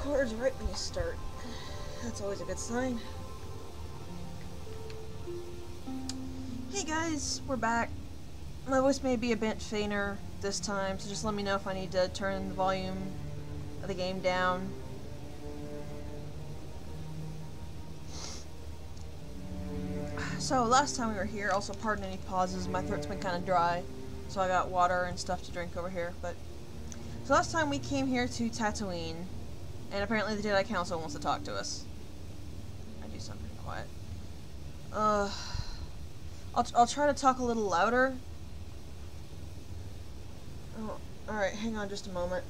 cards right when you start. That's always a good sign. Hey guys, we're back. My voice may be a bit fainter this time, so just let me know if I need to turn the volume of the game down. So last time we were here, also pardon any pauses, my throat's been kind of dry, so I got water and stuff to drink over here. But so last time we came here to Tatooine, and apparently the Jedi Council wants to talk to us. I do something quiet. I'll try to talk a little louder. Oh, alright, hang on just a moment.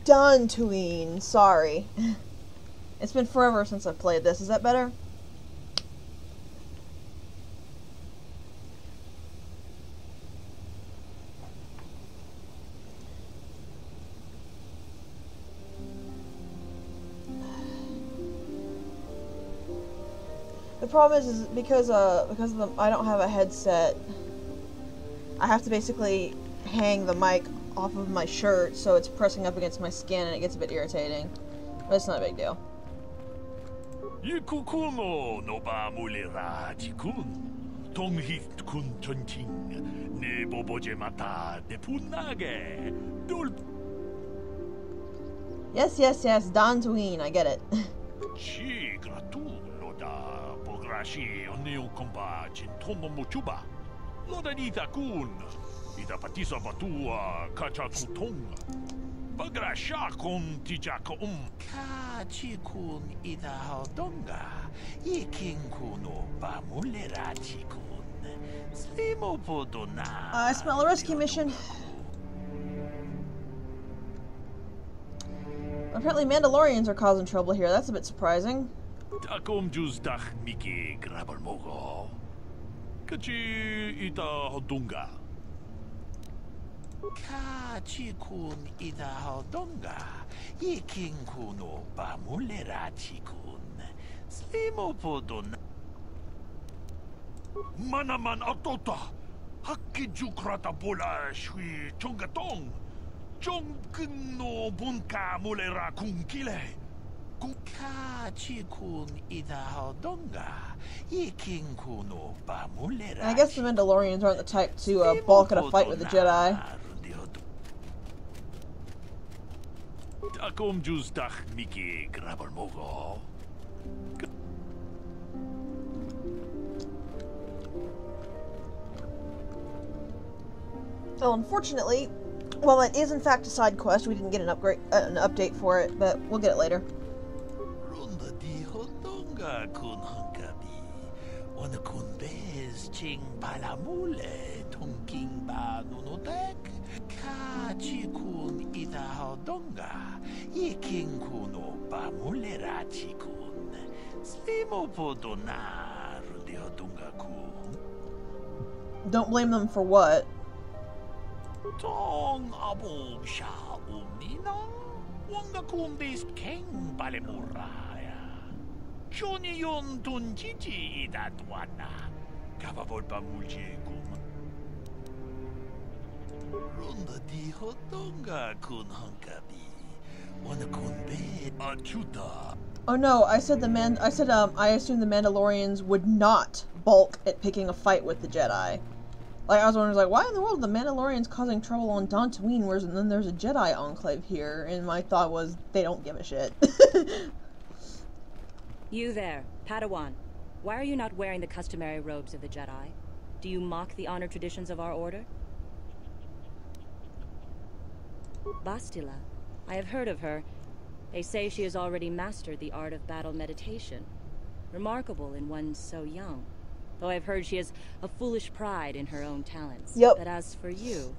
Tatooine, sorry. It's been forever since I've played this. Is that better? The problem is because of the I don't have a headset. I have to basically hang the mic off of my shirt, so it's pressing up against my skin and it gets a bit irritating. But it's not a big deal. Yes, yes, yes, Tatooine, I get it. Ida patisa batua kacha kutonga. Bagrasha kun tijaka Kachi kun ida hodonga. Ikin kuno bamulera chikun. Slimo podona. I smell a rescue mission. Apparently Mandalorians are causing trouble here. That's a bit surprising. Takom juz dach miki grabber mogo. Kachi ida hodonga. Kachi kun ida hodonga. Ikin kuno bamulera chikun. Slimo podona. Manaman atota. Hakki jukrata bola shui chongatong. Chongkin no bunka mulera kunkile. Kachi kun ida hodonga. Ikin kuno bamulera. I guess the Mandalorians aren't the type to balk at a fight with the Jedi. Takom juz dach miki grabber mogo. So unfortunately, well, it is in fact a side quest. We didn't get an update for it, but we'll get it later. Runda di hodonga kun hunkabi. Wana kun bez ching palamule tunking ba nunotek. Kachi kun ida hodonga. Ikin kuno bamulera chikun. Slimo podona rundi hodonga kun. Don't blame them for what? Tong abo sha umnina. Wanga kun bis king balemuraya. Johnny yon tun chichi ida tuana. Kavabol bamulje kum. Runda di hodonga kun hunkabi. Wana kun be achuta. Oh no, I said I assumed the Mandalorians would not balk at picking a fight with the Jedi. Like, I was wondering, like, why in the world are the Mandalorians causing trouble on Tatooine, whereas and then there's a Jedi enclave here? And my thought was, they don't give a shit. You there, Padawan. Why are you not wearing the customary robes of the Jedi? Do you mock the honor traditions of our order? Bastila. I have heard of her. They say she has already mastered the art of battle meditation. Remarkable in one so young. Though I've heard she has a foolish pride in her own talents. Yep. But as for you,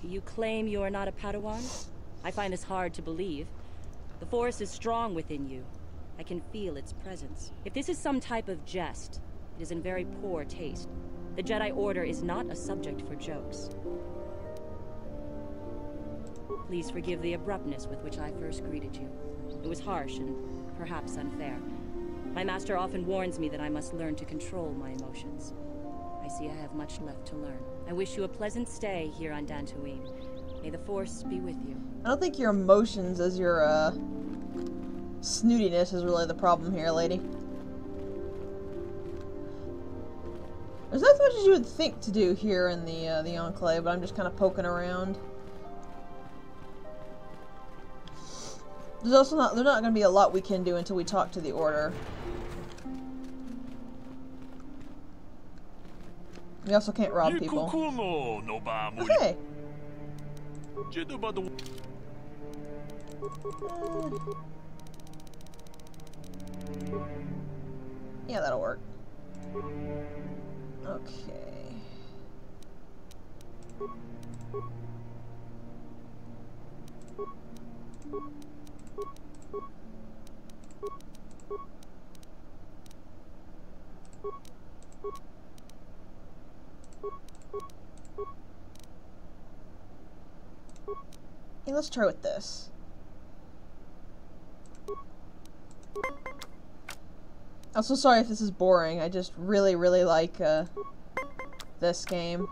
you claim you are not a Padawan? I find this hard to believe. The Force is strong within you. I can feel its presence. If this is some type of jest, it is in very poor taste. The Jedi Order is not a subject for jokes. Please forgive the abruptness with which I first greeted you. It was harsh and perhaps unfair. My master often warns me that I must learn to control my emotions. I see I have much left to learn. I wish you a pleasant stay here on Tatooine. May the Force be with you. I don't think your emotions as your, snootiness is really the problem here, lady. There's not as much as you would think to do here in the Enclave, but I'm just kind of poking around. There's not going to be a lot we can do until we talk to the Order. We also can't rob people. Okay. Yeah, that'll work. Okay. Hey, let's try with this. I'm so sorry if this is boring. I just really, really like this game.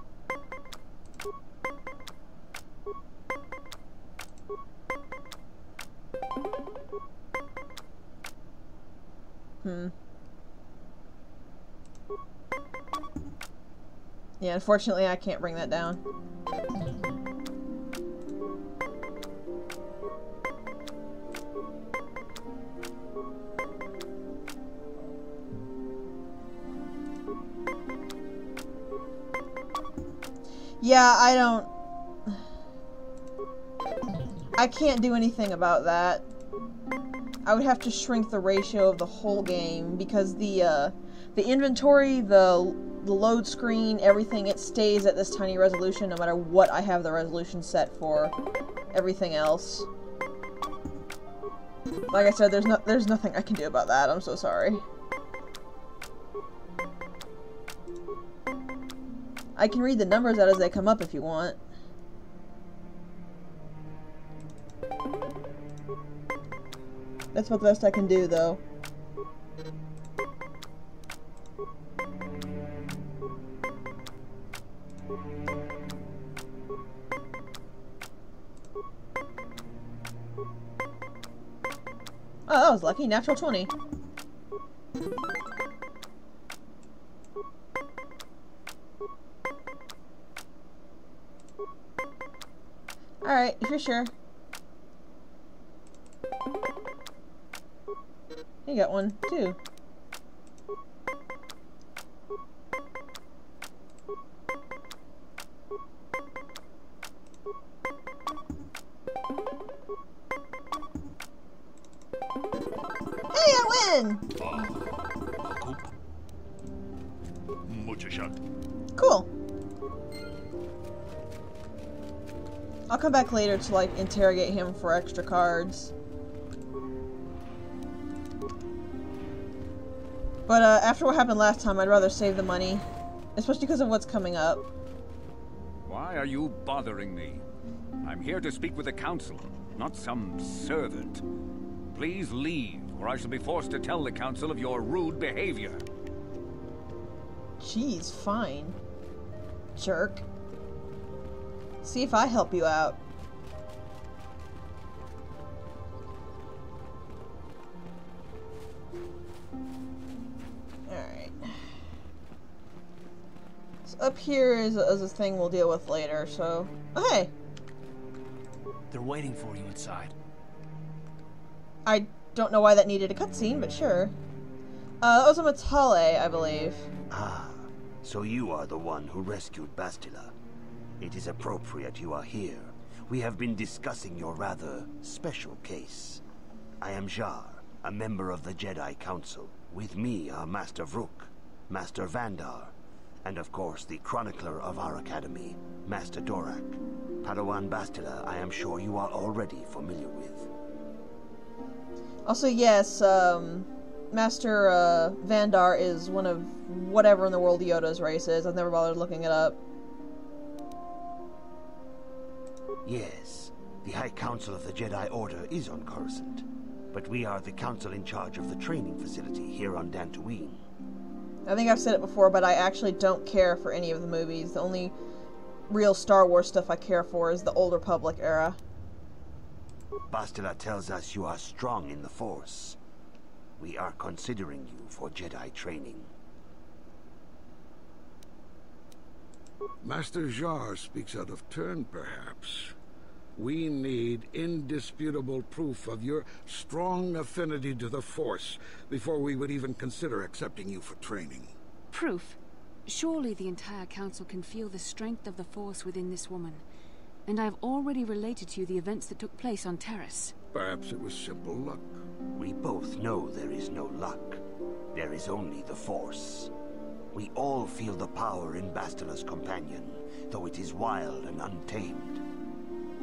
Yeah, unfortunately I can't bring that down. Yeah, I can't do anything about that. I would have to shrink the ratio of the whole game because the inventory, the load screen, everything, it stays at this tiny resolution no matter what I have the resolution set for everything else. Like I said, there's nothing I can do about that. I'm so sorry. I can read the numbers out as they come up if you want. That's what the best I can do, though. Oh, that was lucky. Natural 20. Alright, if you're sure. You got one, too. Hey, I win! Cool. I'll come back later to, like, interrogate him for extra cards. But, after what happened last time, I'd rather save the money. Especially because of what's coming up. Why are you bothering me? I'm here to speak with the Council, not some servant. Please leave, or I shall be forced to tell the Council of your rude behavior. Jeez, fine. Jerk. See if I help you out. Alright. So up here is a thing we'll deal with later, so... Oh, hey! They're waiting for you inside. I don't know why that needed a cutscene, but sure. That was a Matale, I believe. Ah, so you are the one who rescued Bastila. It is appropriate you are here. We have been discussing your rather special case. I am Jar, a member of the Jedi Council. With me are Master Vrook, Master Vandar, and of course the chronicler of our academy, Master Dorak. Padawan Bastila, I am sure you are already familiar with. Also, yes, Master Vandar is one of whatever in the world Yoda's race is. I've never bothered looking it up. Yes, the High Council of the Jedi Order is on Coruscant, but we are the council in charge of the training facility here on Tatooine. I think I've said it before, but I actually don't care for any of the movies. The only real Star Wars stuff I care for is the Old Republic era. Bastila tells us you are strong in the Force. We are considering you for Jedi training. Master Jar speaks out of turn, perhaps. We need indisputable proof of your strong affinity to the Force before we would even consider accepting you for training. Proof? Surely the entire council can feel the strength of the Force within this woman. And I've already related to you the events that took place on Terrace. Perhaps it was simple luck. We both know there is no luck. There is only the Force. We all feel the power in Bastila's companion, though it is wild and untamed.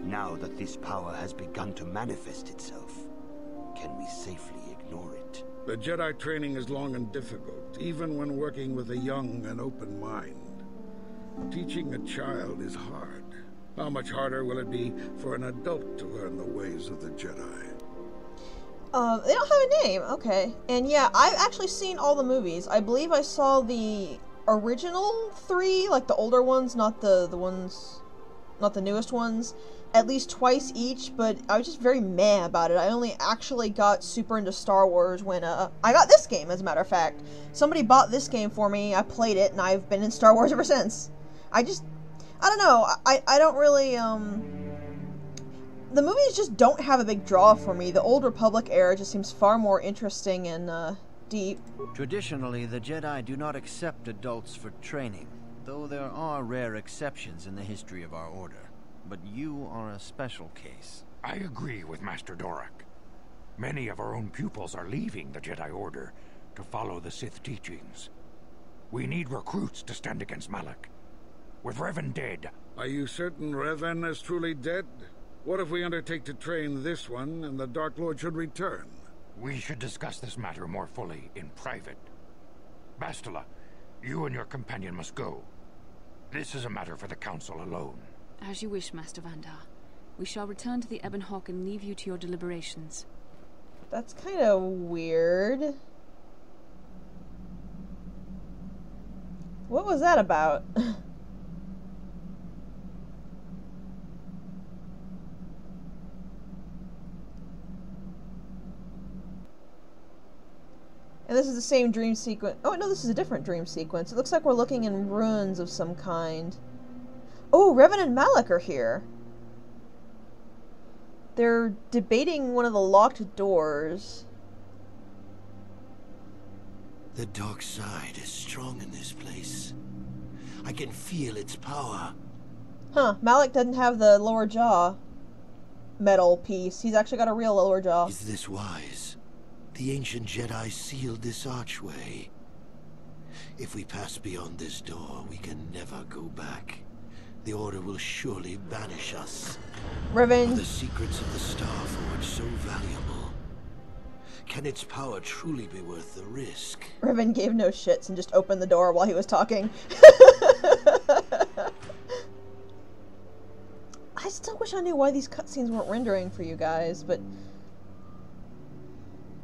Now that this power has begun to manifest itself, can we safely ignore it? The Jedi training is long and difficult, even when working with a young and open mind. Teaching a child is hard. How much harder will it be for an adult to learn the ways of the Jedi? They don't have a name. Okay. And yeah, I've actually seen all the movies. I believe I saw the original 3, like the older ones, not the newest ones, at least twice each, but I was just very meh about it. I only actually got super into Star Wars when I got this game, as a matter of fact. Somebody bought this game for me, I played it, and I've been in Star Wars ever since. I don't know, I don't really, the movies just don't have a big draw for me. The Old Republic era just seems far more interesting and, deep. Traditionally, the Jedi do not accept adults for training, though there are rare exceptions in the history of our order. But you are a special case. I agree with Master Dorak. Many of our own pupils are leaving the Jedi Order to follow the Sith teachings. We need recruits to stand against Malak. With Revan dead... Are you certain Revan is truly dead? What if we undertake to train this one and the Dark Lord should return? We should discuss this matter more fully in private. Bastila, you and your companion must go. This is a matter for the Council alone. As you wish, Master Vandar. We shall return to the Ebon Hawk and leave you to your deliberations. That's kind of weird. What was that about? And this is the same dream sequence. Oh, no, this is a different dream sequence. It looks like we're looking in ruins of some kind. Oh, Revan and Malak are here. They're debating one of the locked doors. The dark side is strong in this place. I can feel its power. Huh, Malak doesn't have the lower jaw metal piece. He's actually got a real lower jaw. Is this wise? The ancient Jedi sealed this archway. If we pass beyond this door, we can never go back. The Order will surely banish us. Revan. Are the secrets of the Starforge so valuable? Can its power truly be worth the risk? Revan gave no shits and just opened the door while he was talking. I still wish I knew why these cutscenes weren't rendering for you guys, but...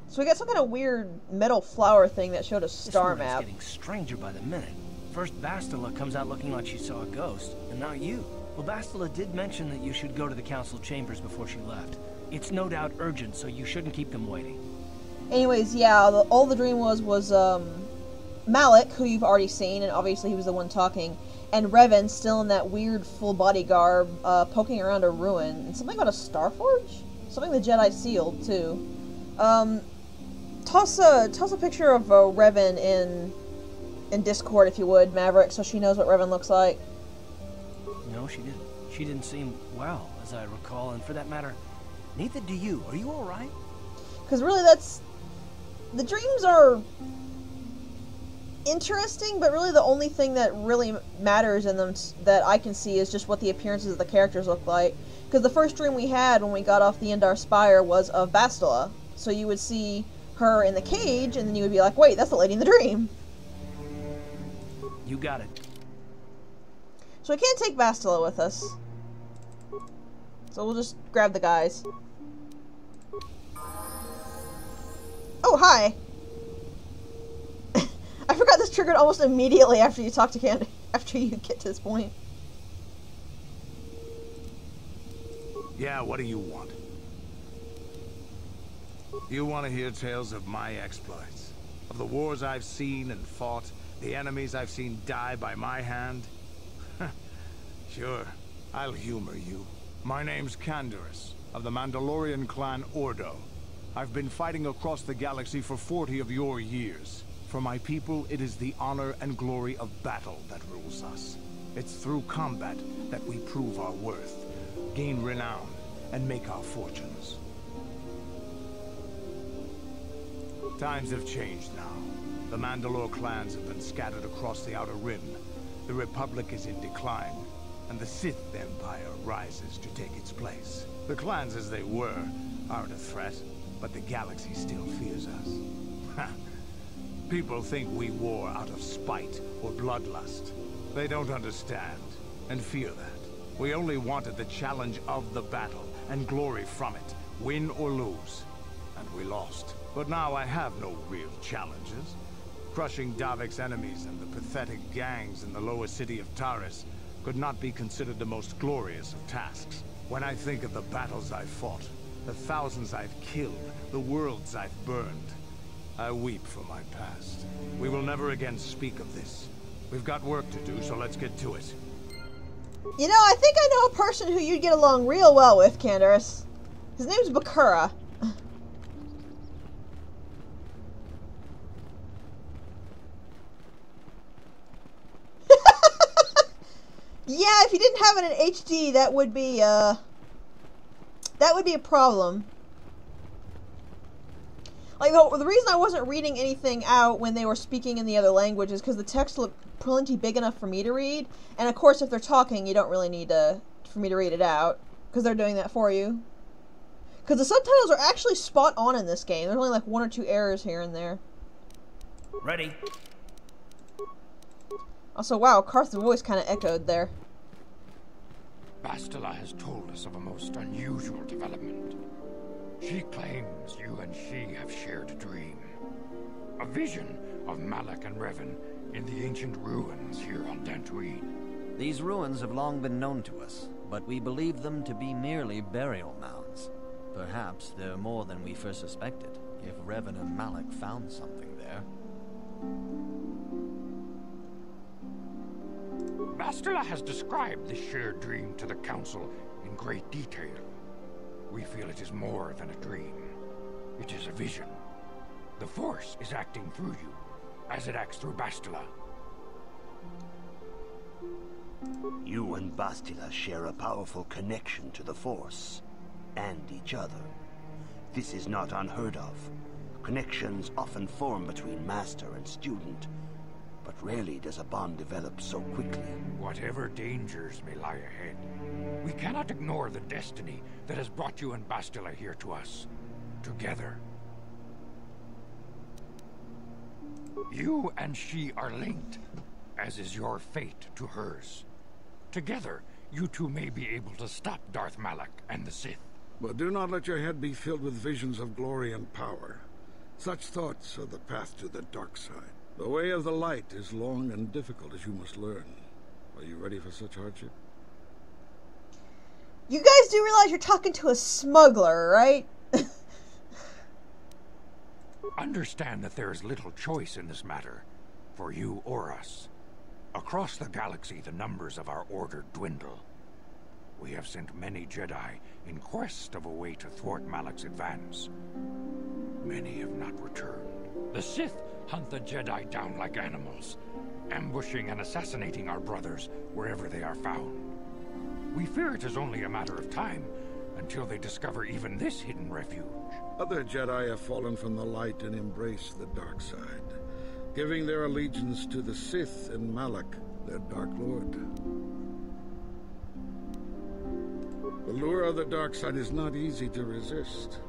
So we got some kind of weird metal flower thing that showed a star map. This getting stranger by the minute. First Bastila comes out looking like she saw a ghost, and now you. Well, Bastila did mention that you should go to the council chambers before she left. It's no doubt urgent, so you shouldn't keep them waiting. Anyways, yeah, all the dream was Malak, who you've already seen, and obviously he was the one talking, and Revan, still in that weird full body garb, poking around a ruin. And something about a Starforge? Something the Jedi sealed, too. Toss a picture of Revan in Discord, if you would, Maverick, so she knows what Revan looks like. No, she didn't. She didn't seem well, as I recall, and for that matter, neither do you. Are you alright? Because really the dreams are interesting, but really the only thing that really matters in them that I can see is just what the appearances of the characters look like. Because the first dream we had when we got off the Endar Spire was of Bastila. So you would see her in the cage, and then you would be like, wait, that's the lady in the dream. You got it. So we can't take Bastila with us. So we'll just grab the guys. Oh, hi! I forgot this triggered almost immediately after you talk to Candy. After you get to this point. Yeah, what do you want? You want to hear tales of my exploits? Of the wars I've seen and fought? The enemies I've seen die by my hand? Sure, I'll humor you. My name's Canderous, of the Mandalorian clan Ordo. I've been fighting across the galaxy for 40 of your years. For my people, it is the honor and glory of battle that rules us. It's through combat that we prove our worth, gain renown, and make our fortunes. Times have changed now. The Mandalore clans have been scattered across the Outer Rim. The Republic is in decline, and the Sith Empire rises to take its place. The clans as they were aren't a threat, but the galaxy still fears us. People think we war out of spite or bloodlust. They don't understand, and fear that. We only wanted the challenge of the battle, and glory from it, win or lose. And we lost. But now I have no real challenges. Crushing Davik's enemies and the pathetic gangs in the lower city of Taris could not be considered the most glorious of tasks. When I think of the battles I've fought, the thousands I've killed, the worlds I've burned, I weep for my past. We will never again speak of this. We've got work to do, so let's get to it. You know, I think I know a person who you'd get along real well with, Canderous. His name's Bakura. Yeah, if you didn't have it in HD, that would be a problem. Like, the reason I wasn't reading anything out when they were speaking in the other language is because the text looked plenty big enough for me to read. And of course, if they're talking, you don't really need for me to read it out, because they're doing that for you. Because the subtitles are actually spot on in this game. There's only like 1 or 2 errors here and there. Ready? Also, wow, Carth's voice kind of echoed there. Bastila has told us of a most unusual development. She claims you and she have shared a dream. A vision of Malak and Revan in the ancient ruins here on Tatooine. These ruins have long been known to us, but we believe them to be merely burial mounds. Perhaps they're more than we first suspected, if Revan and Malak found something there. Bastila has described this shared dream to the Council in great detail. We feel it is more than a dream. It is a vision. The Force is acting through you, as it acts through Bastila. You and Bastila share a powerful connection to the Force, and each other. This is not unheard of. Connections often form between master and student, but rarely does a bond develop so quickly. Whatever dangers may lie ahead, we cannot ignore the destiny that has brought you and Bastila here to us, together. You and she are linked, as is your fate to hers. Together, you two may be able to stop Darth Malak and the Sith. But do not let your head be filled with visions of glory and power. Such thoughts are the path to the dark side. The way of the light is long and difficult, as you must learn. Are you ready for such hardship? You guys do realize you're talking to a smuggler, right? Understand that there is little choice in this matter, for you or us. Across the galaxy, the numbers of our order dwindle. We have sent many Jedi in quest of a way to thwart Malak's advance. Many have not returned. The Sith hunt the Jedi down like animals, ambushing and assassinating our brothers wherever they are found. We fear it is only a matter of time until they discover even this hidden refuge. Other Jedi have fallen from the light and embraced the dark side, giving their allegiance to the Sith and Malak, their Dark Lord. The lure of the dark side is not easy to resist.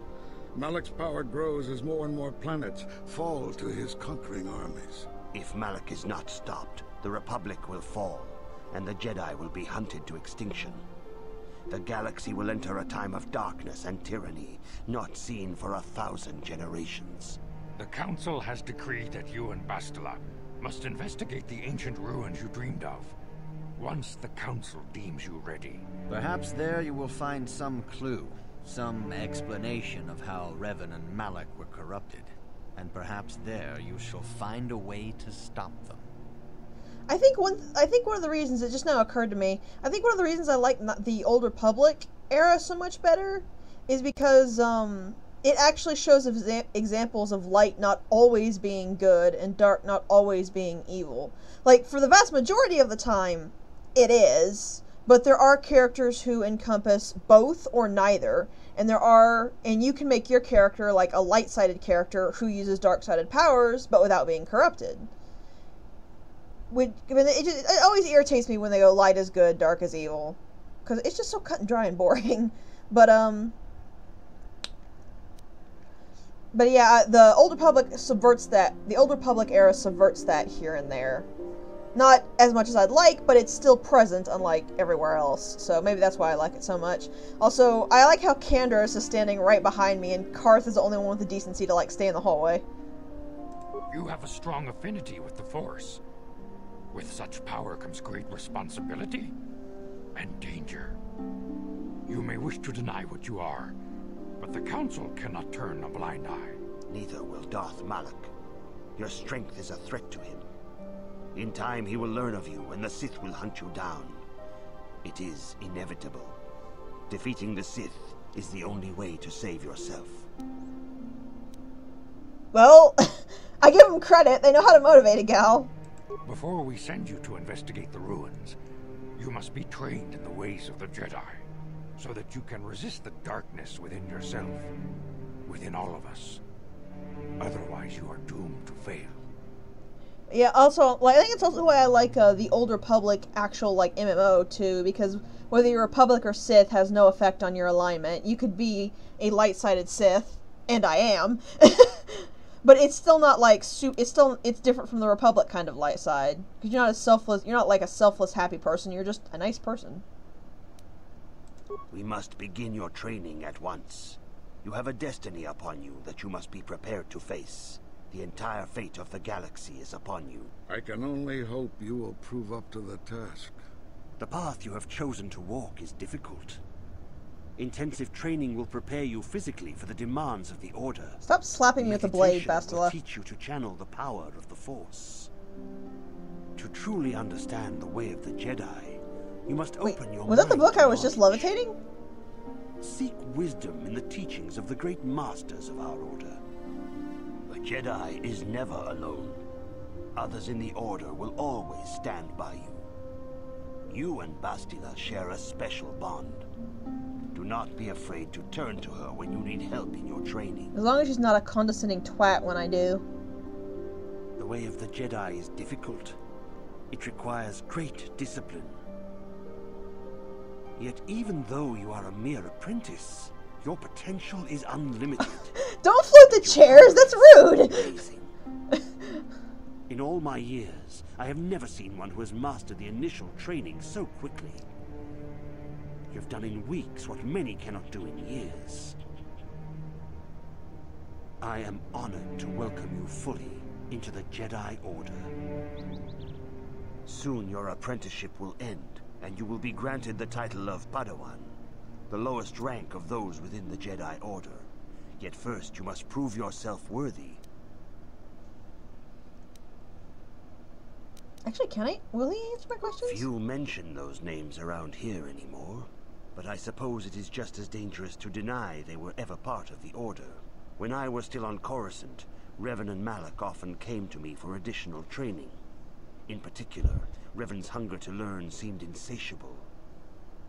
Malak's power grows as more and more planets fall to his conquering armies. If Malak is not stopped, the Republic will fall, and the Jedi will be hunted to extinction. The galaxy will enter a time of darkness and tyranny, not seen for 1,000 generations. The Council has decreed that you and Bastila must investigate the ancient ruins you dreamed of, once the Council deems you ready. Perhaps there you will find some clue, some explanation of how Revan and Malak were corrupted. And perhaps there you shall find a way to stop them. I think one of the reasons, it just now occurred to me, I think one of the reasons I like the Old Republic era so much better is because it actually shows examples of light not always being good and dark not always being evil. Like, for the vast majority of the time, it is, but there are characters who encompass both or neither, and you can make your character like a light-sided character who uses dark-sided powers, but without being corrupted. It always irritates me when they go light is good, dark is evil, because it's just so cut and dry and boring. But yeah, the Old Republic subverts that. The Old Republic era subverts that here and there. Not as much as I'd like, but it's still present, unlike everywhere else. So maybe that's why I like it so much. Also, I like how Candace is standing right behind me, and Karth is the only one with the decency to, like, stay in the hallway. You have a strong affinity with the Force. With such power comes great responsibility and danger. You may wish to deny what you are, but the Council cannot turn a blind eye. Neither will Darth Malak. Your strength is a threat to him. In time he will learn of you, and the Sith will hunt you down. It is inevitable. Defeating the Sith is the only way to save yourself. Well, I give them credit. They know how to motivate a gal. Before we send you to investigate the ruins, you must be trained in the ways of the Jedi, so that you can resist the darkness within yourself, within all of us. Otherwise, you are doomed to fail. Yeah, also, like, I think it's also why I like the Old Republic actual, like, MMO, too, because whether you're Republic or Sith has no effect on your alignment. You could be a light-sided Sith, and I am, but it's still not, like, it's different from the Republic kind of light side, because you're not like a selfless, happy person, you're just a nice person. We must begin your training at once. You have a destiny upon you that you must be prepared to face. The entire fate of the galaxy is upon you. I can only hope you will prove up to the task. The path you have chosen to walk is difficult. Intensive training will prepare you physically for the demands of the Order. Stop slapping me with the blade, Meditation will Bastila. teach you to channel the power of the Force. To truly understand the way of the Jedi, you must open your mind. Was that the book to I was just knowledge. levitating? Seek wisdom in the teachings of the great masters of our Order. A Jedi is never alone. Others in the Order will always stand by you. You and Bastila share a special bond. Do not be afraid to turn to her when you need help in your training. As long as she's not a condescending twat when I do. The way of the Jedi is difficult. It requires great discipline. Yet even though you are a mere apprentice, your potential is unlimited. Don't float the chairs, that's rude! Amazing. In all my years, I have never seen one who has mastered the initial training so quickly. You've done in weeks what many cannot do in years. I am honored to welcome you fully into the Jedi Order. Soon your apprenticeship will end, and you will be granted the title of Padawan, the lowest rank of those within the Jedi Order. Yet first you must prove yourself worthy. Actually, will he answer my questions? Few mention those names around here anymore, but I suppose it is just as dangerous to deny they were ever part of the Order. When I was still on Coruscant, Revan and Malak often came to me for additional training. In particular, Revan's hunger to learn seemed insatiable.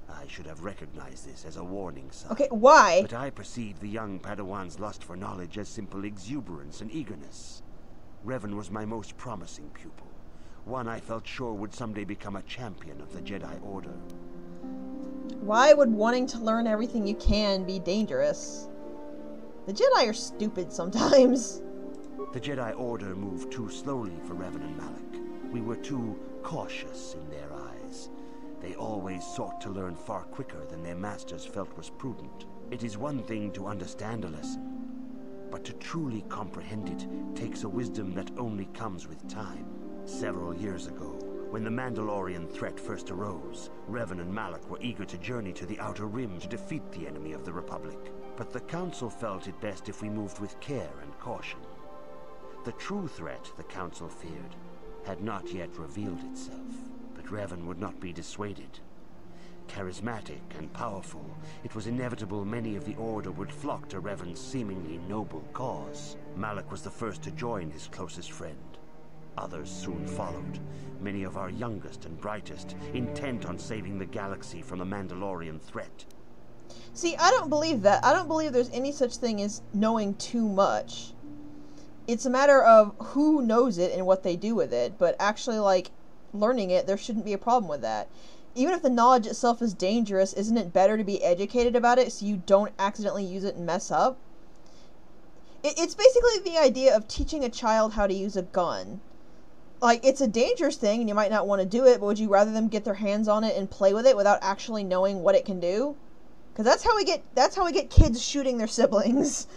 I should have recognized this as a warning sign. Okay, why? But I perceived the young Padawan's lust for knowledge as simple exuberance and eagerness. Revan was my most promising pupil, one I felt sure would someday become a champion of the Jedi Order. Why would wanting to learn everything you can be dangerous? The Jedi are stupid sometimes. The Jedi Order moved too slowly for Revan and Malak. We were too cautious in their eyes. They always sought to learn far quicker than their masters felt was prudent. It is one thing to understand a lesson, but to truly comprehend it takes a wisdom that only comes with time. Several years ago, when the Mandalorian threat first arose, Revan and Malak were eager to journey to the Outer Rim to defeat the enemy of the Republic. But the Council felt it best if we moved with care and caution. The true threat, the Council feared, had not yet revealed itself. But Revan would not be dissuaded. Charismatic and powerful, it was inevitable many of the Order would flock to Revan's seemingly noble cause. Malak was the first to join his closest friend. Others soon followed, many of our youngest and brightest, intent on saving the galaxy from the Mandalorian threat. See, I don't believe that. I don't believe there's any such thing as knowing too much. It's a matter of who knows it and what they do with it, but actually, like, learning it, there shouldn't be a problem with that. Even if the knowledge itself is dangerous, isn't it better to be educated about it so you don't accidentally use it and mess up? It's basically the idea of teaching a child how to use a gun. Like, it's a dangerous thing and you might not want to do it, but would you rather them get their hands on it and play with it without actually knowing what it can do? Because that's how we get kids shooting their siblings.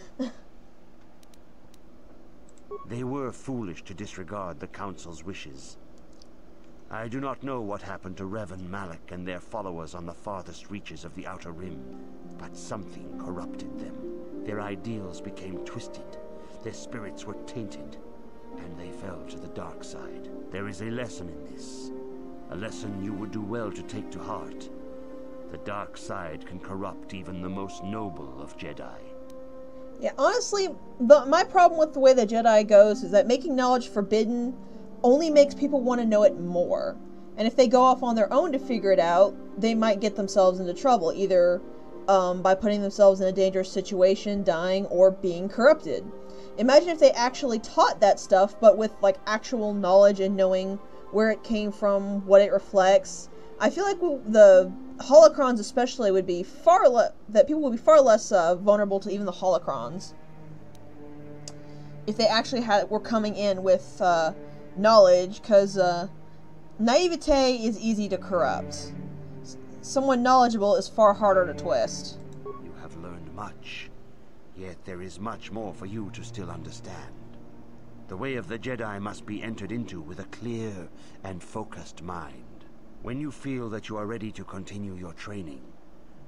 They were foolish to disregard the Council's wishes. I do not know what happened to Revan, Malak, and their followers on the farthest reaches of the Outer Rim, but something corrupted them. Their ideals became twisted, their spirits were tainted, and they fell to the dark side. There is a lesson in this, a lesson you would do well to take to heart. The dark side can corrupt even the most noble of Jedi. Yeah, honestly, my problem with the way the Jedi goes is that making knowledge forbidden only makes people want to know it more. And if they go off on their own to figure it out, they might get themselves into trouble, either by putting themselves in a dangerous situation, dying, or being corrupted. Imagine if they actually taught that stuff, but with, like, actual knowledge and knowing where it came from, what it reflects. I feel like the holocrons especially would be that people would be far less vulnerable to even the holocrons if they actually were coming in with knowledge, because naivete is easy to corrupt. Someone knowledgeable is far harder to twist. You have learned much, yet there is much more for you to still understand. The way of the Jedi must be entered into with a clear and focused mind. When you feel that you are ready to continue your training,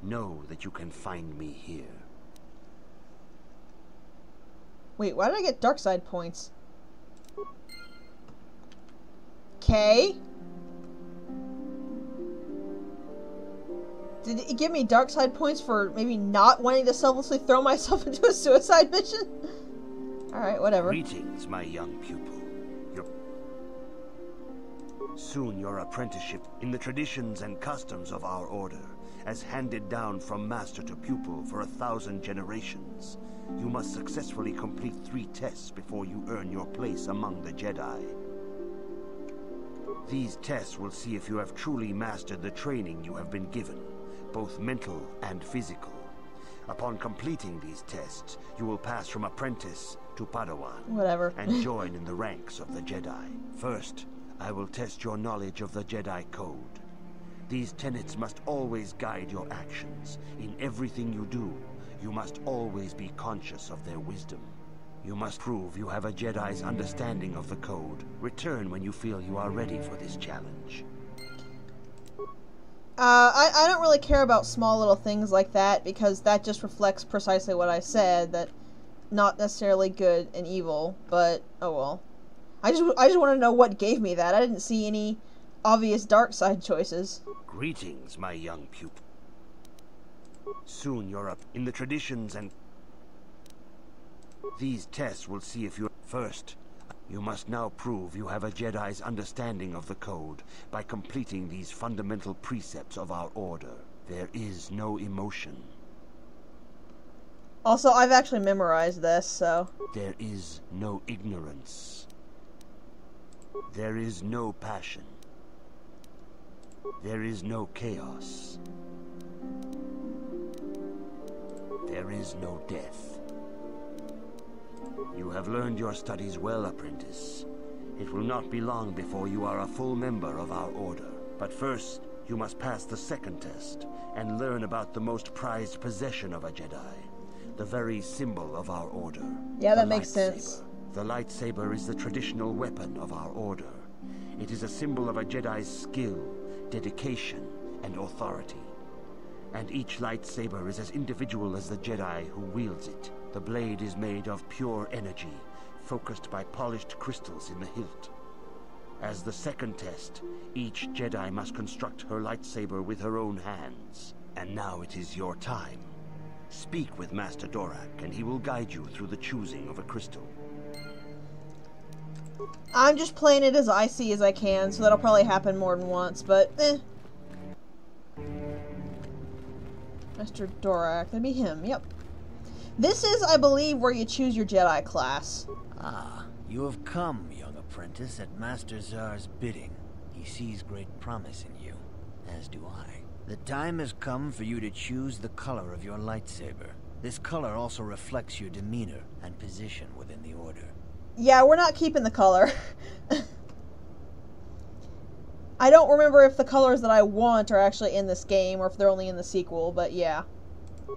know that you can find me here. Wait, why did I get dark side points? Okay. Did it give me dark side points for maybe not wanting to selflessly throw myself into a suicide mission? Alright, whatever. Greetings, my young pupil. Soon your apprenticeship in the traditions and customs of our order, as handed down from master to pupil for 1,000 generations. You must successfully complete 3 tests before you earn your place among the Jedi. These tests will see if you have truly mastered the training you have been given, both mental and physical. Upon completing these tests, you will pass from apprentice to Padawan. Whatever. And join in the ranks of the Jedi. First, I will test your knowledge of the Jedi Code. These tenets must always guide your actions. In everything you do, you must always be conscious of their wisdom. You must prove you have a Jedi's understanding of the Code. Return when you feel you are ready for this challenge. I don't really care about small little things like that, because that just reflects precisely what I said, that not necessarily good and evil, but oh well. I just want to know what gave me that. I didn't see any obvious dark side choices. Greetings, my young pupil. Soon you're up in the traditions and... These tests will see if you're... First, you must now prove you have a Jedi's understanding of the Code by completing these fundamental precepts of our order. There is no emotion. Also, I've actually memorized this, so... There is no ignorance. There is no passion. There is no chaos. There is no death. You have learned your studies well, apprentice. It will not be long before you are a full member of our order. But first, you must pass the second test and learn about the most prized possession of a Jedi, the very symbol of our order. Yeah, that The makes sense. The lightsaber is the traditional weapon of our order. It is a symbol of a Jedi's skill, dedication, and authority. And each lightsaber is as individual as the Jedi who wields it. The blade is made of pure energy, focused by polished crystals in the hilt. As the second test, each Jedi must construct her lightsaber with her own hands. And now it is your time. Speak with Master Dorak, and he will guide you through the choosing of a crystal. I'm just playing it as icy as I can, so that'll probably happen more than once, but eh. Master Dorak, that'd be him, yep. This is, I believe, where you choose your Jedi class. Ah, you have come, young apprentice, at Master Zar's bidding. He sees great promise in you, as do I. The time has come for you to choose the color of your lightsaber. This color also reflects your demeanor and position within the Order. Yeah, we're not keeping the color. I don't remember if the colors that I want are actually in this game, or if they're only in the sequel, but yeah.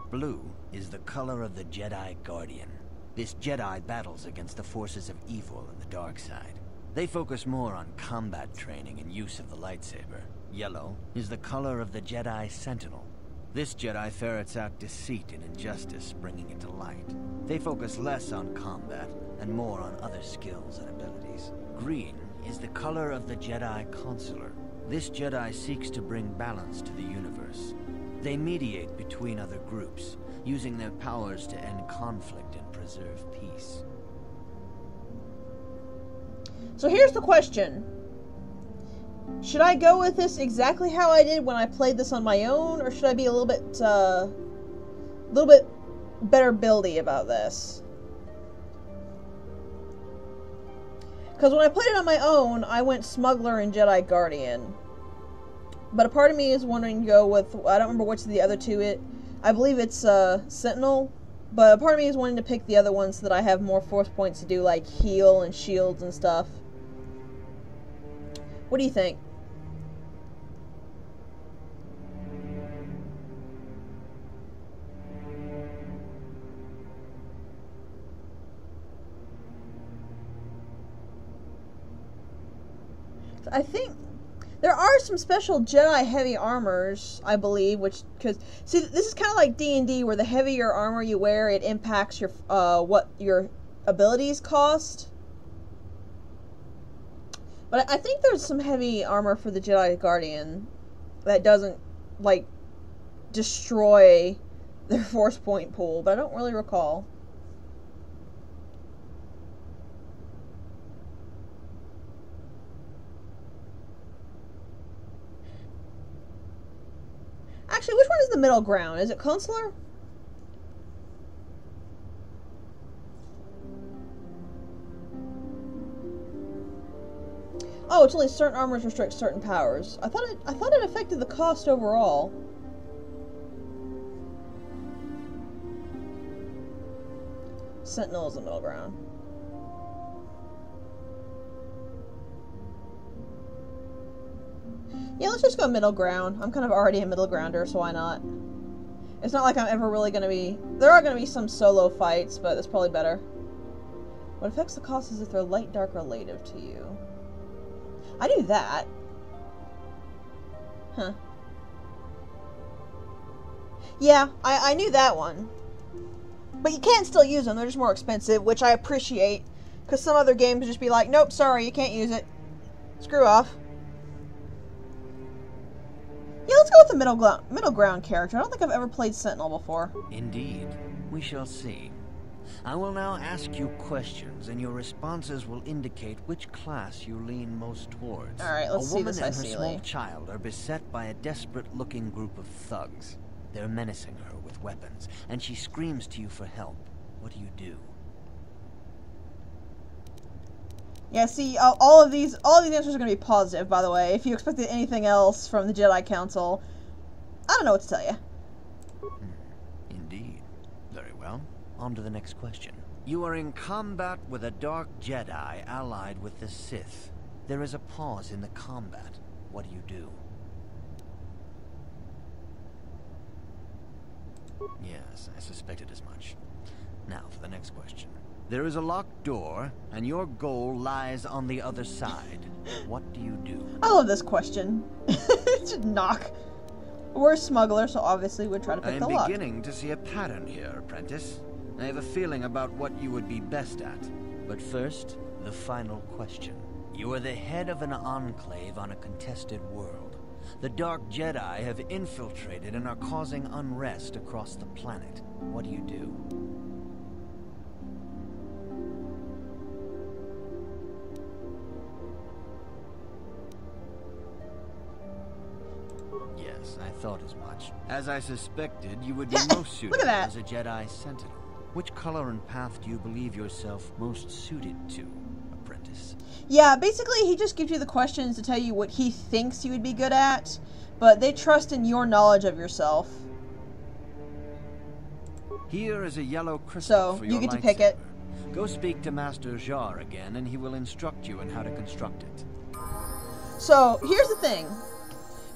Blue is the color of the Jedi Guardian. This Jedi battles against the forces of evil and the dark side. They focus more on combat training and use of the lightsaber. Yellow is the color of the Jedi Sentinel. This Jedi ferrets out deceit and injustice, bringing it to light. They focus less on combat and more on other skills and abilities. Green is the color of the Jedi Consular. This Jedi seeks to bring balance to the universe. They mediate between other groups, using their powers to end conflict and preserve peace. So here's the question. Should I go with this exactly how I did when I played this on my own, or should I be a little bit better buildy about this? Because when I played it on my own, I went Smuggler and Jedi Guardian. But a part of me is wanting to go with, I don't remember which of the other two I believe it's Sentinel, but a part of me is wanting to pick the other ones so that I have more force points to do like heal and shields and stuff. What do you think? I think there are some special Jedi heavy armors, I believe, which, because, see, this is kind of like D&D, where the heavier armor you wear, it impacts your, what your abilities cost. But I think there's some heavy armor for the Jedi Guardian that doesn't, like, destroy their force point pool, but I don't really recall. Actually, which one is the middle ground? Is it Consular? Oh, it's only certain armors restrict certain powers. I thought it affected the cost overall. Sentinel is the middle ground. Yeah, let's just go middle ground. I'm kind of already a middle grounder, so why not? It's not like I'm ever really going to be... There are going to be some solo fights, but that's probably better. What affects the cost is if they're light, dark, or relative to you. I knew that. Huh. Yeah, I knew that one. But you can still use them, they're just more expensive, which I appreciate. Because some other games just be like, nope, sorry, you can't use it. Screw off. Yeah, let's go with the middle ground character. I don't think I've ever played Sentinel before. Indeed. We shall see. I will now ask you questions, and your responses will indicate which class you lean most towards. Alright, let's see this. A woman and her small child are beset by a desperate-looking group of thugs. They're menacing her with weapons, and she screams to you for help. What do you do? Yeah, see, all of these answers are going to be positive, by the way. If you expected anything else from the Jedi Council, I don't know what to tell you. Indeed. Very well. On to the next question. You are in combat with a dark Jedi allied with the Sith. There is a pause in the combat. What do you do? Yes, I suspected as much. Now for the next question. There is a locked door, and your goal lies on the other side. What do you do? I love this question. Just knock. We're a smuggler, so obviously we'd try to pick the lock. I am beginning to see a pattern here, apprentice. I have a feeling about what you would be best at. But first, the final question. You are the head of an enclave on a contested world. The Dark Jedi have infiltrated and are causing unrest across the planet. What do you do? Yes, I thought as much. As I suspected, you would be most suited as a Jedi Sentinel. Which color and path do you believe yourself most suited to, apprentice? Yeah, basically he just gives you the questions to tell you what he thinks you would be good at, but they trust in your knowledge of yourself. Here is a yellow crystal for your you get to pick it. Go speak to Master Jar again, and he will instruct you in how to construct it. So, here's the thing.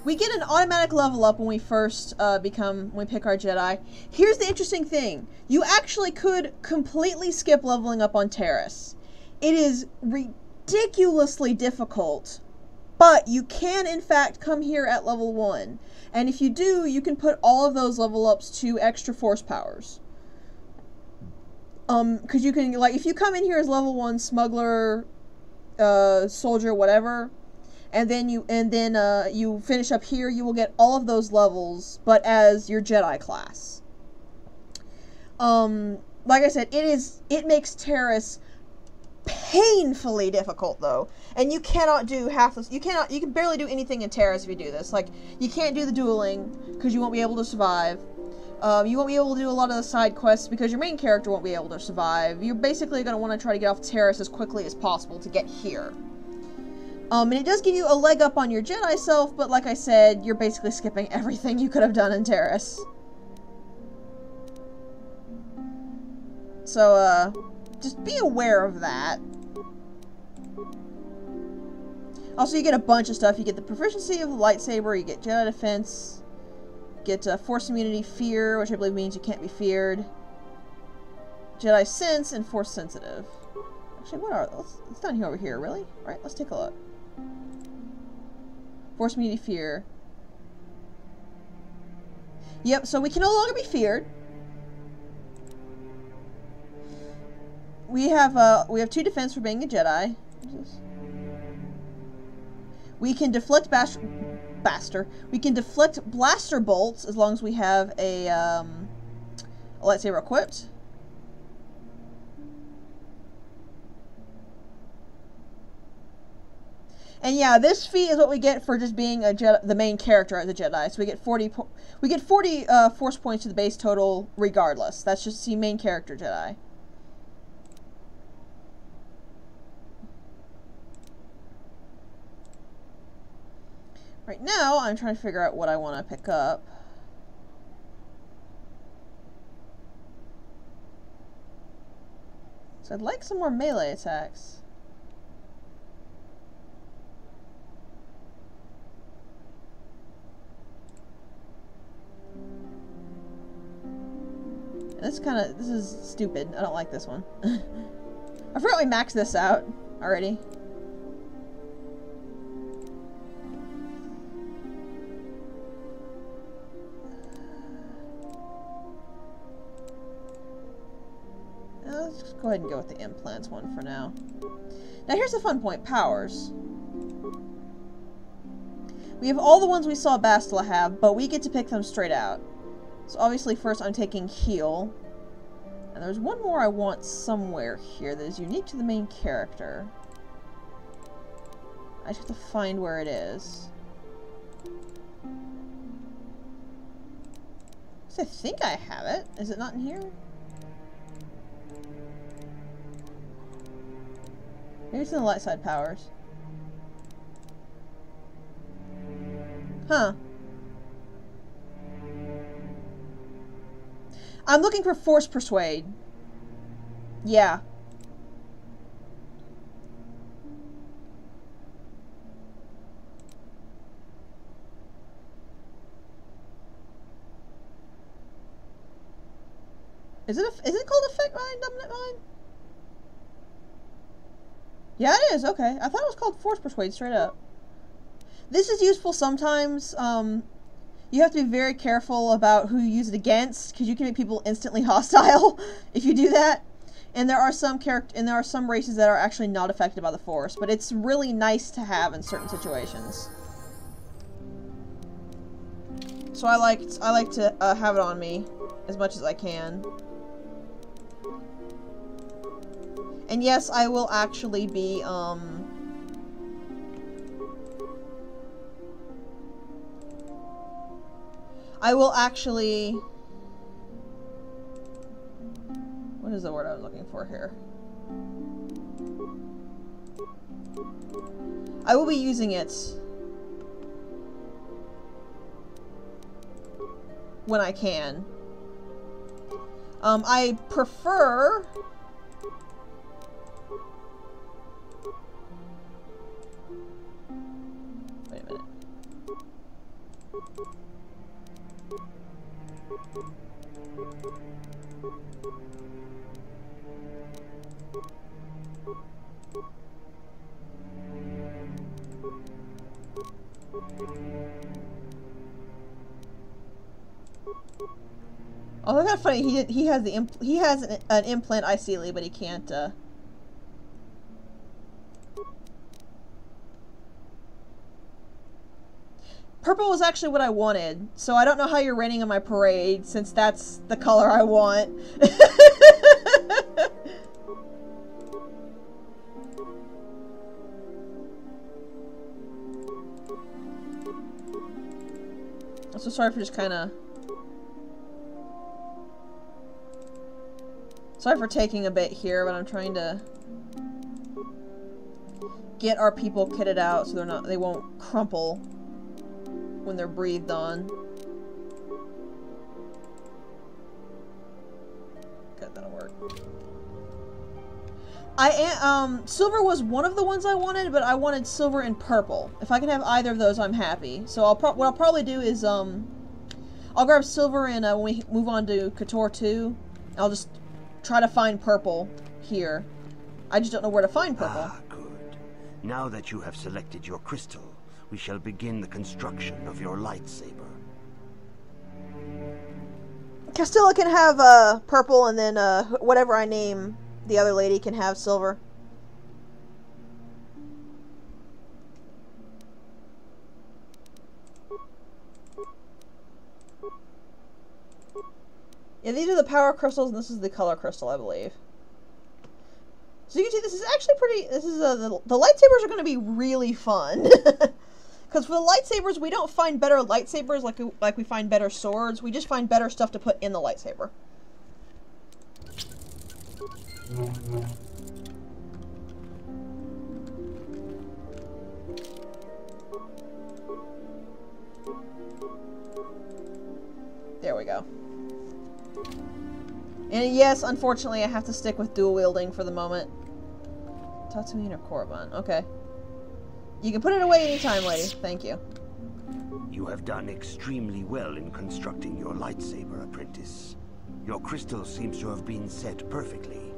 We get an automatic level up when we first pick our Jedi. Here's the interesting thing. You actually could completely skip leveling up on Terrace. It is ridiculously difficult, but you can in fact come here at level 1. And if you do, you can put all of those level ups to extra force powers. Because you can, like, if you come in here as level 1 smuggler, soldier, whatever, and then you finish up here, you will get all of those levels, but as your Jedi class. Like I said, it makes Terrace painfully difficult though, and you cannot do half this. You can barely do anything in Terrace if you do this. Like, you can't do the dueling because you won't be able to survive. You won't be able to do a lot of the side quests because your main character won't be able to survive. You're basically going to want to try to get off Terrace as quickly as possible to get here. And it does give you a leg up on your Jedi self, but like I said, you're basically skipping everything you could have done in Terrace. So, just be aware of that. Also, you get a bunch of stuff. You get the proficiency of the lightsaber, you get Jedi defense, you get Force immunity, fear, which I believe means you can't be feared, Jedi sense, and Force sensitive. Actually, what are those? It's down here over here, really? Alright, let's take a look. Force immunity, fear. Yep, so we can no longer be feared. We have 2 defense for being a Jedi. We can deflect we can deflect blaster bolts as long as we have a lightsaber equipped. And yeah, this feat is what we get for just being the main character as a Jedi. So we get 40 force points to the base total regardless. That's just the main character Jedi. Right now, I'm trying to figure out what I want to pick up. So I'd like some more melee attacks. This is stupid. I don't like this one. I forgot we maxed this out already. Let's just go ahead and go with the implants one for now. Now here's the fun point, powers. We have all the ones we saw Bastila have, but we get to pick them straight out. So obviously first I'm taking heal. And there's one more I want somewhere here that is unique to the main character. I just have to find where it is. So I think I have it. Is it not in here? Maybe it's in the light side powers. Huh. I'm looking for Force Persuade. Yeah. Is it called Effect Mine? Dominant Mine? Yeah, it is. Okay. I thought it was called Force Persuade straight up. This is useful sometimes. You have to be very careful about who you use it against, because you can make people instantly hostile if you do that. And there are some races that are actually not affected by the Force, but it's really nice to have in certain situations. So I like to have it on me as much as I can. And yes, I will actually be what is the word I was looking for here? I will be using it when I can. I prefer... Wait a minute. Oh, that's kind of funny. He has an implant icily, but he can't. Purple was actually what I wanted, so I don't know how you're rating on my parade, since that's the color I want. I'm so sorry for just kind of... Sorry for taking a bit here, but I'm trying to get our people kitted out so they won't crumple when they're breathed on. Good, that'll work. Silver was one of the ones I wanted, but I wanted silver and purple. If I can have either of those, I'm happy. So what I'll probably do is, I'll grab silver and when we move on to Couture 2, I'll just try to find purple here. I just don't know where to find purple. Ah, good. Now that you have selected your crystal, we shall begin the construction of your lightsaber. Castilla can have purple, and then whatever I name the other lady can have silver. Yeah, these are the power crystals, and this is the color crystal, I believe. So you can see this is actually pretty... This is the lightsabers are going to be really fun. Because for the lightsabers, we don't find better lightsabers like we find better swords. We just find better stuff to put in the lightsaber. There we go. And yes, unfortunately, I have to stick with dual wielding for the moment. Tatooine or Korriban? Okay. You can put it away anytime, lady. Thank you. You have done extremely well in constructing your lightsaber, apprentice. Your crystal seems to have been set perfectly.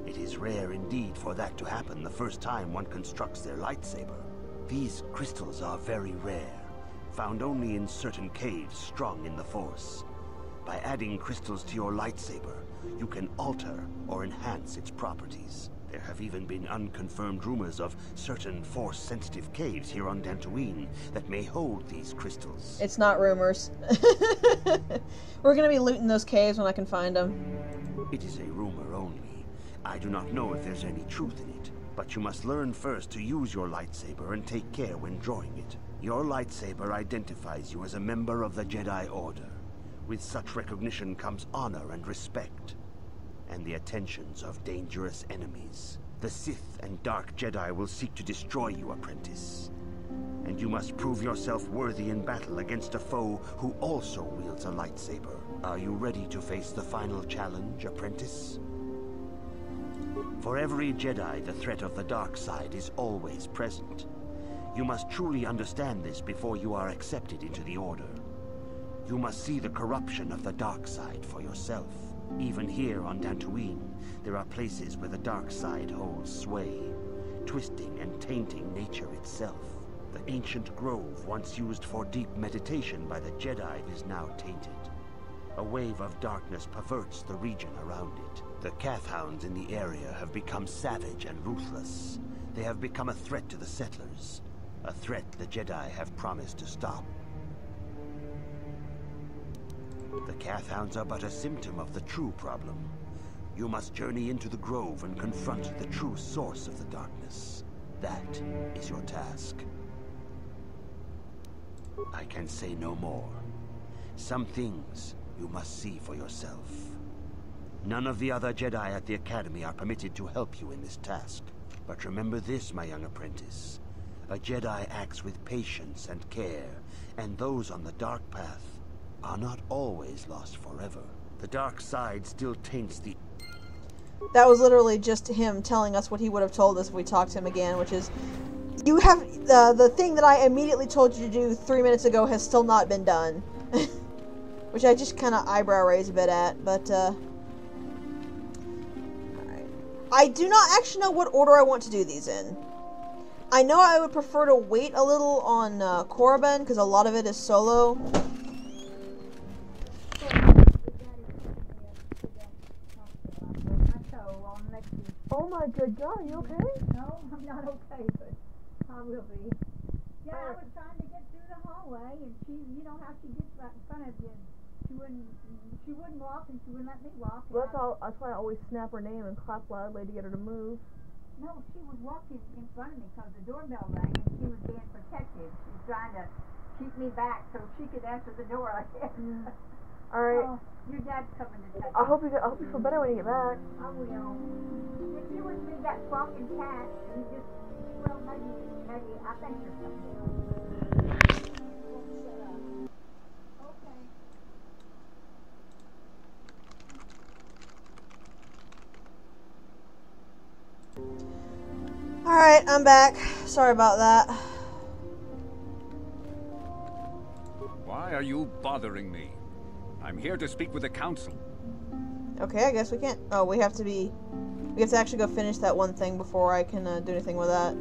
It is rare indeed for that to happen the first time one constructs their lightsaber. These crystals are very rare, found only in certain caves strong in the Force. By adding crystals to your lightsaber, you can alter or enhance its properties. There have even been unconfirmed rumors of certain Force-sensitive caves here on Tatooine that may hold these crystals. It's not rumors. We're gonna be looting those caves when I can find them. It is a rumor only. I do not know if there's any truth in it, but you must learn first to use your lightsaber and take care when drawing it. Your lightsaber identifies you as a member of the Jedi Order. With such recognition comes honor and respect, and the attentions of dangerous enemies. The Sith and Dark Jedi will seek to destroy you, apprentice. And you must prove yourself worthy in battle against a foe who also wields a lightsaber. Are you ready to face the final challenge, apprentice? For every Jedi, the threat of the dark side is always present. You must truly understand this before you are accepted into the Order. You must see the corruption of the dark side for yourself. Even here on Tatooine, there are places where the dark side holds sway, twisting and tainting nature itself. The ancient grove, once used for deep meditation by the Jedi, is now tainted. A wave of darkness perverts the region around it. The Cath Hounds in the area have become savage and ruthless. They have become a threat to the settlers. A threat the Jedi have promised to stop. The Cath Hounds are but a symptom of the true problem. You must journey into the grove and confront the true source of the darkness. That is your task. I can say no more. Some things you must see for yourself. None of the other Jedi at the Academy are permitted to help you in this task. But remember this, my young apprentice. A Jedi acts with patience and care, and those on the dark path are not always lost forever. The dark side still taints the... That was literally just him telling us what he would have told us if we talked to him again, which is, you have, the thing that I immediately told you to do 3 minutes ago has still not been done. Which I just kind of eyebrow raise a bit at, but, alright. I do not actually know what order I want to do these in. I know I would prefer to wait a little on, Korriban, because a lot of it is solo. Oh my good God, are you okay? No, I'm not okay, but I will be. Yeah, I was trying to get through the hallway, and she, you know how she gets right in front of you, and she wouldn't walk, and she wouldn't let me walk. Well, that's why I always snap her name and clap loudly to get her to move. No, she was walking in front of me because the doorbell rang, and she was being protective. She was trying to keep me back so she could answer the door, I guess. Alright. Oh, your dad's coming to take I hope you feel better when you get back. I will. If you would be that squawking cat, you just, well, maybe, I think there's something else. Okay. Alright, I'm back. Sorry about that. Why are you bothering me? I'm here to speak with the council. Okay, I guess we can't. Oh, we have to actually go finish that one thing before I can do anything with that.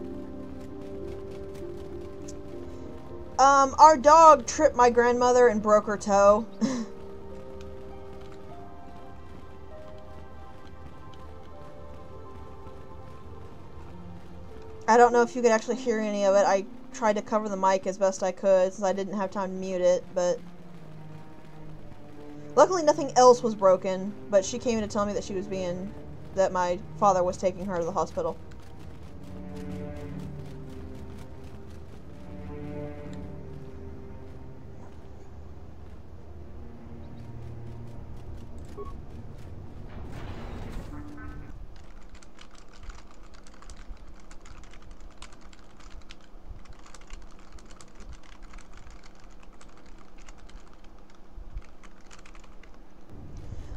Our dog tripped my grandmother and broke her toe. I don't know if you could actually hear any of it. I tried to cover the mic as best I could since I didn't have time to mute it, but... Luckily nothing else was broken, but she came in to tell me that that my father was taking her to the hospital.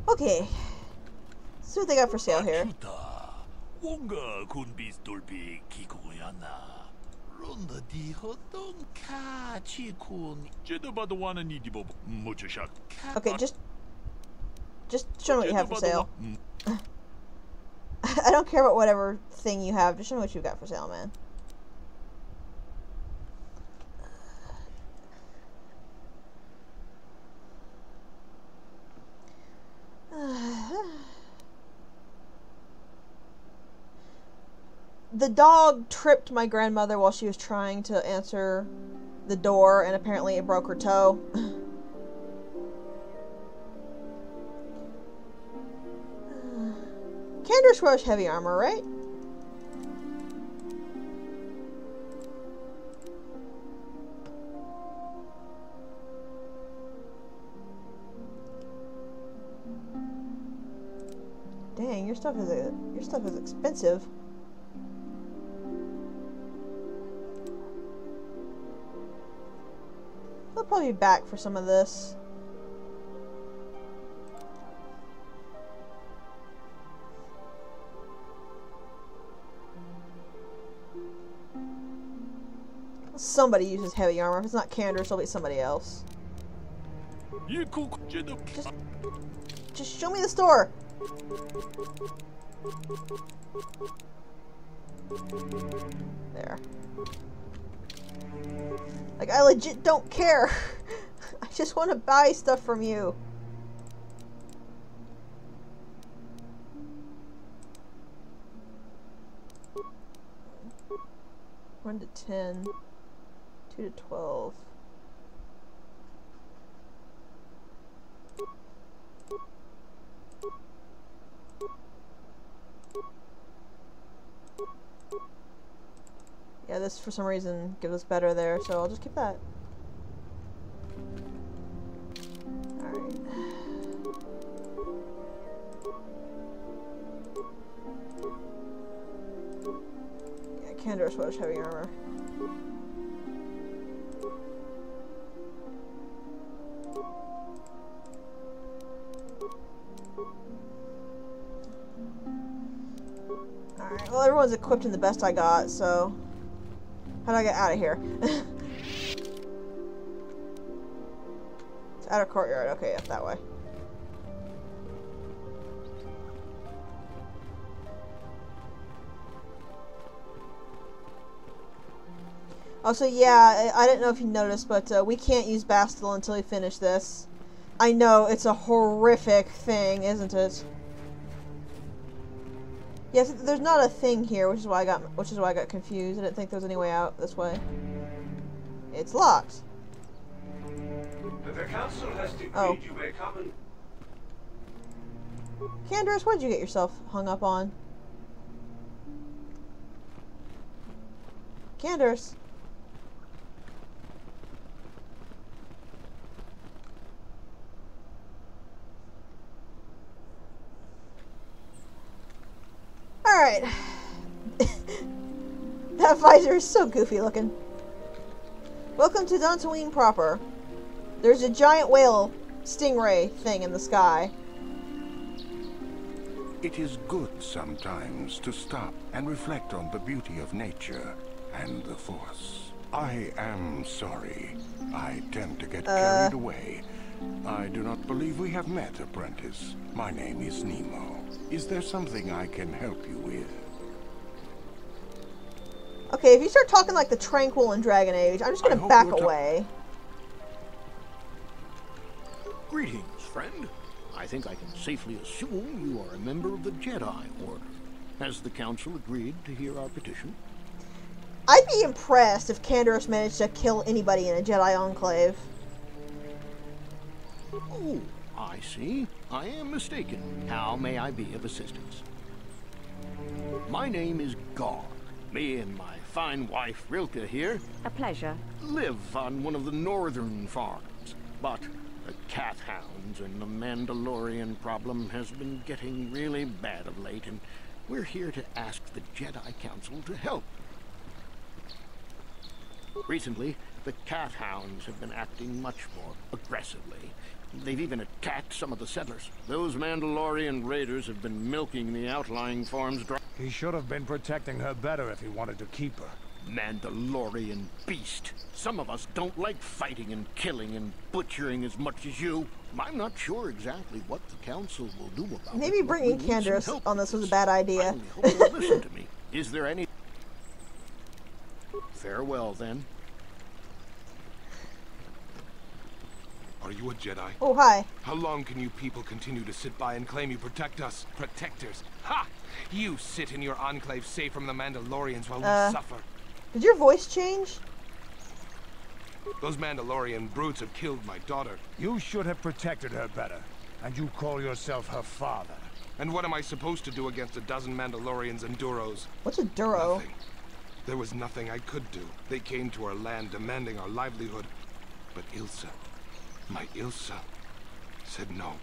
Okay, see what they got for sale here. Okay, just show me what you have for sale. I don't care about whatever thing you have, just show me what you got for sale, man. The dog tripped my grandmother while she was trying to answer the door, and apparently it broke her toe. Candace wears heavy armor, right? Dang, your stuff is expensive. I'll probably be back for some of this. Somebody uses heavy armor. If it's not Candace, it'll be somebody else. Just show me the store. There. Like, I legit don't care. I just want to buy stuff from you. One to 10. 2 to 12. Yeah, this for some reason gives us better there, so I'll just keep that. Alright. Yeah, Canderous Wedge heavy armor. Alright, well everyone's equipped in the best I got, so... How do I get out of here? It's outer courtyard. Okay, yeah, that way. Also, yeah, I didn't know if you noticed, but we can't use Bastila until we finish this. I know, it's a horrific thing, isn't it? Yes, there's not a thing here, which is why I got confused. I didn't think there was any way out this way. It's locked. The council has decreed you may come and... Canderous, what did you get yourself hung up on? Canderous. Alright. That visor is so goofy looking. Welcome to Tatooine proper. There's a giant whale stingray thing in the sky. It is good sometimes to stop and reflect on the beauty of nature and the Force. I am sorry. I tend to get carried away. I do not believe we have met, apprentice. My name is Nemo. Is there something I can help you with? Okay, if you start talking like the Tranquil in Dragon Age, I'm just gonna back away. Greetings, friend. I think I can safely assume you are a member of the Jedi Order. Has the Council agreed to hear our petition? I'd be impressed if Canderous managed to kill anybody in a Jedi Enclave. Oh, I see. I am mistaken. How may I be of assistance? My name is Gar. Me and my fine wife, Rilke, here... A pleasure. ...live on one of the northern farms. But the cat hounds and the Mandalorian problem has been getting really bad of late, and we're here to ask the Jedi Council to help. Recently, the cat hounds have been acting much more aggressively. They've even attacked some of the settlers. Those Mandalorian raiders have been milking the outlying farms dry. He should have been protecting her better if he wanted to keep her. Mandalorian beast. Some of us don't like fighting and killing and butchering as much as you. I'm not sure exactly what the council will do about it. Maybe bringing Canderous on this was a bad idea. I only hope you'll listen to me. Is there any... Farewell, then. Are you a Jedi? Oh, hi. How long can you people continue to sit by and claim you protect us? Protectors. Ha! You sit in your enclave safe from the Mandalorians while we suffer. Did your voice change? Those Mandalorian brutes have killed my daughter. You should have protected her better. And you call yourself her father. And what am I supposed to do against a dozen Mandalorians and Duros? What's a Duro? Nothing. There was nothing I could do. They came to our land demanding our livelihood. But Ilsa, my Ilsa, said no.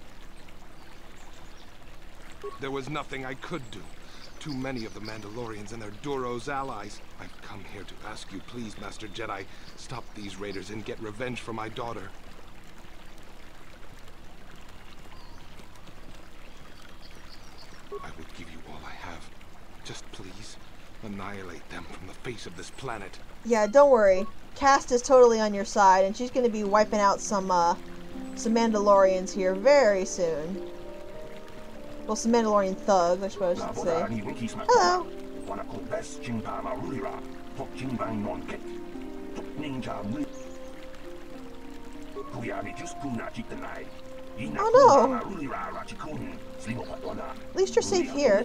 There was nothing I could do. Too many of the Mandalorians and their Duros allies. I've come here to ask you, please, Master Jedi, stop these raiders and get revenge for my daughter. I will give you all I have. Just please, annihilate them from the face of this planet. Yeah, don't worry. Cass is totally on your side, and she's going to be wiping out some Mandalorians here very soon. Well, some Mandalorian thugs, I suppose I should say. Hello. Oh no. At least you're safe here.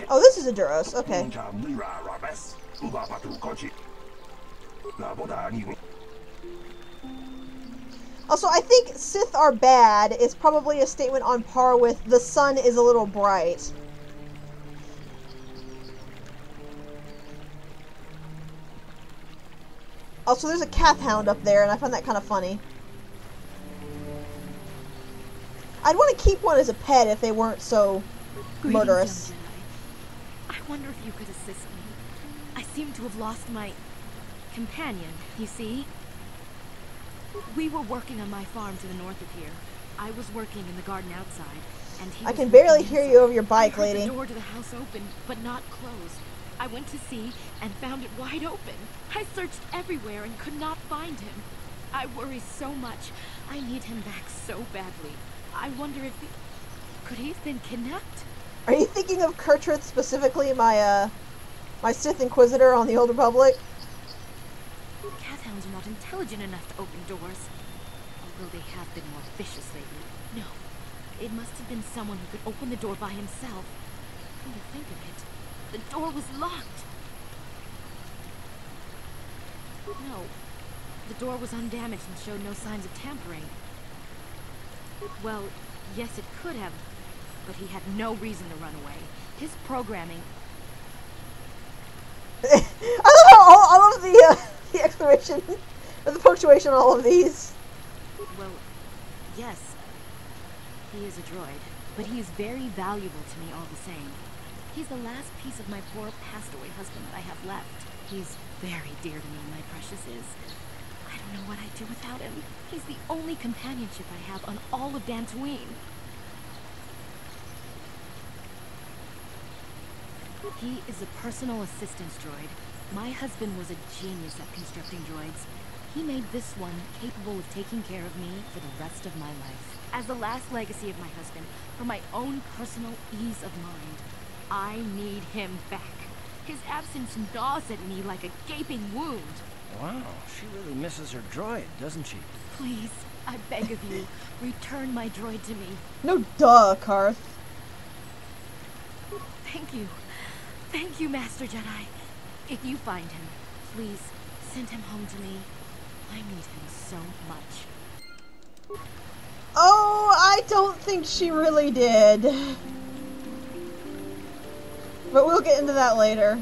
Oh, this is a Duros. Okay. Also, I think Sith are bad is probably a statement on par with the sun is a little bright. Also, there's a Kath Hound up there, and I find that kind of funny. I'd want to keep one as a pet if they weren't so murderous. Young Jedi. I wonder if you could assist me. I seem to have lost my companion, you see? We were working on my farm to the north of here. I was working in the garden outside, and he I can barely hear you over your bike, I heard lady. the door to the house open, but not closed. I went to see and found it wide open. I searched everywhere and could not find him. I worry so much. I need him back so badly. I wonder if could he have been kidnapped? Are you thinking of Kurtrith specifically, my Sith Inquisitor on the Old Republic? Cat hounds are not intelligent enough to open doors. Although they have been more vicious lately. No. It must have been someone who could open the door by himself. Come to think of it, the door was locked. No. The door was undamaged and showed no signs of tampering. Well, yes, it could have, but he had no reason to run away. His programming... I love how all of the exclamation, or the punctuation on all of these. Well, yes, he is a droid, but he is very valuable to me all the same. He's the last piece of my poor passed-away husband that I have left. He's very dear to me, my precious is. I don't know what I'd do without him. He's the only companionship I have on all of Tatooine. He is a personal assistance droid. My husband was a genius at constructing droids. He made this one capable of taking care of me for the rest of my life. As the last legacy of my husband, for my own personal ease of mind, I need him back. His absence gnaws at me like a gaping wound. Wow, she really misses her droid, doesn't she? Please, I beg of you, return my droid to me. No duh, Karth. Thank you. Thank you, Master Jedi. If you find him, please send him home to me. I need him so much. Oh, I don't think she really did. But we'll get into that later.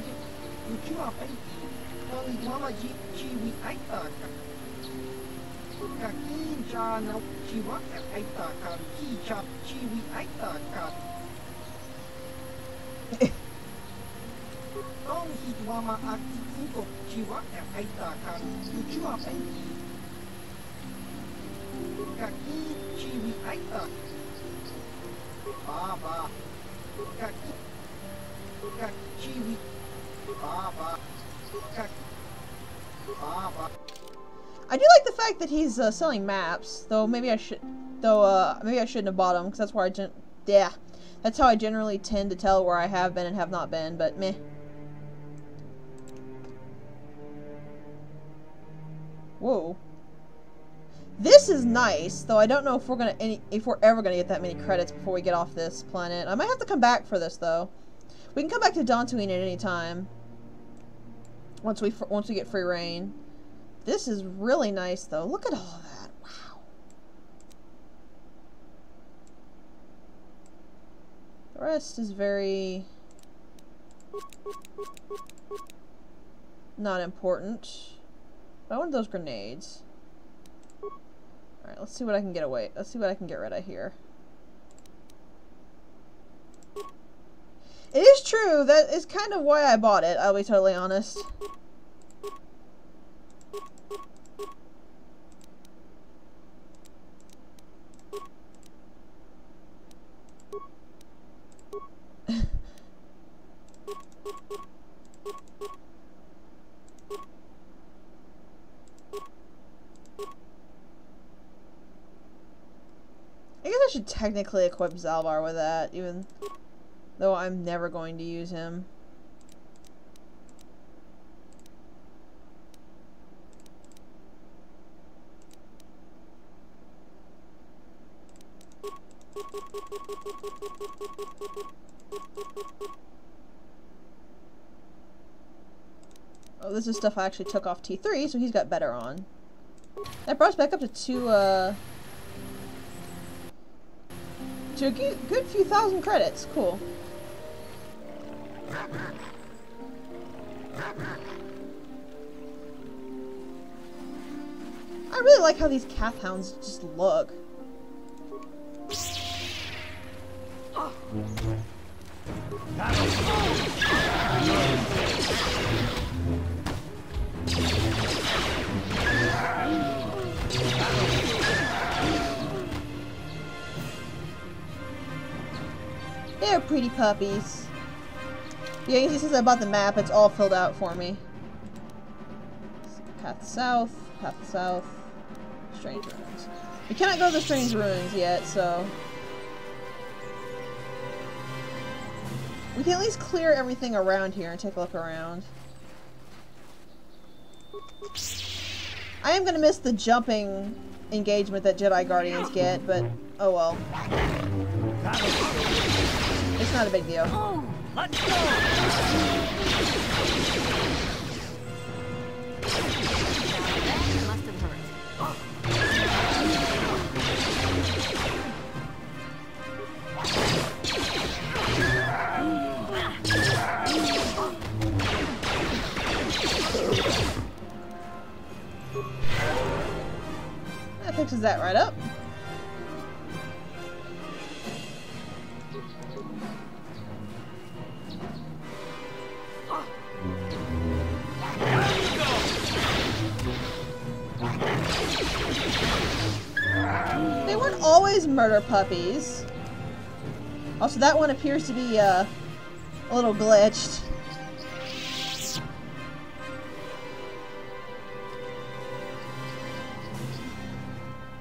I do like the fact that he's selling maps, though maybe I should, maybe I shouldn't have bought them, because that's where that's how I generally tend to tell where I have been and have not been, but meh. Whoa. This is nice, though I don't know if we're ever gonna get that many credits before we get off this planet. I might have to come back for this, though. We can come back to Tatooine at any time. Once we get free reign. This is really nice, though. Look at all of that. Wow. The rest is very not important. But I want those grenades. Alright, let's see what I can get away. Let's see what I can get rid of here. It is true. That is kind of why I bought it, I'll be totally honest. could technically equip Zalbar with that, even though I'm never going to use him. Oh, this is stuff I actually took off T3, so he's got better on. That brought us back up to a good few thousand credits. Cool. I really like how these Cath Hounds just look. They're pretty puppies. Yeah, you can see since I bought the map, it's all filled out for me. Path south, strange ruins. We cannot go to the strange ruins yet, so we can at least clear everything around here and take a look around. I am gonna miss the jumping engagement that Jedi Guardians get, but oh well. It's not a big deal. Oh, let's go! That must have hurt. That fixes that right up. They weren't always murder puppies. Also, that one appears to be a little glitched.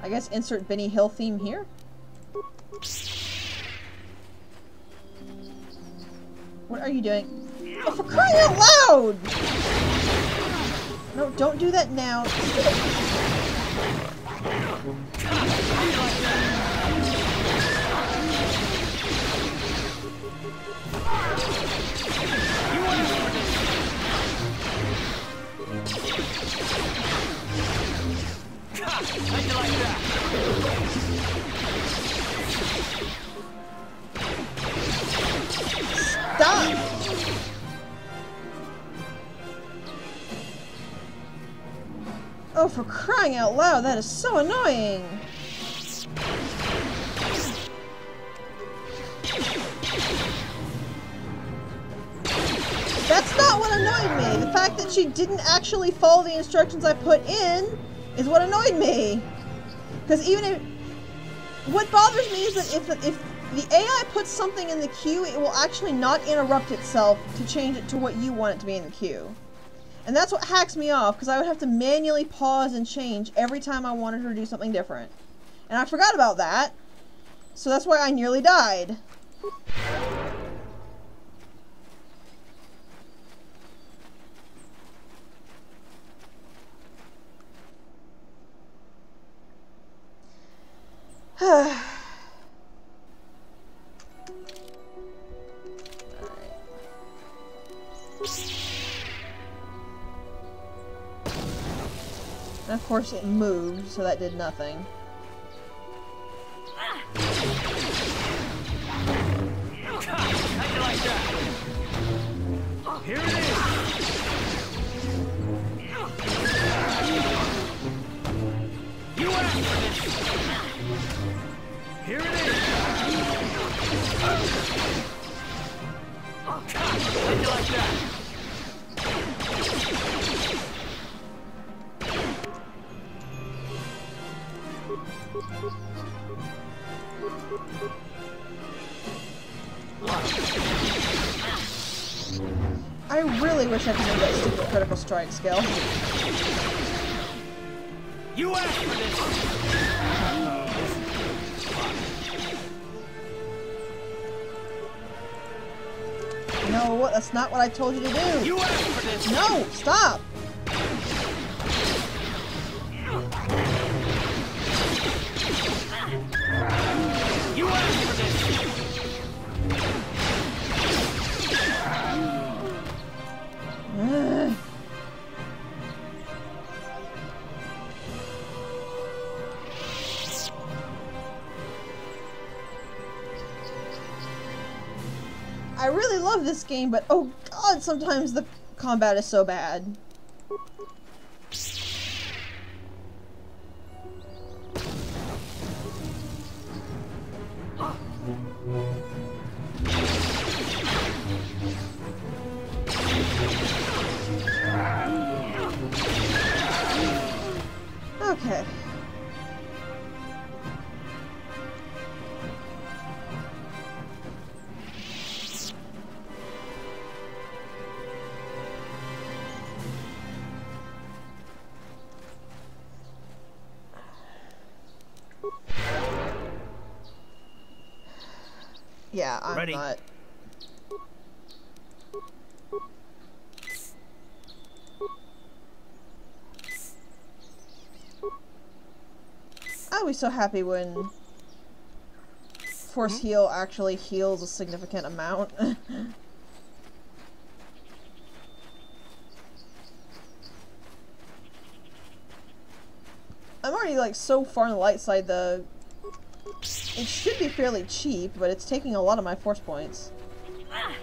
I guess insert Benny Hill theme here. What are you doing? Oh, for crying out loud! No, don't do that now. How'd you like that? Stop! Oh, for crying out loud, that is so annoying! That's not what annoyed me! The fact that she didn't actually follow the instructions I put in is what annoyed me! Because even if... What bothers me is that if the AI puts something in the queue, it will actually not interrupt itself to change it to what you want it to be in the queue. And that's what hacks me off, because I would have to manually pause and change every time I wanted her to do something different. And I forgot about that, so that's why I nearly died. And of course it moved, so that did nothing. How'd you like that? Here it is! You asked for this! Here it is! How'd you like that? I really wish I could do that stupid critical strike skill. You asked for this! No, that's not what I told you to do. You asked for this. No, stop. You asked for this. I really love this game, but oh god, sometimes the combat is so bad. Okay. Yeah, I'm Ready. not. I'll be so happy when Force Heal actually heals a significant amount. I'm already like so far on the light side, it should be fairly cheap, but it's taking a lot of my force points. I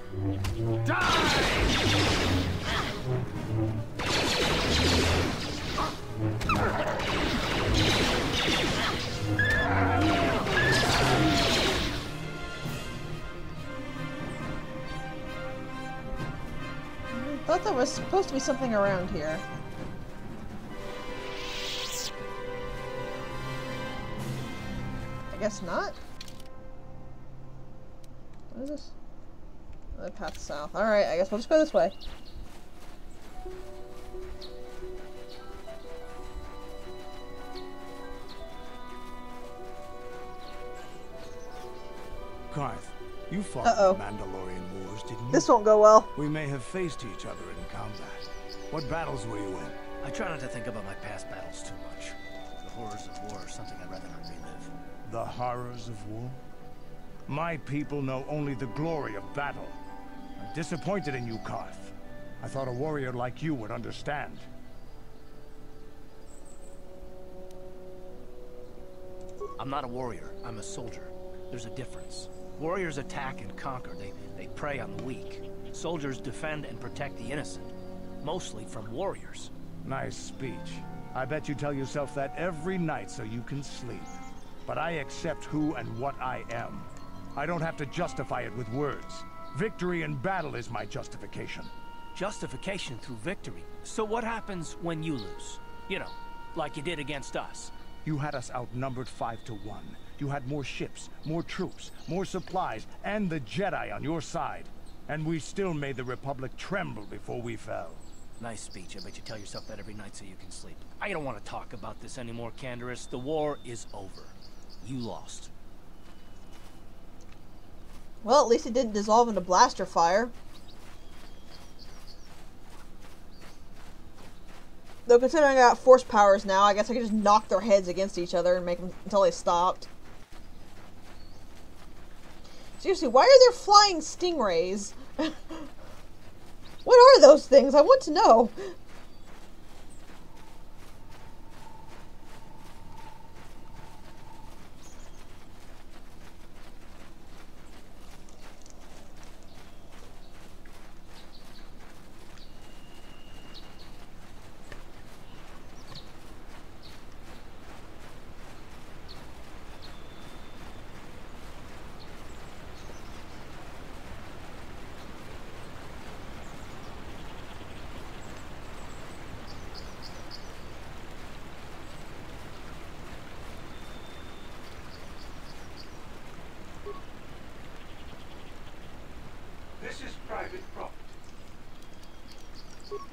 thought there was supposed to be something around here. I guess not. What is this? The path south. Alright, I guess we'll just go this way. Karth, you fought Uh-oh. the Mandalorian Wars, didn't you? This won't go well. We may have faced each other in combat. What battles were you in? I try not to think about my past battles too much. The horrors of war are something I'd rather not relive. The horrors of war? My people know only the glory of battle. I'm disappointed in you, Karth. I thought a warrior like you would understand. I'm not a warrior. I'm a soldier. There's a difference. Warriors attack and conquer. They prey on the weak. Soldiers defend and protect the innocent. Mostly from warriors. Nice speech. I bet you tell yourself that every night so you can sleep. But I accept who and what I am. I don't have to justify it with words. Victory in battle is my justification. Justification through victory. So what happens when you lose? You know, like you did against us. You had us outnumbered 5-1. You had more ships, more troops, more supplies, and the Jedi on your side. And we still made the Republic tremble before we fell. Nice speech. I bet you tell yourself that every night so you can sleep. I don't want to talk about this anymore, Canderous. The war is over. You lost. Well, at least it didn't dissolve into blaster fire. Though considering I got force powers now, I guess I could just knock their heads against each other and make them until they stopped. Seriously, why are there flying stingrays? What are those things? I want to know. This is private property.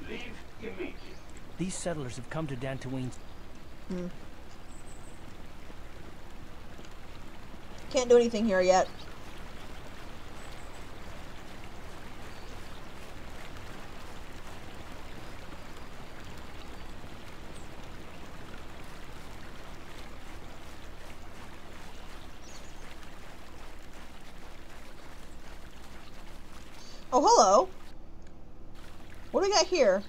Leave immediately. These settlers have come to Tatooine. Can't do anything here yet. Oh, hello. What do we got here?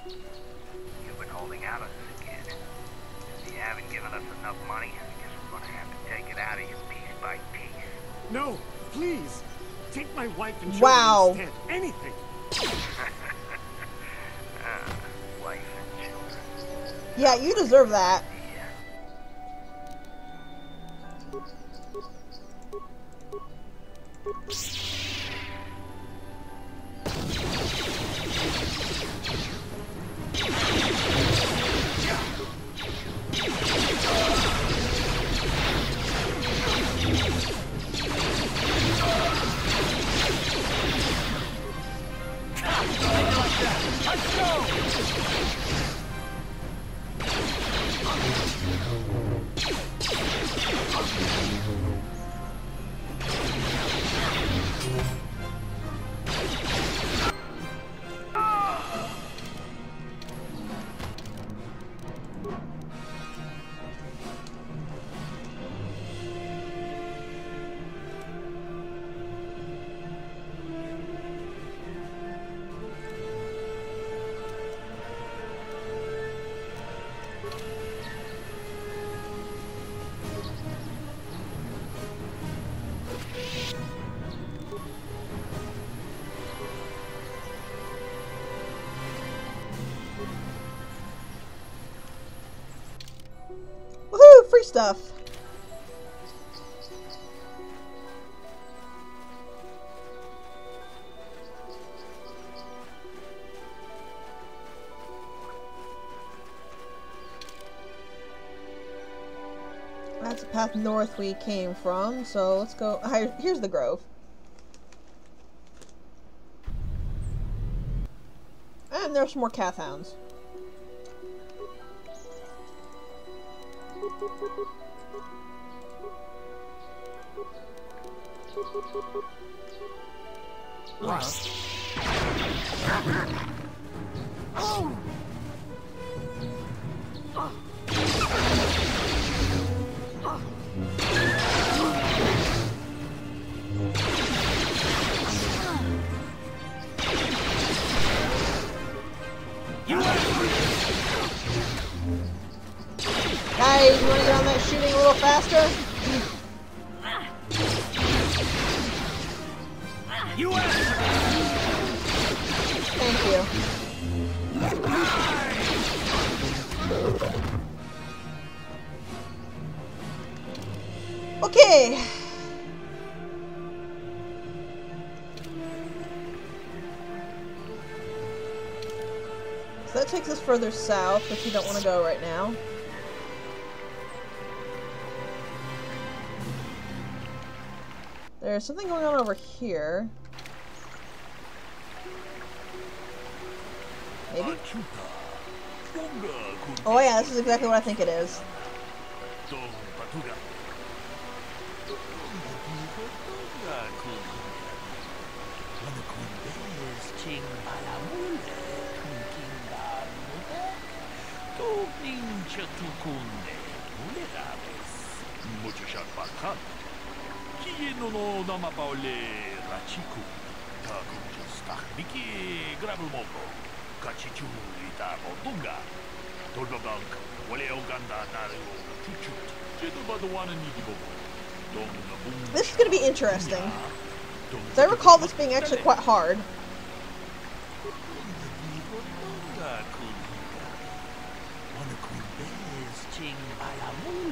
You've been holding out on us again. If you haven't given us enough money, I guess we're gonna have to take it out of you piece by piece. No, please. Take my wife and children Wow. instead. Anything. Wife and children. Yeah, you deserve that. Let's go! Woohoo! Free stuff. That's the path north we came from, so let's go. Here's the grove. And there's some more Kath hounds. Oh! Guys, you want to get on that shooting a little faster? Thank you. Okay. So that takes us further south, which we don't want to go right now. There's something going on over here. Maybe? Oh yeah, this is exactly what I think it is. This is going to be interesting. So I recall this being actually quite hard.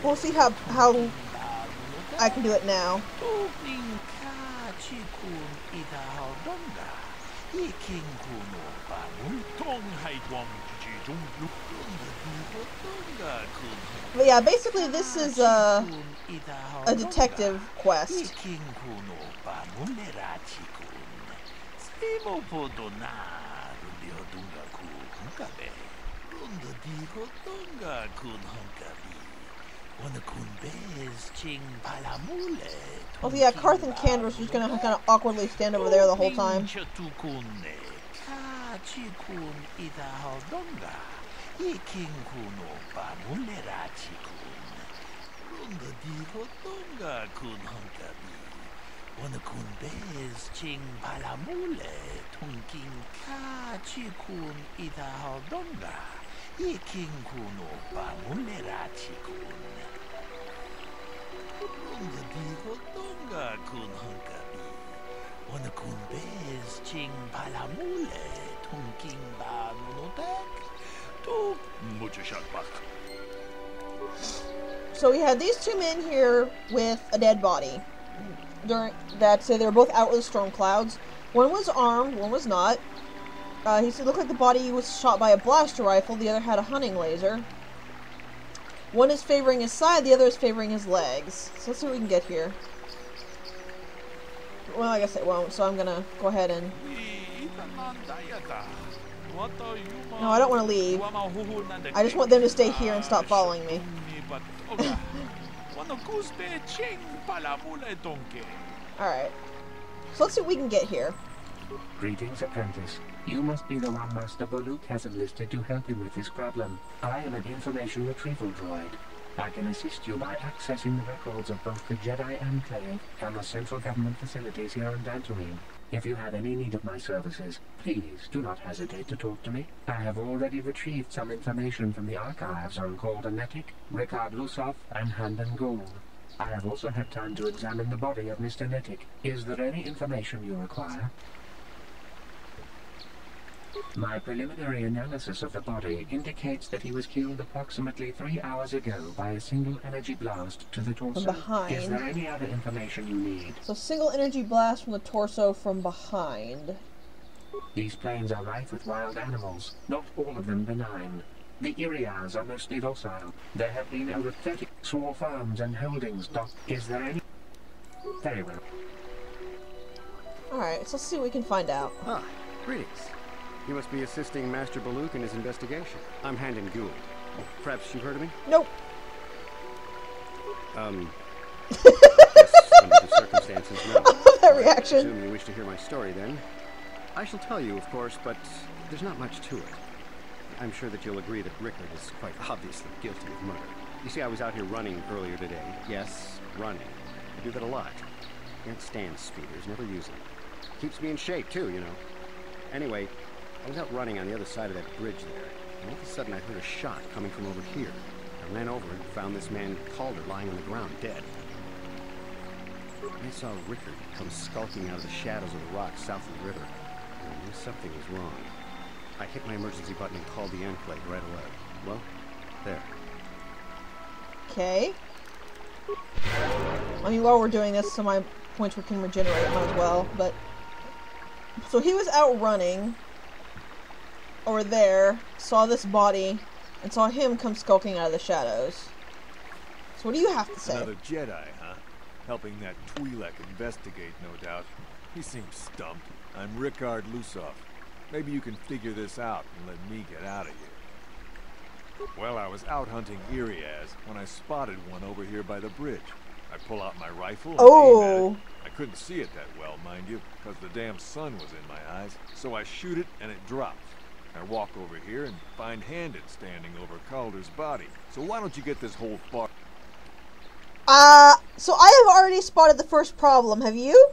We'll see how I can do it now. But yeah, basically this is a detective quest. Oh yeah, Karth and Candace are just gonna kind of awkwardly stand over there the whole time. Wanakun bez ching palamule tunking ka chikun ita haldonga. Iking kuno pamulera chikun. Runga di haldonga kun hunkabi. Wanakun bez ching palamule tunking ba munotek. To muchashakbak. So we had these two men here with a dead body. During that, they were both out with the storm clouds. One was armed, one was not. He said it looked like the body was shot by a blaster rifle. The other had a hunting laser. One is favoring his side, the other is favoring his legs. So let's see what we can get here. Well, I guess it won't, so I'm gonna go ahead and... No, I don't want to leave. I just want them to stay here and stop following me. Alright. So let's see what we can get here. Greetings, apprentice. You must be the one Master Baluk has enlisted to help him with this problem. I am an information retrieval droid. I can assist you by accessing the records of both the Jedi Enclave and the central government facilities here on Tatooine. If you have any need of my services, please do not hesitate to talk to me. I have already retrieved some information from the archives on Kaldanetic, Ricard Lusov, and Handan Gould. I have also had time to examine the body of Mr. Netic. Is there any information you require? My preliminary analysis of the body indicates that he was killed approximately 3 hours ago by a single energy blast to the torso. From behind. Is there any other information you need? So single energy blast from the torso from behind. These plains are rife with wild animals, not all of them benign. The Iriars are mostly docile. There have been over 30 small farms and holdings. Is there any? Very well. Alright, so let's see what we can find out. Ah, greetings. You must be assisting Master Baluk in his investigation. I'm Handan Gould. Perhaps you've heard of me? Nope. Yes, under the circumstances, no. That reaction. I presume you wish to hear my story, then. I shall tell you, of course, but there's not much to it. I'm sure that you'll agree that Rickard is quite obviously guilty of murder. You see, I was out here running earlier today. Yes, running. I do that a lot. Can't stand speeders, never use them. Keeps me in shape, too, you know. Anyway, I was out running on the other side of that bridge there, and all of a sudden I heard a shot coming from over here. I ran over and found this man Calder lying on the ground, dead. I saw Rickard come skulking out of the shadows of the rocks south of the river. I knew something was wrong. I hit my emergency button and called the Enclave right away. Well, there. Okay. I mean, while we're doing this, so my points can regenerate, might as well, but... So he was out running over there, saw this body, and saw him come skulking out of the shadows. So what do you have to say? Another Jedi, huh? Helping that Twi'lek investigate, no doubt. He seems stumped. I'm Ricard Lusov. Maybe you can figure this out and let me get out of here. Well, I was out hunting Iriaz when I spotted one over here by the bridge. I pull out my rifle and aim at it. I couldn't see it that well, mind you, because the damn sun was in my eyes. So I shoot it and it drops. I walk over here and find Handan standing over Calder's body. So why don't you get this whole far... So I have already spotted the first problem, have you?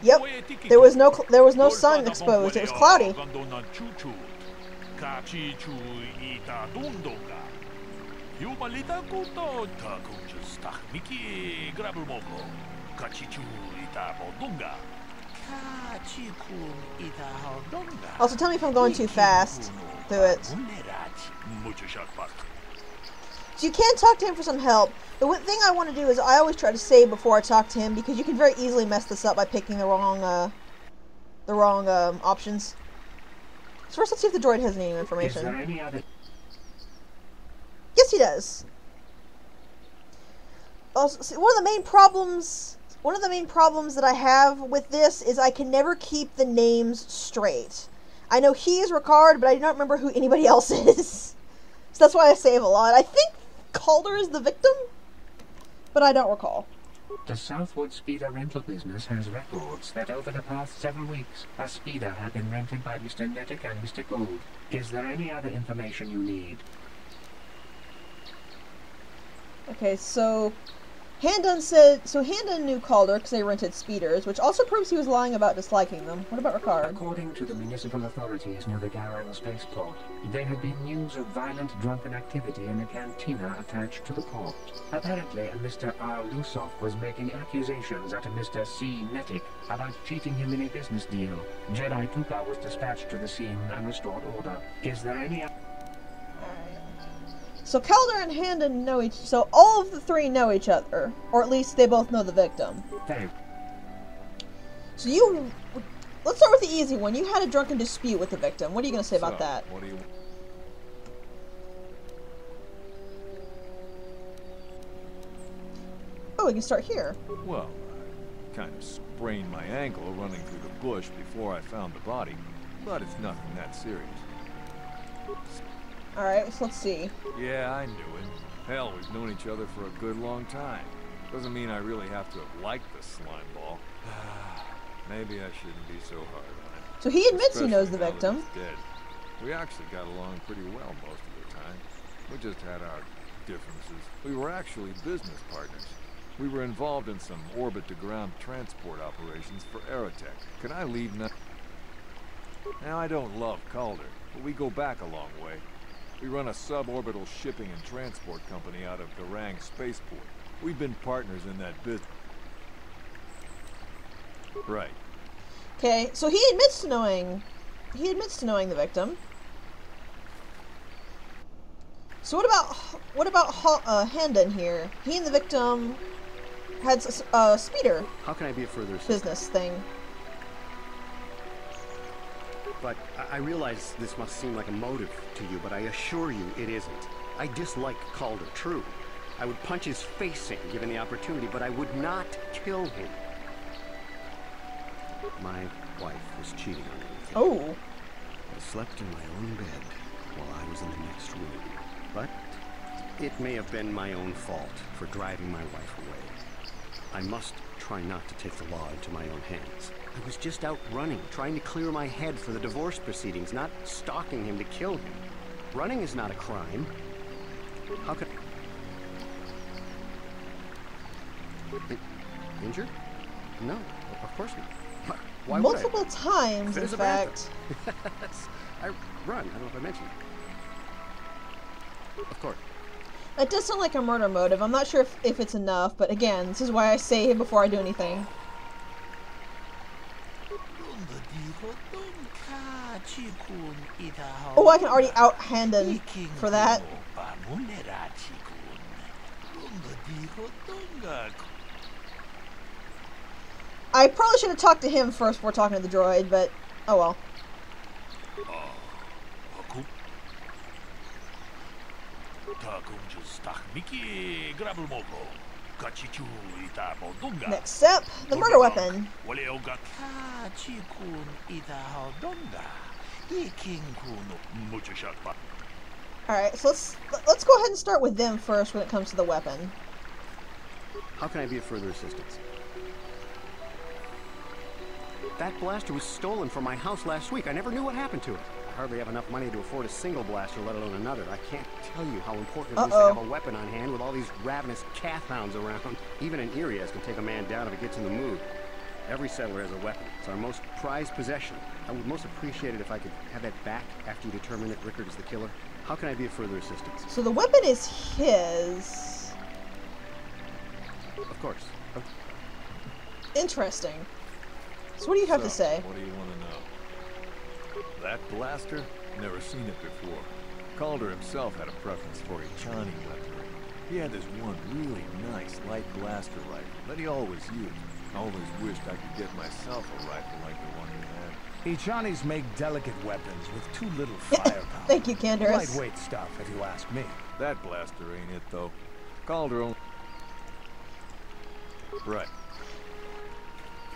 Yep. There was no sun exposed. It was cloudy. Also, tell me if I'm going too fast through it. So you can talk to him for some help. The one thing I want to do is I always try to save before I talk to him because you can very easily mess this up by picking the wrong options. So first, let's see if the droid has any information. Is there any other... Yes, he does. Also, see, one of the main problems that I have with this is I can never keep the names straight. I know he is Ricard, but I do not remember who anybody else is. So that's why I save a lot. I think Calder is the victim, but I don't recall. The Southwood Speeder rental business has records that over the past several weeks, a speeder had been rented by Mr. Nettic and Mr. Gould. Is there any other information you need? Okay, so Handon knew Calder because they rented speeders, which also proves he was lying about disliking them. What about Ricard? According to the municipal authorities near the Garang spaceport, there had been news of violent drunken activity in a cantina attached to the port. Apparently, Mr. R. Lusoff was making accusations at Mr. C. Nettic about cheating him in a business deal. Jedi Tuka was dispatched to the scene and restored order. Is there any... So Calder and Handon know each... So all of the three know each other. Or at least they both know the victim. So you... Let's start with the easy one. You had a drunken dispute with the victim. What are you going to say about that? What do you... Oh, we can start here. Well, I kind of sprained my ankle running through the bush before I found the body. But it's nothing that serious. Alright, so let's see. Yeah, I knew him. Hell, we've known each other for a good long time. Doesn't mean I really have to have liked the slime ball. Maybe I shouldn't be so hard on him. So he admits he knows the victim. He's dead. We actually got along pretty well most of the time. We just had our differences. We were actually business partners. We were involved in some orbit-to-ground transport operations for Aerotech. Can I leave now? Now, I don't love Calder, but we go back a long way. We run a suborbital shipping and transport company out of Garang spaceport. We've been partners in that business. Right. Okay, so he admits to knowing the victim. So what about Handon here? He and the victim had a speeder. How can I be of further assistance? Business thing. But I realize this must seem like a motive to you, but I assure you it isn't. I dislike Calder, true. I would punch his face in, given the opportunity, but I would not kill him. My wife was cheating on me. Oh. I slept in my own bed while I was in the next room. But it may have been my own fault for driving my wife away. I must try not to take the law into my own hands. I was just out running, trying to clear my head for the divorce proceedings, not stalking him to kill him. Running is not a crime. How could... Injured? No, of course not. Why would I? Multiple times, in fact. I run. I don't know if I mentioned it. Of course. That does sound like a murder motive. I'm not sure if it's enough, but again, this is why I save before I do anything. Oh, I can already out Handon for that. I probably should have talked to him first before talking to the droid, but oh well. Next step, the murder weapon. Alright, so let's go ahead and start with them first when it comes to the weapon. How can I be of further assistance? That blaster was stolen from my house last week. I never knew what happened to it. I hardly have enough money to afford a single blaster, let alone another. I can't tell you how important it is to have a weapon on hand with all these ravenous calf hounds around. Even an Irias can take a man down if it gets in the mood. Every settler has a weapon. It's our most prized possession. I would most appreciate it if I could have that back after you determine that Rickard is the killer. How can I be of further assistance? So the weapon is his. Of course. Interesting. So what do you have to say? What do you want to know? That blaster? Never seen it before. Calder himself had a preference for Ichani weaponry. He had this one really nice light blaster rifle that he always used. I always wished I could get myself a rifle like the one he had. Ichanis make delicate weapons with too little firepower. Thank you, Candace. Lightweight stuff, if you ask me. That blaster ain't it, though. Calder only... Right.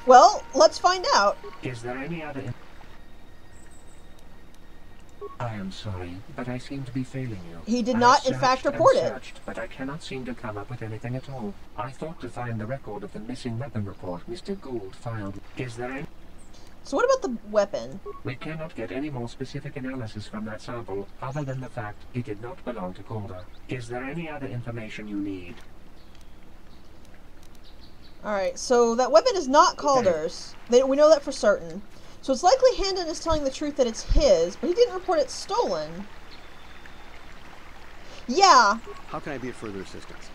Well, let's find out. Is there any other... I am sorry, but I seem to be failing you. He did not, in fact, report it. Searched, but I cannot seem to come up with anything at all. I thought to find the record of the missing weapon report Mr. Gould filed. Is there any... So what about the weapon? We cannot get any more specific analysis from that sample, other than the fact it did not belong to Calder. Is there any other information you need? Alright, so that weapon is not Calder's. We know that for certain. So it's likely Handon is telling the truth that it's his, but he didn't report it stolen. Yeah. How can I be of further assistance?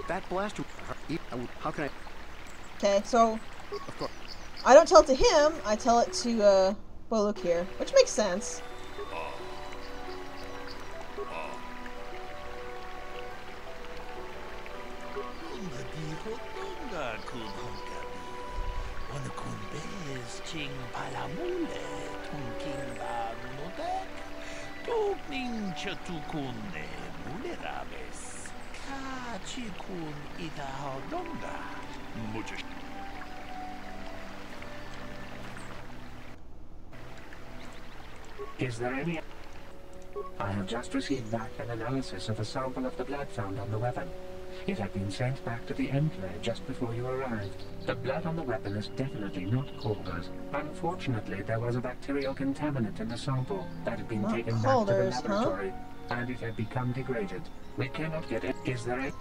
That blaster... How can I... Okay, so... Of course. I don't tell it to him, I tell it to, Boluk here. Which makes sense. Is there any... I have just received back an analysis of a sample of the blood found on the weapon. It had been sent back to the Enclave just before you arrived. The blood on the weapon is definitely not Calder's. Unfortunately, there was a bacterial contaminant in the sample that had been taken back to the laboratory, and it had become degraded. We cannot get it. Is there a...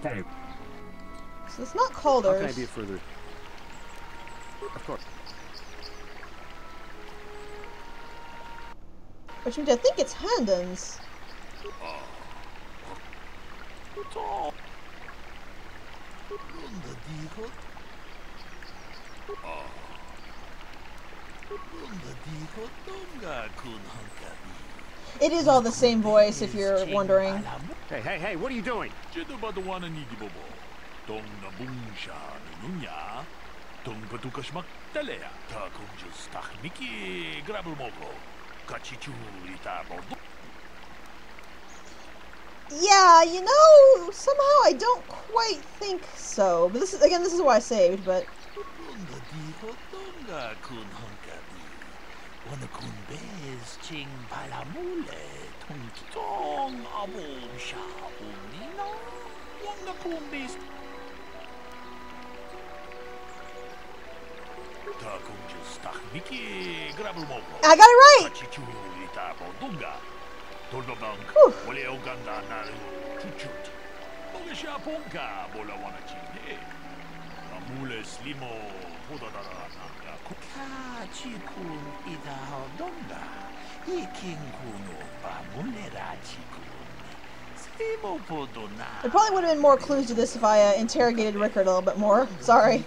Very... So it's not Calder's. How can I be further... Of course. Which means I think it's Handon's. It is all the same voice, if you're wondering. Hey, what are you doing? Yeah, you know, somehow I don't quite think so. But this is why I saved, but... I got it right! There probably would have been more clues to this if I interrogated Rickard a little bit more. Sorry.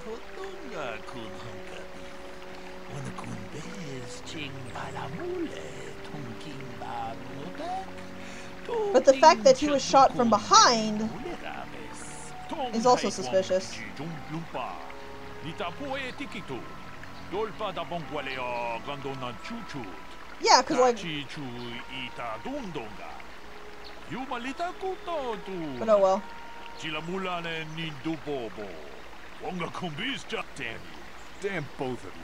But the fact that he was shot from behind is also suspicious. Yeah, because like... But oh well. Damn both of you.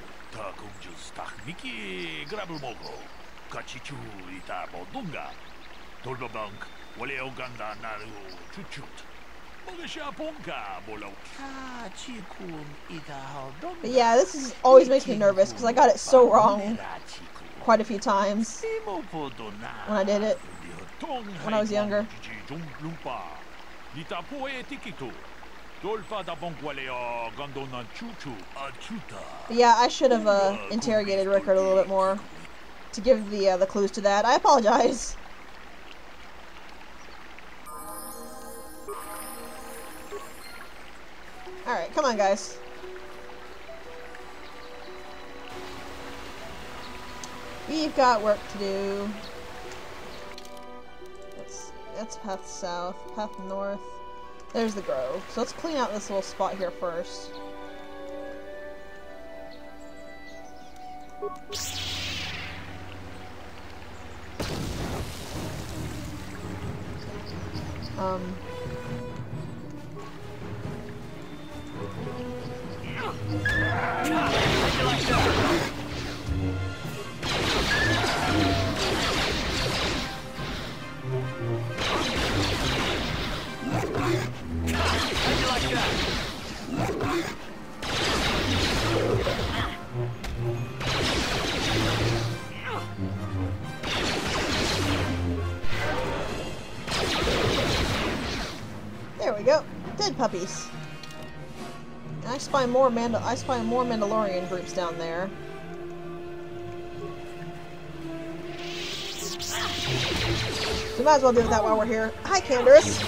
But yeah, this always makes me nervous because I got it so wrong quite a few times when I did it when I was younger. But yeah, I should have interrogated Rickard a little bit more to give the clues to that. I apologize. Alright, come on, guys. We've got work to do. That's path south, path north. There's the grove. So let's clean out this little spot here first. There we go. Dead puppies. I spy more Mandalorian groups down there. So might as well do that while we're here. Hi, Candace.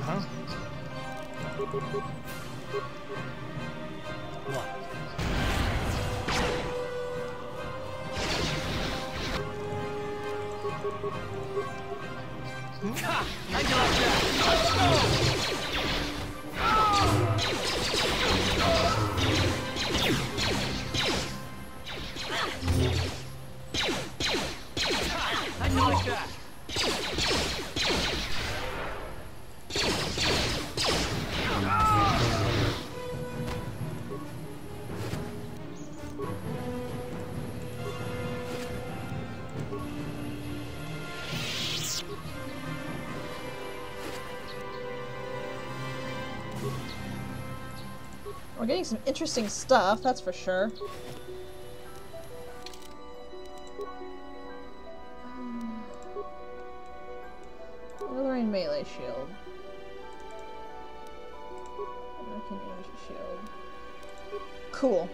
Huh? What? Ha! How'd you like that? Let's go! How'd you like that? We're getting some interesting stuff, that's for sure. Mandalorian melee shield. American energy shield. Cool.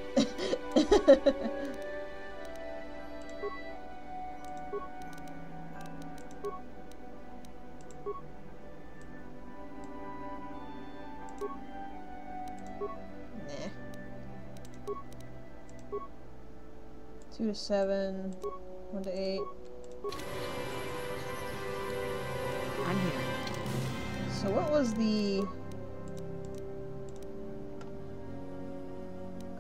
Nah. 2 to 7, 1 to 8. I'm here. So what was the...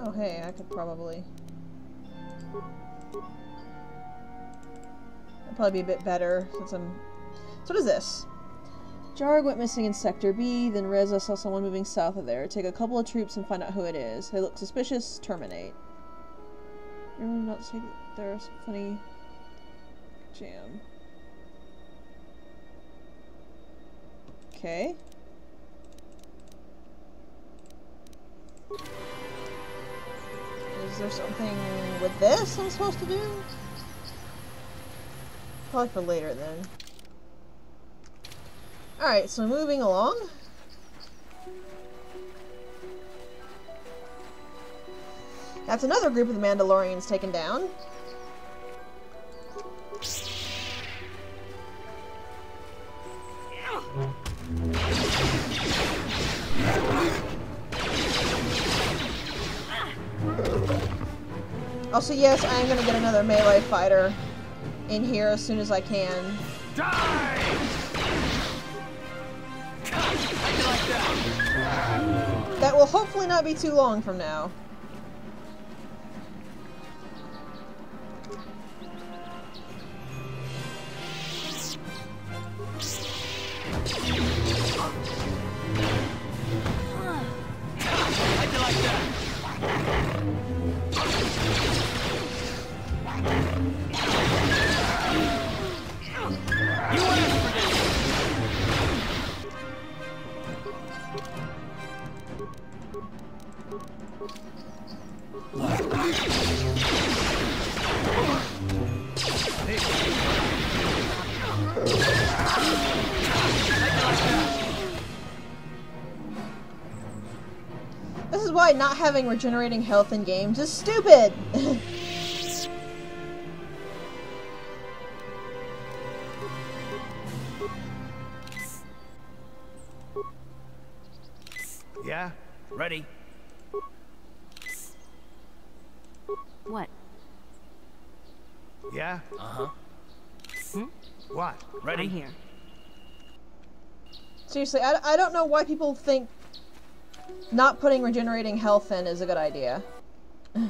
Oh hey, I could probably... That'd probably be a bit better since I'm... So what is this? Jarg went missing in Sector B, then Reza saw someone moving south of there. Take a couple of troops and find out who it is. They look suspicious, terminate. You're not saying that there's a funny jam. Okay. Is there something with this I'm supposed to do? Probably for later then. Alright, so moving along. That's another group of the Mandalorians taken down. Also, yes, I am going to get another melee fighter in here as soon as I can. Die! How'd you like that? That will hopefully not be too long from now. How'd you like that? You asked for this! This is why not having regenerating health in games is stupid! Yeah? Ready? What? Yeah? Hmm? What? Ready? I'm here. Seriously, I don't know why people think not putting regenerating health in is a good idea. I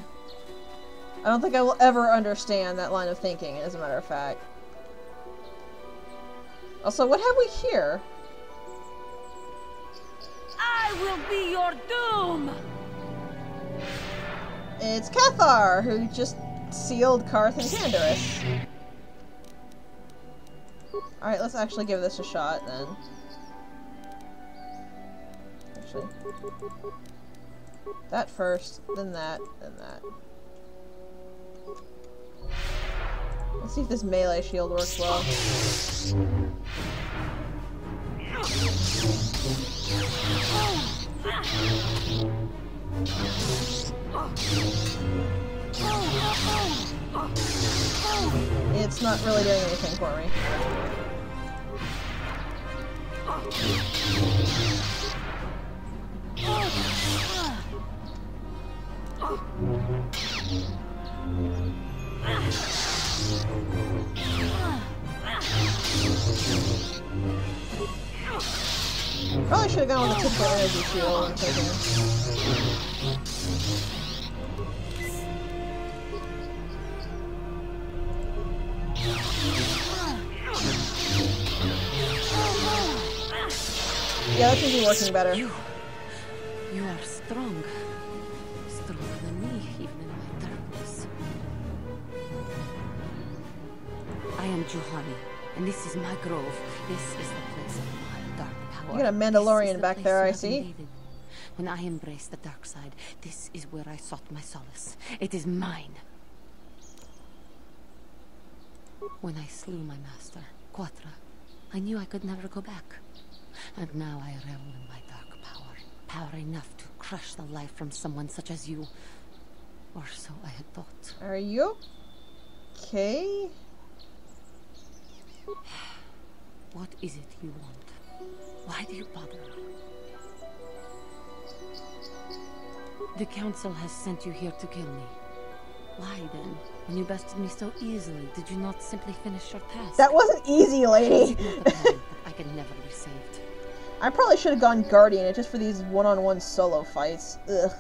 don't think I will ever understand that line of thinking, as a matter of fact. Also, what have we here? I will be your doom! It's Cathar, who just sealed Karth and Canderous. Alright, let's actually give this a shot, then. Actually. That first, then that, then that. Let's see if this melee shield works well. It's not really doing anything for me. Probably should have gone with the typical energy shield and taken Yeah, that should be working better. You are strong. Stronger than me, even in my darkness. I am Juhani, and this is my grove. This is the place of my dark power. You got a Mandalorian back there, I see. When I embraced the dark side, this is where I sought my solace. It is mine. When I slew my master, Quatra, I knew I could never go back. And now I revel in my dark power. Power enough to crush the life from someone such as you. Or so I had thought. Are you okay? What is it you want? Why do you bother me? The council has sent you here to kill me. Why then? When you bested me so easily, did you not simply finish your task? That wasn't easy, lady. I can never be saved. I probably should have gone Guardian just for these one-on-one solo fights. Ugh.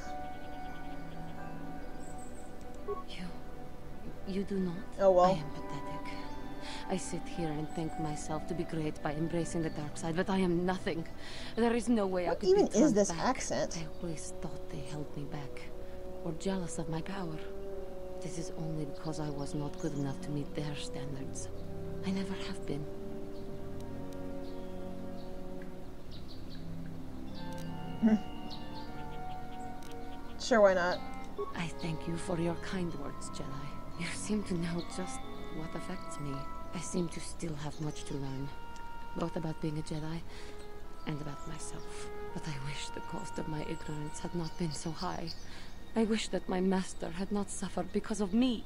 You do not? Oh well. I am pathetic. I sit here and think myself to be great by embracing the dark side, but I am nothing. There is no way I could even be is this back. accent? I always thought they held me back, or jealous of my power. This is only because I was not good enough to meet their standards. I never have been. Sure, why not? I thank you for your kind words, Jedi. You seem to know just what affects me. I seem to still have much to learn, both about being a Jedi and about myself. But I wish the cost of my ignorance had not been so high. I wish that my master had not suffered because of me.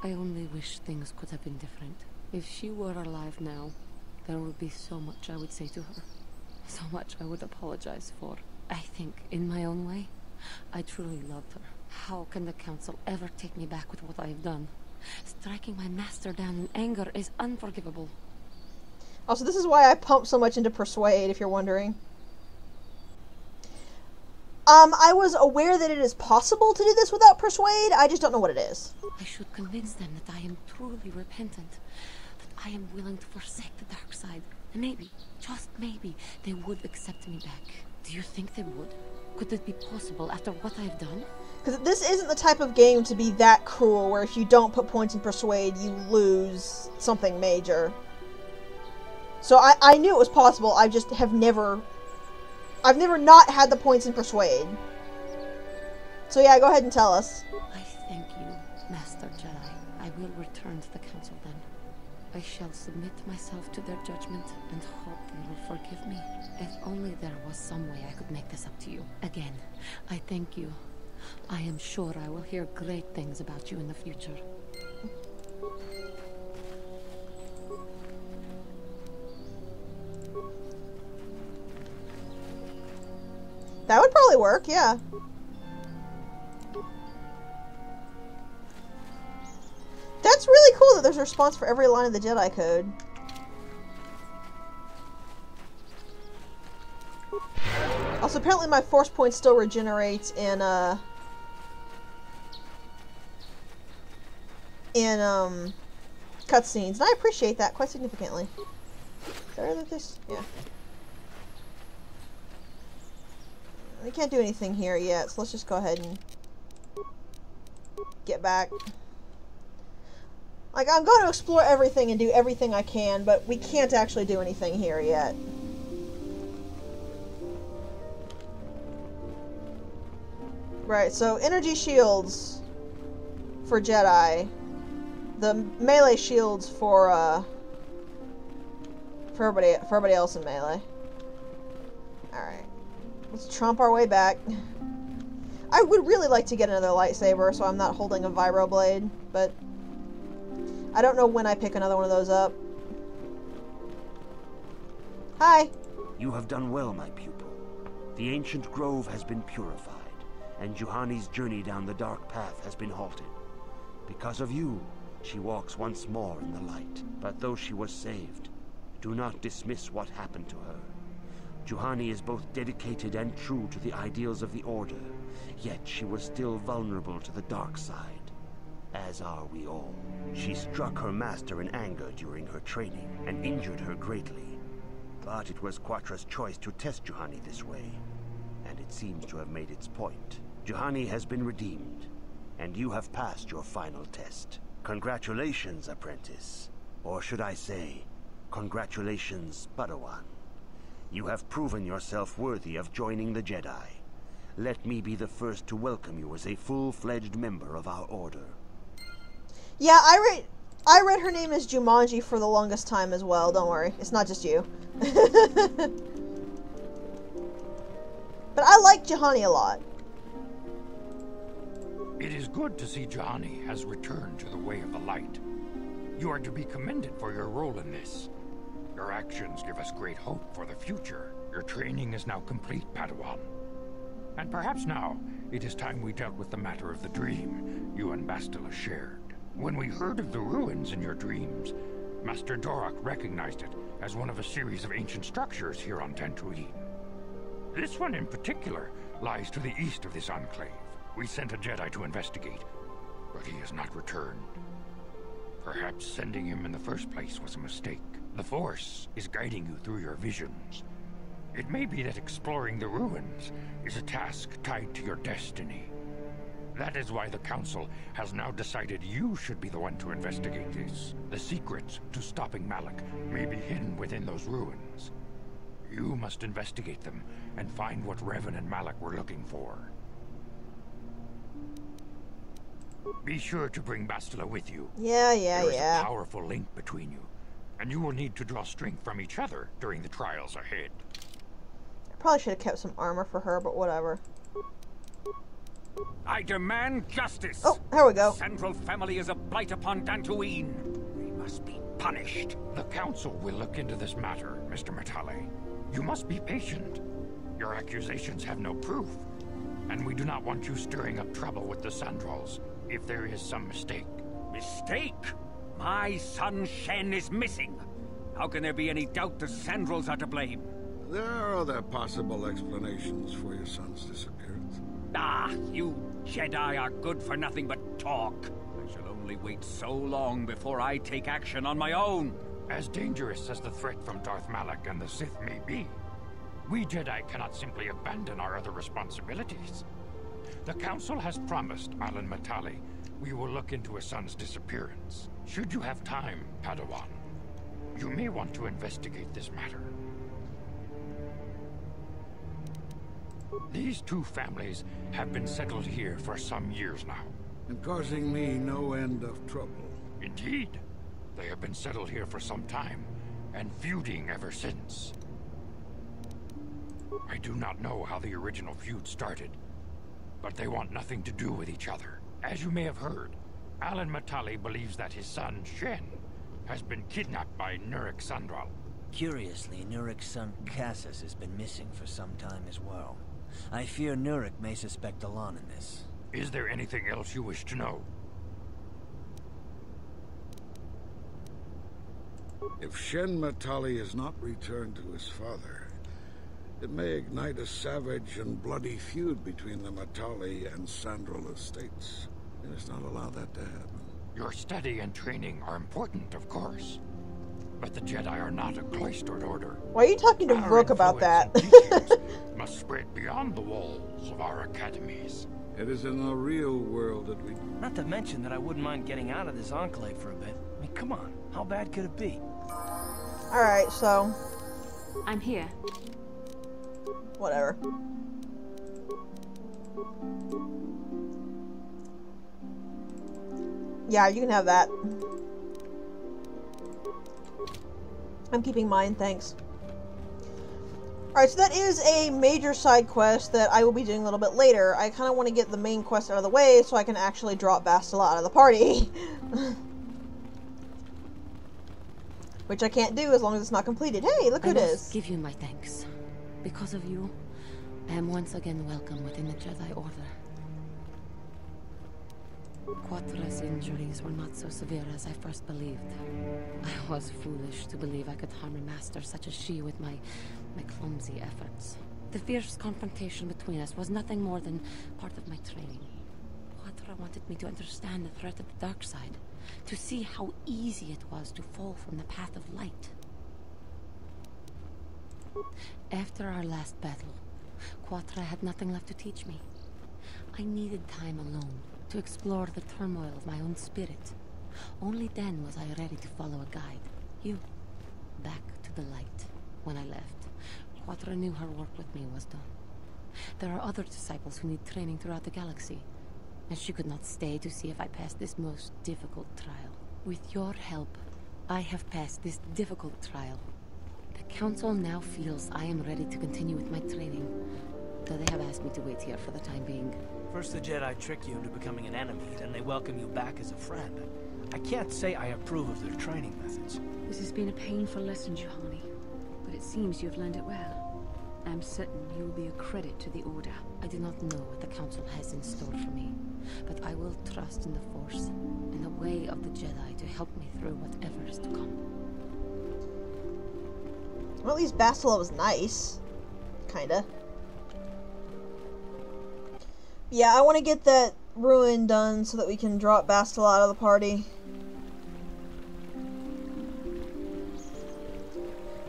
I only wish things could have been different. If she were alive now, there would be so much I would say to her. So much I would apologize for. I think, in my own way, I truly loved her. How can the council ever take me back with what I have done? Striking my master down in anger is unforgivable. Also, this is why I pump so much into Persuade, if you're wondering. I was aware that it is possible to do this without Persuade, I just don't know what it is. I should convince them that I am truly repentant, that I am willing to forsake the dark side, and maybe, just maybe, they would accept me back. Do you think they would? Could it be possible after what I've done? Because this isn't the type of game to be that cruel, where if you don't put points in Persuade, you lose something major. So I knew it was possible, I just have never... I've never not had the points in Persuade. So yeah, go ahead and tell us. I thank you, Master Jedi. I will return to the council then. I shall submit myself to their judgment and hope they will forgive me. If only there was some way I could make this up to you. Again, I thank you. I am sure I will hear great things about you in the future. That would probably work, yeah. there's a response for every line of the Jedi Code. Also, apparently my force points still regenerate in cutscenes, and I appreciate that quite significantly. Is there other this? Yeah. We can't do anything here yet, so let's just go ahead and get back. Like, I'm going to explore everything and do everything I can, but we can't actually do anything here yet. Right, so energy shields for Jedi. The melee shields for everybody else in melee. Alright. Let's tromp our way back. I would really like to get another lightsaber, so I'm not holding a vibroblade, but I don't know when I pick another one of those up. Hi! You have done well, my pupil. The ancient grove has been purified, and Juhani's journey down the dark path has been halted. Because of you, she walks once more in the light. But though she was saved, do not dismiss what happened to her. Juhani is both dedicated and true to the ideals of the Order, yet she was still vulnerable to the dark side, as are we all. She struck her master in anger during her training, and injured her greatly. But it was Quatra's choice to test Juhani this way, and it seems to have made its point. Juhani has been redeemed, and you have passed your final test. Congratulations, apprentice. Or should I say, congratulations, Padawan. You have proven yourself worthy of joining the Jedi. Let me be the first to welcome you as a full-fledged member of our order. Yeah, I read her name as Jumanji for the longest time as well, don't worry. It's not just you. But I like Juhani a lot. It is good to see Juhani has returned to the way of the light. You are to be commended for your role in this. Your actions give us great hope for the future. Your training is now complete, Padawan. And perhaps now, it is time we dealt with the matter of the dream you and Bastila shared. When we heard of the ruins in your dreams, Master Dorak recognized it as one of a series of ancient structures here on Tatooine. This one in particular lies to the east of this enclave. We sent a Jedi to investigate, but he has not returned. Perhaps sending him in the first place was a mistake. The Force is guiding you through your visions. It may be that exploring the ruins is a task tied to your destiny. That is why the Council has now decided you should be the one to investigate this. The secrets to stopping Malak may be hidden within those ruins. You must investigate them and find what Revan and Malak were looking for. Be sure to bring Bastila with you. Yeah. There is a powerful link between you, and you will need to draw strength from each other during the trials ahead. I probably should have kept some armor for her, but whatever. I demand justice. Oh, here we go. The Central family is a blight upon Tatooine. They must be punished. The Council will look into this matter, Mr. Matale. You must be patient. Your accusations have no proof, and we do not want you stirring up trouble with the Sandrals if there is some mistake. Mistake? My son Shen is missing. How can there be any doubt the Sandrals are to blame? There are other possible explanations for your son's disappearance. Ah, you Jedi are good for nothing but talk. I shall only wait so long before I take action on my own. As dangerous as the threat from Darth Malak and the Sith may be, we Jedi cannot simply abandon our other responsibilities. The Council has promised Alan Matale we will look into his son's disappearance. Should you have time, Padawan, you may want to investigate this matter. These two families have been settled here for some years now. And causing me no end of trouble. Indeed. They have been settled here for some time, and feuding ever since. I do not know how the original feud started, but they want nothing to do with each other. As you may have heard, Alan Matale believes that his son, Shen, has been kidnapped by Nurik Sandral. Curiously, Nurik's son, Cassius, has been missing for some time as well. I fear Nurik may suspect Alan in this. Is there anything else you wish to know? If Shen Matali is not returned to his father, it may ignite a savage and bloody feud between the Matali and Sandral estates. We must not allow that to happen. Your study and training are important, of course. But the Jedi are not a cloistered order. Why are you talking to Rook about that? Must spread beyond the walls of our academies. It is in the real world that we... Not to mention that I wouldn't mind getting out of this enclave for a bit. I mean, come on. How bad could it be? Alright, so... I'm here. Whatever. Yeah, you can have that. I'm keeping mine, thanks. Alright, so that is a major side quest that I will be doing a little bit later. I kind of want to get the main quest out of the way so I can actually drop Bastila out of the party. Which I can't do as long as it's not completed. Hey, look who it is. I must give you my thanks. Because of you, I am once again welcome within the Jedi Order. Quatra's injuries were not so severe as I first believed. I was foolish to believe I could harm a master such as she with my clumsy efforts. The fierce confrontation between us was nothing more than part of my training. Quatra wanted me to understand the threat of the dark side, to see how easy it was to fall from the path of light. After our last battle, Quatra had nothing left to teach me. I needed time alone to explore the turmoil of my own spirit. Only then was I ready to follow a guide. You. Back to the light. When I left, Quatra knew her work with me was done. There are other disciples who need training throughout the galaxy, and she could not stay to see if I passed this most difficult trial. With your help, I have passed this difficult trial. The Council now feels I am ready to continue with my training, though they have asked me to wait here for the time being. First the Jedi trick you into becoming an enemy, then they welcome you back as a friend. I can't say I approve of their training methods. This has been a painful lesson, Juhani, but it seems you have learned it well. I am certain you will be a credit to the Order. I do not know what the Council has in store for me, but I will trust in the Force, in the way of the Jedi to help me through whatever is to come. Well, at least Bastila was nice. Kinda. Yeah, I want to get that ruin done so that we can drop Bastila out of the party.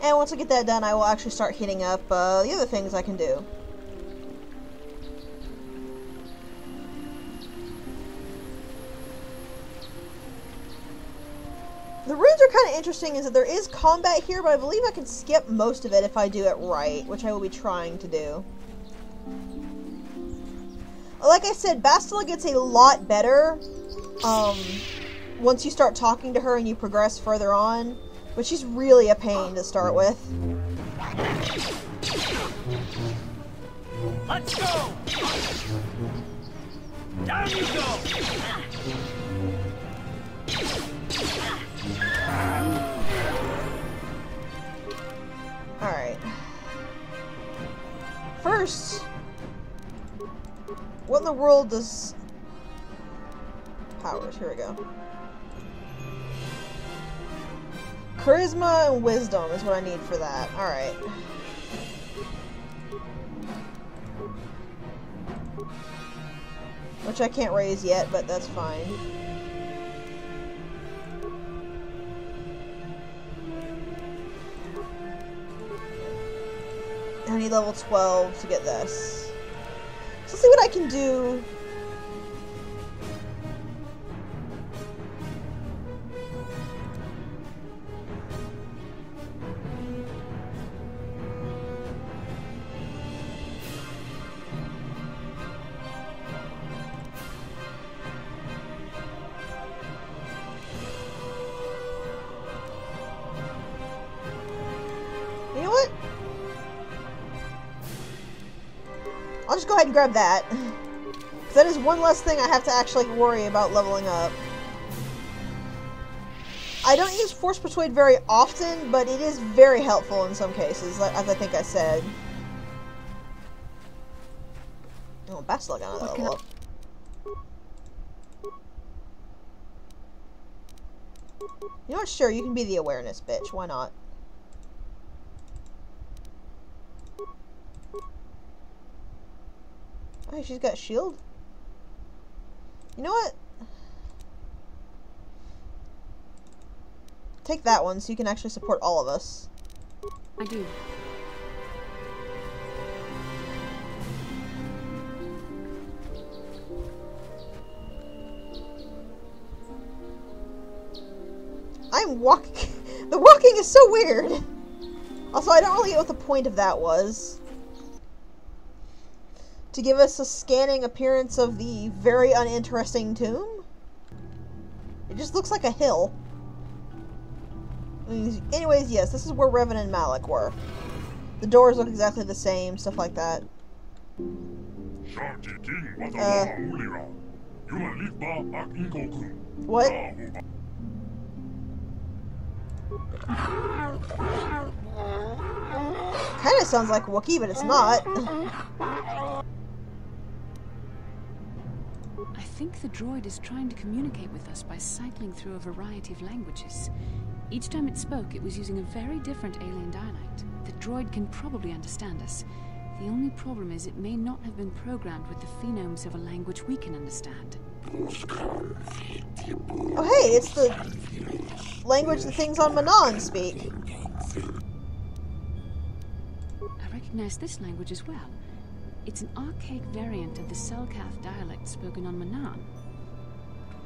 And once I get that done, I will actually start hitting up the other things I can do. The runes are kind of interesting is that there is combat here, but I believe I can skip most of it if I do it right, which I will be trying to do. Like I said, Bastila gets a lot better once you start talking to her and you progress further on, but she's really a pain to start with. Let's go! Down you go! Alright. First, what in the world does... Powers, here we go. Charisma and wisdom is what I need for that. Alright. Which I can't raise yet, but that's fine. I need level 12 to get this. So let's see what I can do. You know what? I'll just go ahead and grab that. Because that is one less thing I have to actually worry about leveling up. I don't use Force Persuade very often, but it is very helpful in some cases, as I think I said. Oh, Bastila got another level up. You know what? Sure, you can be the awareness bitch. Why not? Oh, she's got a shield. You know what? Take that one so you can actually support all of us. I do. I'm walking. The walking is so weird. Also, I don't really get what the point of that was. To give us a scanning appearance of the very uninteresting tomb? It just looks like a hill. Anyways, yes, this is where Revan and Malik were. The doors look exactly the same, stuff like that. What? Kinda sounds like Wookiee, but it's not. I think the droid is trying to communicate with us by cycling through a variety of languages. Each time it spoke, it was using a very different alien dialect. The droid can probably understand us. The only problem is it may not have been programmed with the phonemes of a language we can understand. Oh hey, it's the language the things on Manon speak. I recognize this language as well. It's an archaic variant of the Selkath dialect spoken on Manon.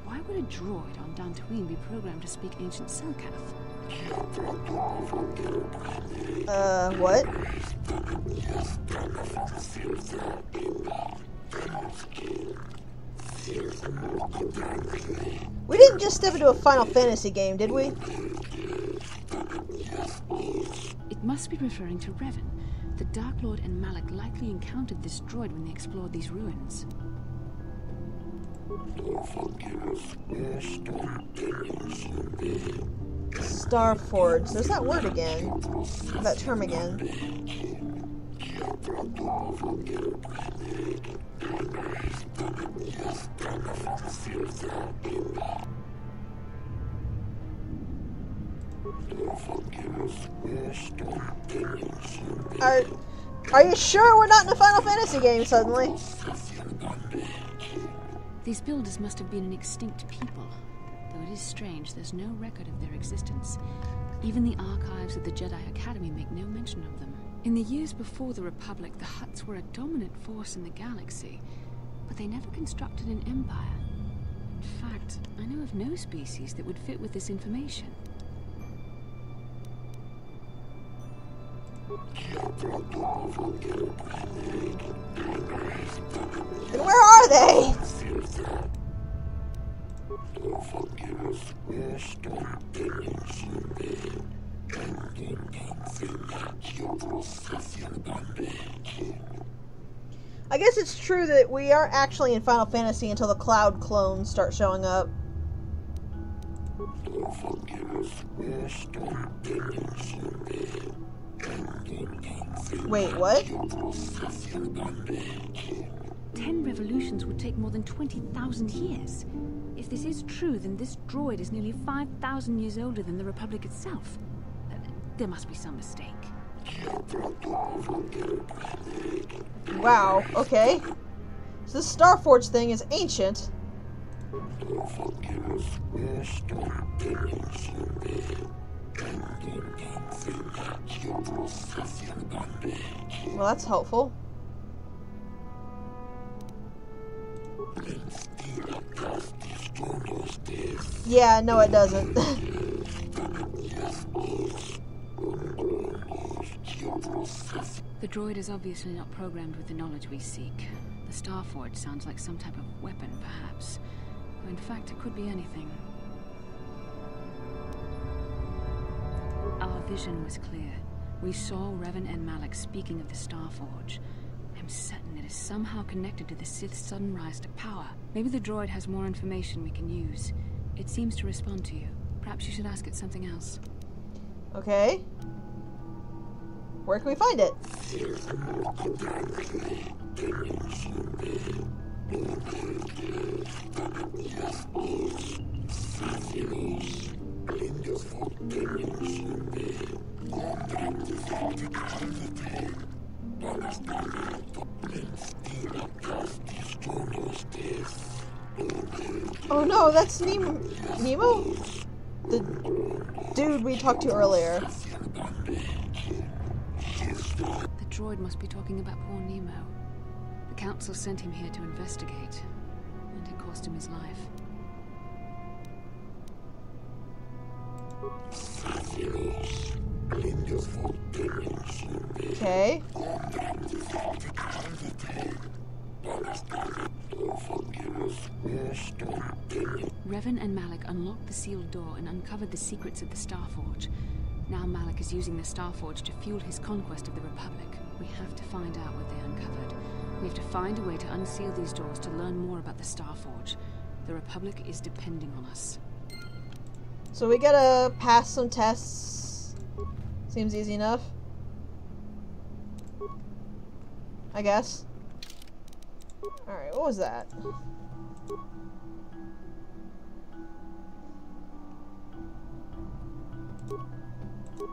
Why would a droid on Tatooine be programmed to speak ancient Selkath? What? We didn't just step into a Final Fantasy game, did we? It must be referring to Revan. The Dark Lord and Malik likely encountered this droid when they explored these ruins. Starforge. There's that word again. That term again. Are you sure we're not in a Final Fantasy game suddenly? These builders must have been an extinct people. Though it is strange, there's no record of their existence. Even the archives of the Jedi Academy make no mention of them. In the years before the Republic, the Hutts were a dominant force in the galaxy, but they never constructed an empire. In fact, I know of no species that would fit with this information. Then where are they? I guess it's true that we aren't actually in Final Fantasy until the Cloud clones start showing up. Wait, what? 10 revolutions would take more than 20,000 years. If this is true, then this droid is nearly 5,000 years older than the Republic itself. There must be some mistake. Wow, okay. So this Starforge thing is ancient. Well, that's helpful. Yeah, no it doesn't. The droid is obviously not programmed with the knowledge we seek. The Starforge sounds like some type of weapon, perhaps. Or in fact, it could be anything. Our vision was clear. We saw Revan and Malik speaking of the Starforge. I'm certain it is somehow connected to the Sith's sudden rise to power. Maybe the droid has more information we can use. It seems to respond to you. Perhaps you should ask it something else. Okay. Where can we find it? Oh no, that's Nemo? The dude we talked to earlier. The droid must be talking about poor Nemo. The Council sent him here to investigate, and it cost him his life. Okay. Revan and Malik unlocked the sealed door and uncovered the secrets of the Starforge. Now Malik is using the Starforge to fuel his conquest of the Republic. We have to find out what they uncovered. We have to find a way to unseal these doors to learn more about the Starforge. The Republic is depending on us. So we gotta pass some tests. Seems easy enough. I guess. Alright, what was that?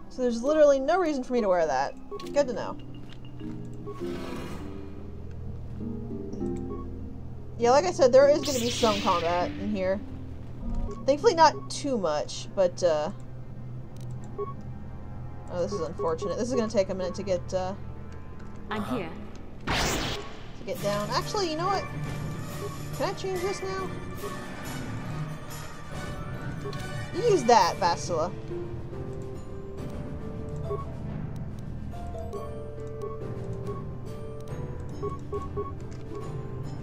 So there's literally no reason for me to wear that. Good to know. Yeah, like I said, there is going to be some combat in here. Thankfully not too much, but, oh, this is unfortunate. This is going to take a minute to get, I'm here. To get down. Actually, you know what? Can I change this now? You use that, Bastila.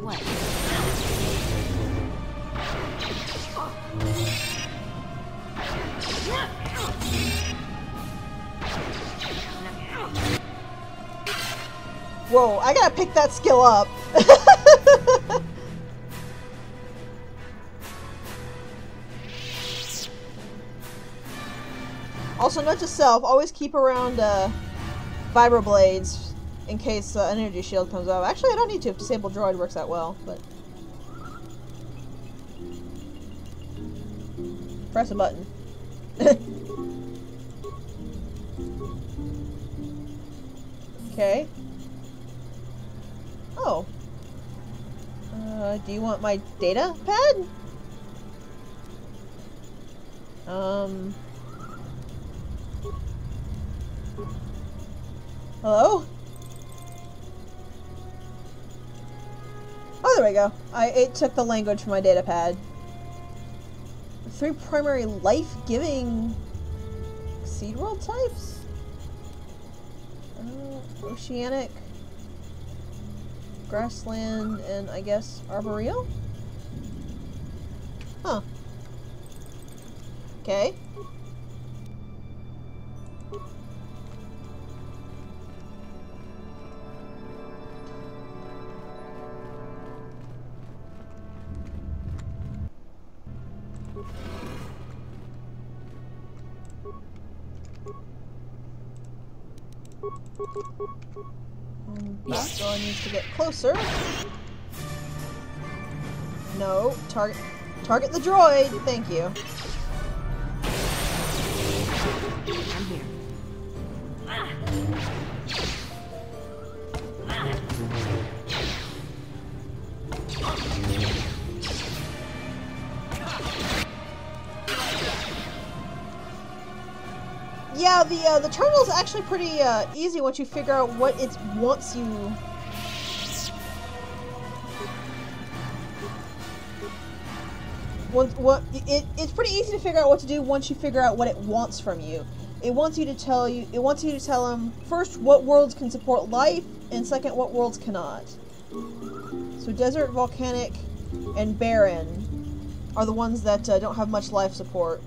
What? Whoa, I gotta pick that skill up. Also, note to self, always keep around vibroblades in case an energy shield comes up. Actually, I don't need to if Disable Droid works out well, but... Press a button. Okay. Oh. Do you want my data pad? Hello? Oh, there we go. It took the language from my data pad. 3 primary life-giving seed world types? Oceanic, grassland, and I guess arboreal? Huh. Okay. Bastila needs to get closer. No, target the droid. Thank you. I'm here. Yeah, the terminal's actually pretty easy once you figure out what it wants you. It's pretty easy to figure out what to do once you figure out what it wants from you. It wants you to tell them first what worlds can support life, and second what worlds cannot. So desert, volcanic, and barren are the ones that don't have much life support.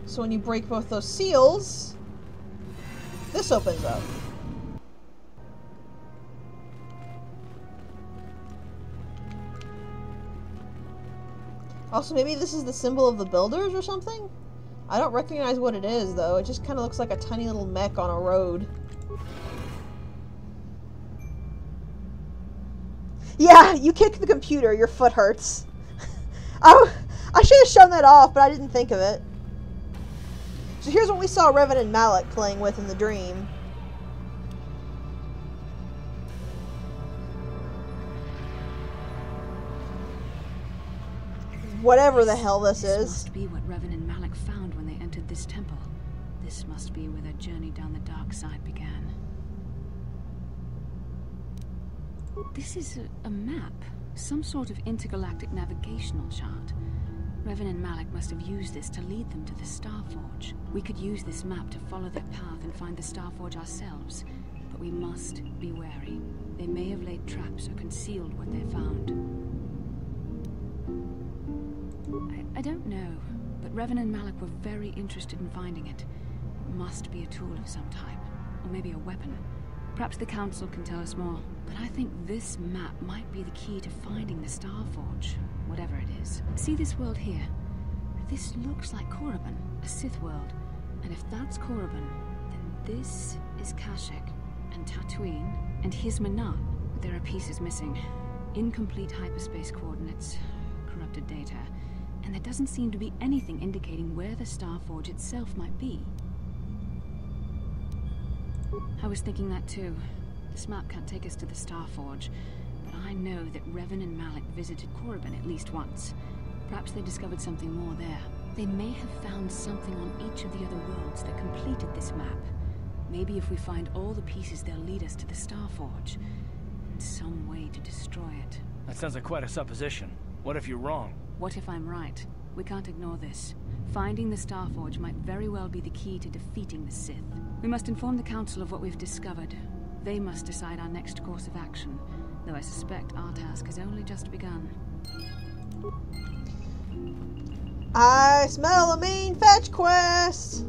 So when you break both those seals, this opens up. Also, maybe this is the symbol of the builders or something? I don't recognize what it is, though. It just kind of looks like a tiny little mech on a road. Yeah, you kick the computer, your foot hurts. I should have shown that off, but I didn't think of it. So here's what we saw Revan and Malak playing with in the dream. Whatever the hell this is. This must be what Revan and Malak found when they entered this temple. This must be where their journey down the dark side began. This is a map. Some sort of intergalactic navigational chart. Revan and Malak must have used this to lead them to the Starforge. We could use this map to follow their path and find the Starforge ourselves. But we must be wary. They may have laid traps or concealed what they found. I don't know, but Revan and Malak were very interested in finding it. It must be a tool of some type, or maybe a weapon. Perhaps the Council can tell us more. But I think this map might be the key to finding the Starforge, whatever it is. See this world here? This looks like Korriban, a Sith world. And if that's Korriban, then this is Kashyyyk, and Tatooine, and here's Manat. There are pieces missing. Incomplete hyperspace coordinates, corrupted data. And there doesn't seem to be anything indicating where the Starforge itself might be. I was thinking that too. This map can't take us to the Starforge, but I know that Revan and Malak visited Korriban at least once. Perhaps they discovered something more there. They may have found something on each of the other worlds that completed this map. Maybe if we find all the pieces, they'll lead us to the Starforge, and some way to destroy it. That sounds like quite a supposition. What if you're wrong? What if I'm right? We can't ignore this. Finding the Starforge might very well be the key to defeating the Sith. We must inform the Council of what we've discovered. They must decide our next course of action, though I suspect our task has only just begun. I smell a main fetch quest!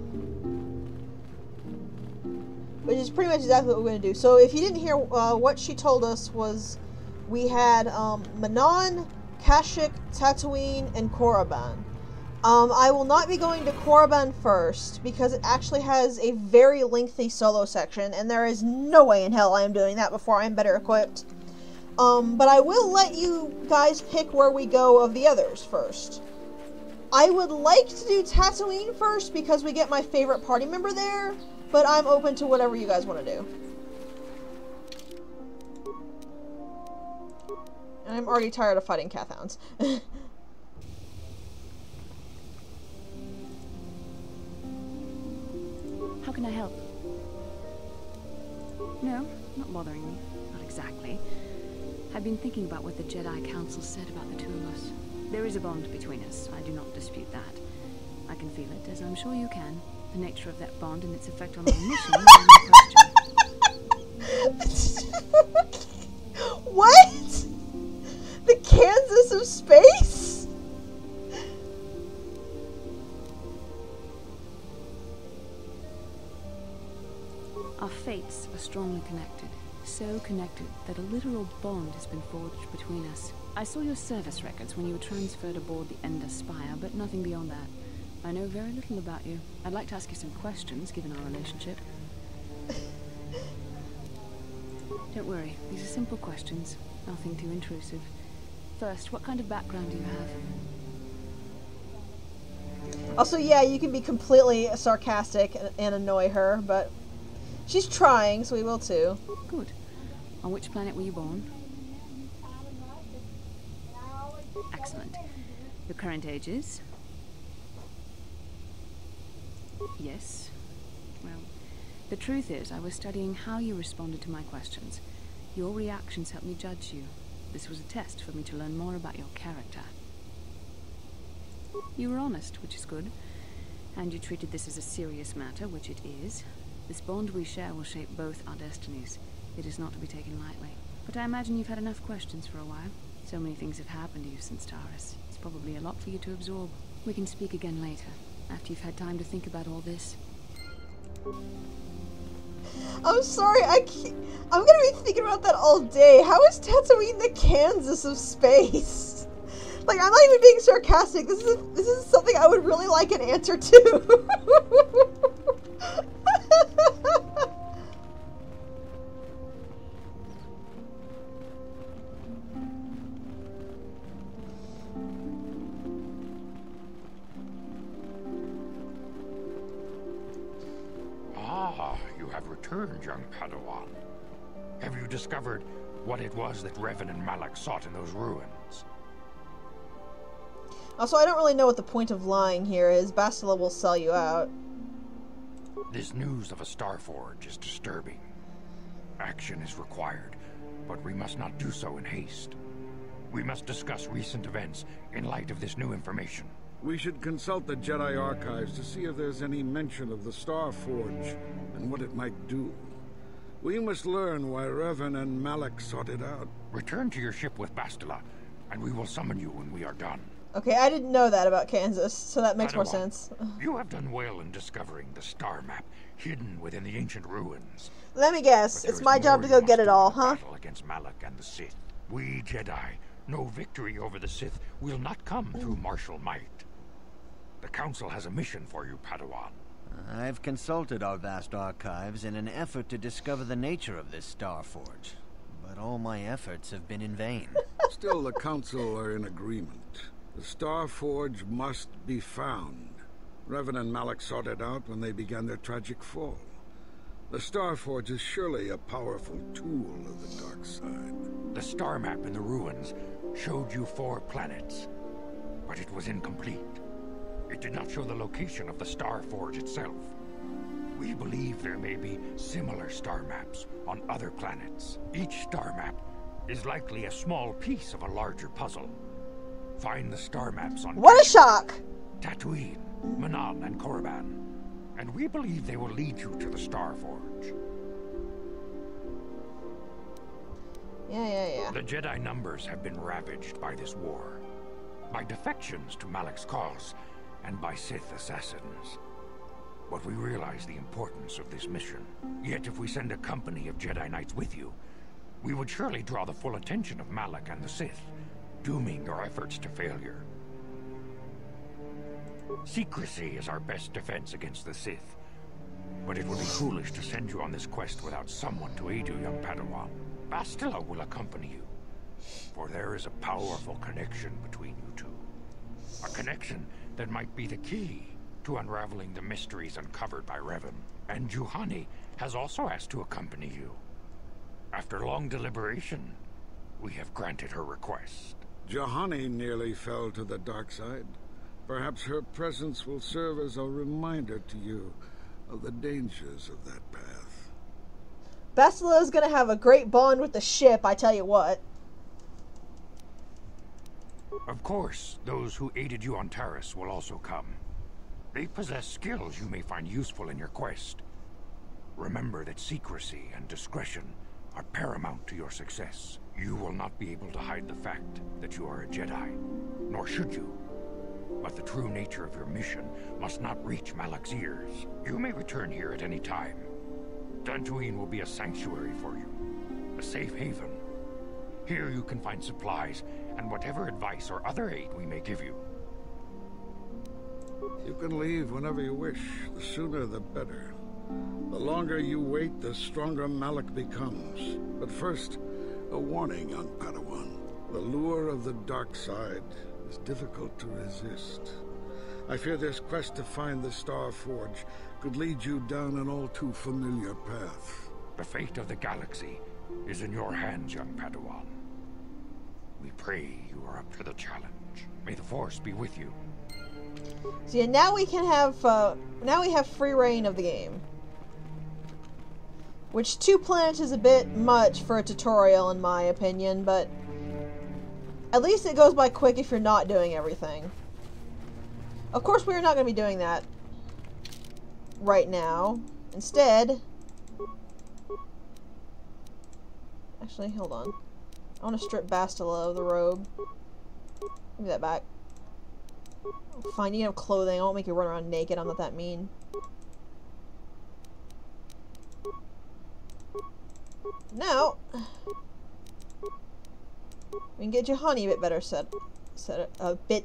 Which is pretty much exactly what we're going to do. So if you didn't hear, what she told us was we had Manon, Kashyyyk, Tatooine, and Korriban. I will not be going to Korriban first, because it actually has a very lengthy solo section, and there is no way in hell I am doing that before I am better equipped. But I will let you guys pick where we go of the others first. I would like to do Tatooine first, because we get my favorite party member there, but I'm open to whatever you guys want to do. And I'm already tired of fighting Cathhounds. How can I help? No, not bothering me. Not exactly. I've been thinking about what the Jedi Council said about the two of us. There is a bond between us. I do not dispute that. I can feel it, as I'm sure you can. The nature of that bond and its effect on our mission is no question. What? The Kansas of space? Our fates are strongly connected. So connected that a literal bond has been forged between us. I saw your service records when you were transferred aboard the Ender Spire, but nothing beyond that. I know very little about you. I'd like to ask you some questions, given our relationship. Don't worry, these are simple questions. Nothing too intrusive. First, what kind of background do you have? Also, yeah, you can be completely sarcastic and annoy her, but she's trying, so we will too. Good. On which planet were you born? Excellent. Your current age is? Yes. Well, the truth is, I was studying how you responded to my questions. Your reactions helped me judge you. This was a test for me to learn more about your character. You were honest, which is good. And you treated this as a serious matter, which it is. This bond we share will shape both our destinies. It is not to be taken lightly. But I imagine you've had enough questions for a while. So many things have happened to you since Taurus. It's probably a lot for you to absorb. We can speak again later, after you've had time to think about all this. I'm sorry, I'm gonna be thinking about that all day. How is Tatooine the Kansas of space? Like, I'm not even being sarcastic. This is something I would really like an answer to. have returned, young Padawan. Have you discovered what it was that Revan and Malak sought in those ruins? Also, I don't really know what the point of lying here is. Bastila will sell you out. This news of a Starforge is disturbing. Action is required, but we must not do so in haste. We must discuss recent events in light of this new information. We should consult the Jedi archives to see if there's any mention of the Starforge and what it might do. We must learn why Revan and Malak sought it out. Return to your ship with Bastila, and we will summon you when we are done. Okay, I didn't know that about Kansas, so that makes more sense. You have done well in discovering the star map hidden within the ancient ruins. Let me guess, it's my job to go get it all, huh? Battle against Malak and the Sith. We Jedi know victory over the Sith will not come through martial might. The Council has a mission for you, Padawan. I've consulted our vast archives in an effort to discover the nature of this Starforge, but all my efforts have been in vain. Still, the Council are in agreement. The Starforge must be found. Revan and Malak sought it out when they began their tragic fall. The Starforge is surely a powerful tool of the dark side. The star map in the ruins showed you 4 planets, but it was incomplete. It did not show the location of the Starforge itself. We believe there may be similar star maps on other planets. Each star map is likely a small piece of a larger puzzle. Find the star maps on What a shock! Tatooine, Manan, and Korriban, and we believe they will lead you to the Starforge. Yeah. The Jedi numbers have been ravaged by this war, by defections to Malak's cause, and by Sith assassins. But we realize the importance of this mission. Yet if we send a company of Jedi Knights with you, we would surely draw the full attention of Malak and the Sith, dooming your efforts to failure. Secrecy is our best defense against the Sith, but it would be foolish to send you on this quest without someone to aid you, young Padawan. Bastila will accompany you, for there is a powerful connection between you two. A connection that might be the key to unraveling the mysteries uncovered by Revan. And Juhani has also asked to accompany you. After long deliberation, we have granted her request. Juhani nearly fell to the dark side. Perhaps her presence will serve as a reminder to you of the dangers of that path. Bastila's gonna have a great bond with the ship, I tell you what. Of course, those who aided you on Taris will also come. They possess skills you may find useful in your quest. Remember that secrecy and discretion are paramount to your success. You will not be able to hide the fact that you are a Jedi, nor should you. But the true nature of your mission must not reach Malak's ears. You may return here at any time. Tatooine will be a sanctuary for you, a safe haven. Here you can find supplies and whatever advice or other aid we may give you. You can leave whenever you wish. The sooner the better. The longer you wait, the stronger Malak becomes. But first, a warning, young Padawan. The lure of the dark side is difficult to resist. I fear this quest to find the Starforge could lead you down an all too familiar path. The fate of the galaxy is in your hands, young Padawan. We pray you are up to the challenge. May the Force be with you. So yeah, now we can have, now we have free reign of the game. Which 2 planets is a bit much for a tutorial in my opinion, but at least it goes by quick if you're not doing everything. Of course we're not going to be doing that right now. Instead, actually, hold on. I want to strip Bastila of the robe. Give me that back. Fine, you have clothing. I won't make you run around naked. I'm not that mean. Now, we can get Juhani a bit better set up. We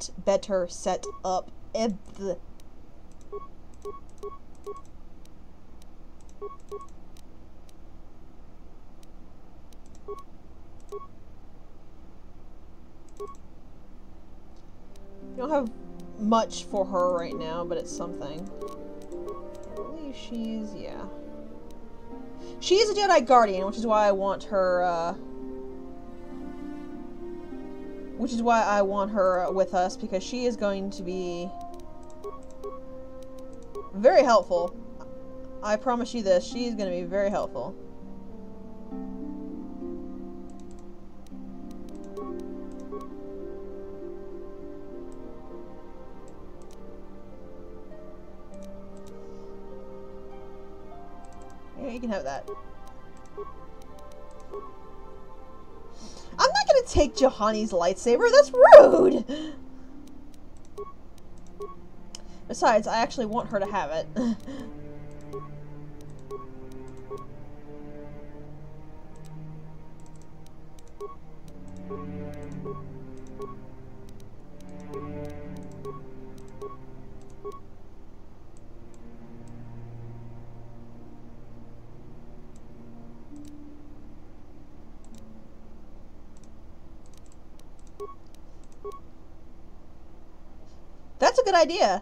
don't have much for her right now, but it's something. I believe she's, yeah. She is a Jedi Guardian, which is why I want her, with us, because she is going to be very helpful. I promise you this, she is going to be very helpful. Yeah, you can have that. I'm not gonna take Juhani's lightsaber, that's rude! Besides, I actually want her to have it. That's a good idea.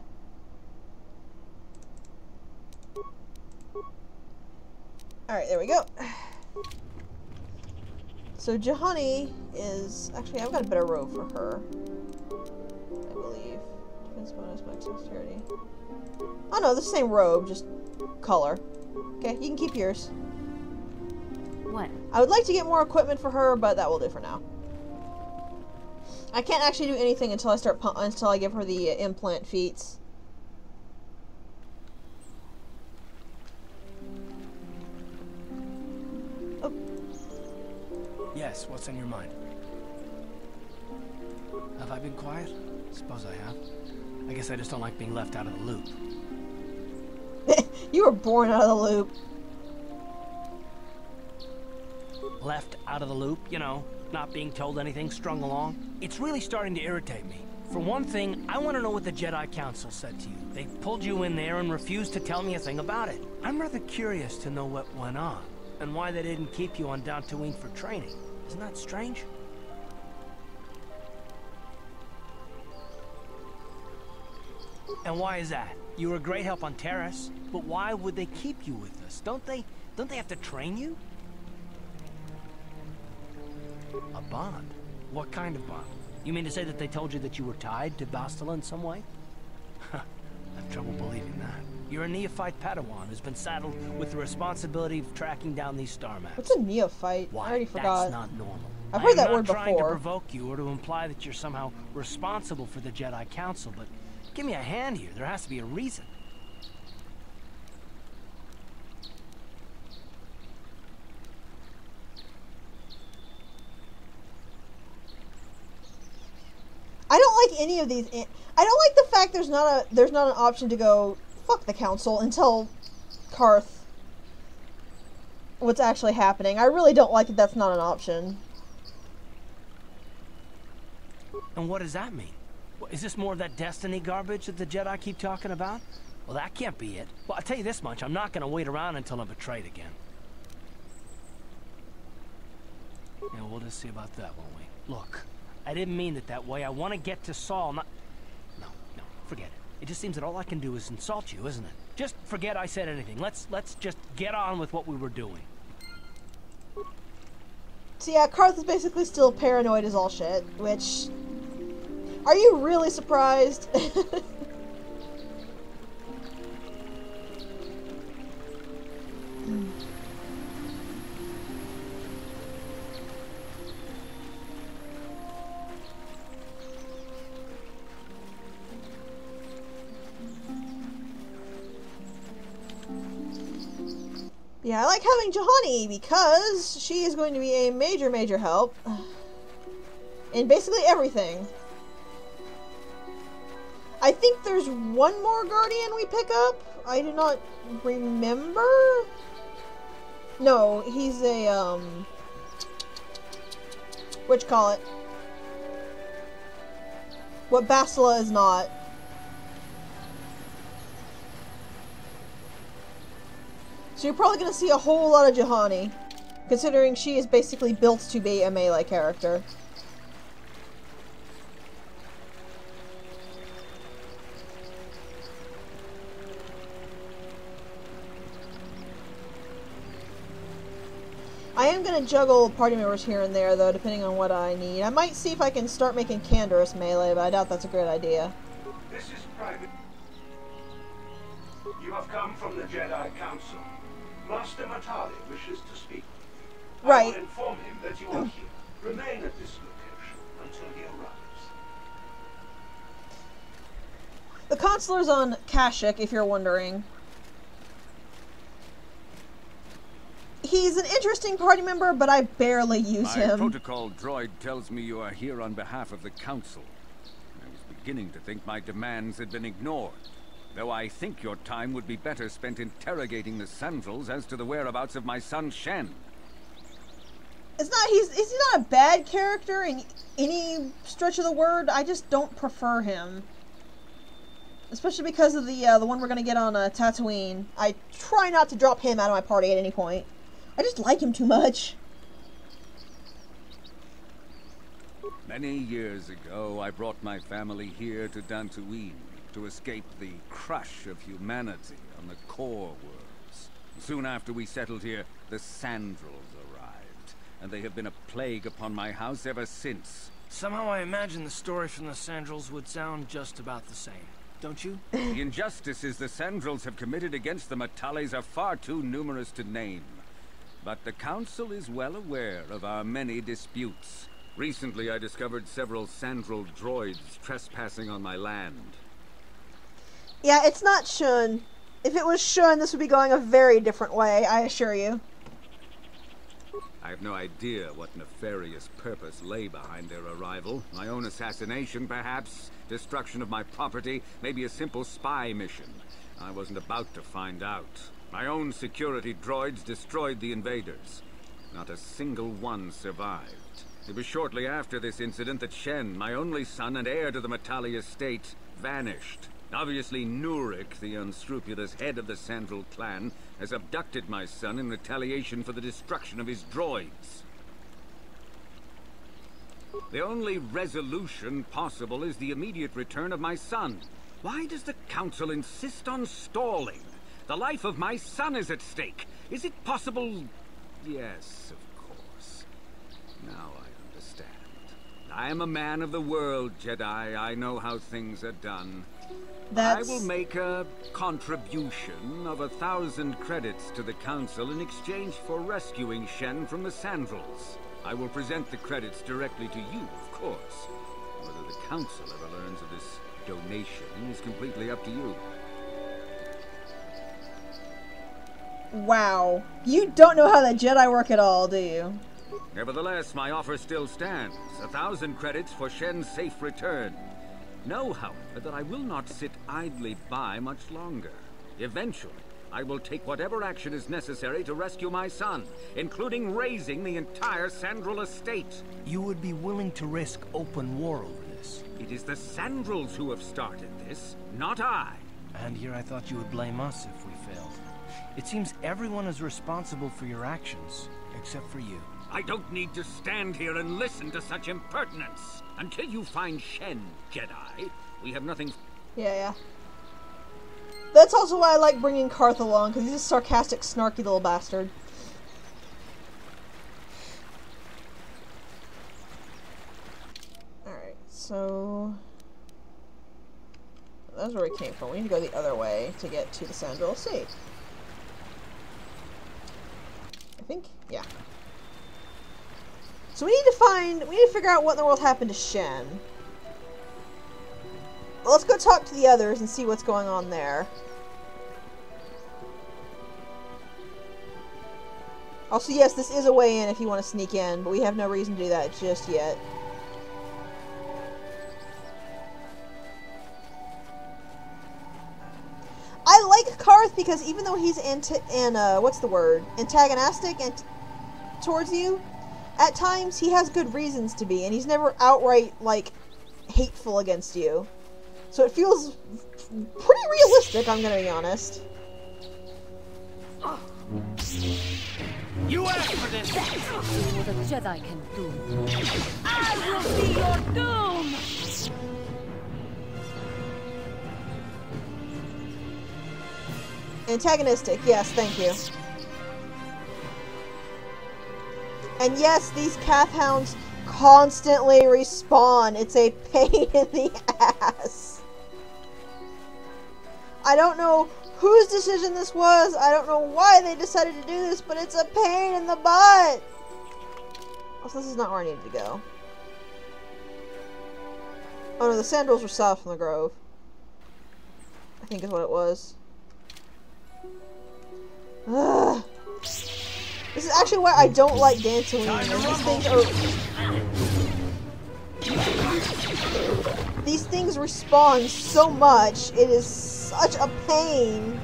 Alright, there we go. So Juhani is... Actually, I've got a better robe for her. I believe. Defense bonus, max dexterity. Oh no, the same robe, just color. Okay, you can keep yours. What? I would like to get more equipment for her, but that will do for now. I can't actually do anything until I give her the implant feats. Oh. Yes, what's on your mind? Have I been quiet? Suppose I have. I guess I just don't like being left out of the loop. You were born out of the loop. Left out of the loop, you know, not being told anything, strung along. It's really starting to irritate me. For one thing, I want to know what the Jedi Council said to you. They pulled you in there and refused to tell me a thing about it. I'm rather curious to know what went on, and why they didn't keep you on Tatooine for training. Isn't that strange? And why is that? You were a great help on Terrace, but why would they keep you with us? Don't they have to train you? A bond? What kind of bond? You mean to say that they told you that you were tied to Bastila in some way? I have trouble believing that. You're a neophyte Padawan who's been saddled with the responsibility of tracking down these star maps. What's a neophyte? Why, I already forgot. that's not normal. I've heard that word I'm not trying to before. provoke you or to imply that you're somehow responsible for the Jedi Council, but give me a hand here. There has to be a reason. I don't like any of these. I don't like the fact there's not an option to go fuck the council until Karth. What's actually happening? I really don't like that. That's not an option. And what does that mean? Is this more of that destiny garbage that the Jedi keep talking about? Well, that can't be it. Well, I'll tell you this much. I'm not going to wait around until I'm betrayed again. Yeah, we'll just see about that, won't we? Look, I didn't mean it that way. I want to get to Saul, not... No, forget it. It just seems that all I can do is insult you, isn't it? Just forget I said anything. Let's just get on with what we were doing. So yeah, Karth is basically still paranoid as all shit, which... Are you really surprised? Yeah, I like having Juhani because she is going to be a major help in basically everything. I think there's one more Guardian we pick up. I do not remember. No, he's a, whatchamacallit? What Bastila is not. So you're probably going to see a whole lot of Juhani, considering she is basically built to be a melee character. I am going to juggle party members here and there, though, depending on what I need. I might see if I can start making Canderous melee, but I doubt that's a great idea. This is private. You have come from the Jedi Council. Master Matali wishes to speak. Right. I will inform him that you are here. Remain at this location until he arrives. The Consular's on Kashyyyk, if you're wondering. He's an interesting party member, but I barely use him. My protocol droid tells me you are here on behalf of the Council. I was beginning to think my demands had been ignored. Though I think your time would be better spent interrogating the Sandals as to the whereabouts of my son Shen. He's not a bad character in any stretch of the word. I just don't prefer him. Especially because of the one we're gonna get on Tatooine. I try not to drop him out of my party at any point. I just like him too much. Many years ago, I brought my family here to Tatooine to escape the crush of humanity on the core worlds. Soon after we settled here, the Sandals arrived, and they have been a plague upon my house ever since. Somehow I imagine the story from the Sandals would sound just about the same, don't you? The injustices the Sandals have committed against the Matalis are far too numerous to name. But the Council is well aware of our many disputes. Recently, I discovered several Sandral droids trespassing on my land. Yeah, it's not Shun. If it was Shun, this would be going a very different way, I assure you. I have no idea what nefarious purpose lay behind their arrival. My own assassination, perhaps? Destruction of my property? Maybe a simple spy mission? I wasn't about to find out. My own security droids destroyed the invaders. Not a single one survived. It was shortly after this incident that Shen, my only son and heir to the Matali estate, vanished. Obviously, Nurik, the unscrupulous head of the Sandral clan, has abducted my son in retaliation for the destruction of his droids. The only resolution possible is the immediate return of my son. Why does the Council insist on stalling? The life of my son is at stake. Is it possible? Yes, of course. Now I understand. I am a man of the world, Jedi. I know how things are done. I will make a contribution of 1,000 credits to the Council in exchange for rescuing Shen from the Sandals. I will present the credits directly to you, of course. Whether the Council ever learns of this donation is completely up to you. Wow. You don't know how the Jedi work at all, do you? Nevertheless, my offer still stands. 1,000 credits for Shen's safe return. Know, however, that I will not sit idly by much longer. Eventually, I will take whatever action is necessary to rescue my son, including raising the entire Sandral estate. You would be willing to risk open war over this? It is the Sandrals who have started this, not I. And here I thought you would blame us if we failed. It seems everyone is responsible for your actions, except for you. I don't need to stand here and listen to such impertinence. Until you find Shen, Jedi, we have nothing... Yeah. That's also why I like bringing Karth along, because he's a sarcastic, snarky little bastard. Alright, so... that's where we came from. We need to go the other way to get to the Sandral Sea. I think? Yeah. So we need to figure out what in the world happened to Shen. Well, let's go talk to the others and see what's going on there. Also, yes, this is a way in if you want to sneak in, but we have no reason to do that just yet. I like Karth because even though he's antagonistic and towards you, at times he has good reasons to be, and he's never outright, like, hateful against you. So it feels pretty realistic, I'm gonna be honest. You asked for this! What a Jedi can do. I will be your doom! Antagonistic, yes, thank you. And yes, these Cath Hounds constantly respawn. It's a pain in the ass. I don't know whose decision this was. I don't know why they decided to do this, but it's a pain in the butt. Also, this is not where I needed to go. Oh no, the sandals were south from the grove. I think is what it was. Ugh. This is actually why I don't like Tatooine. These things respawn so much. It is such a pain.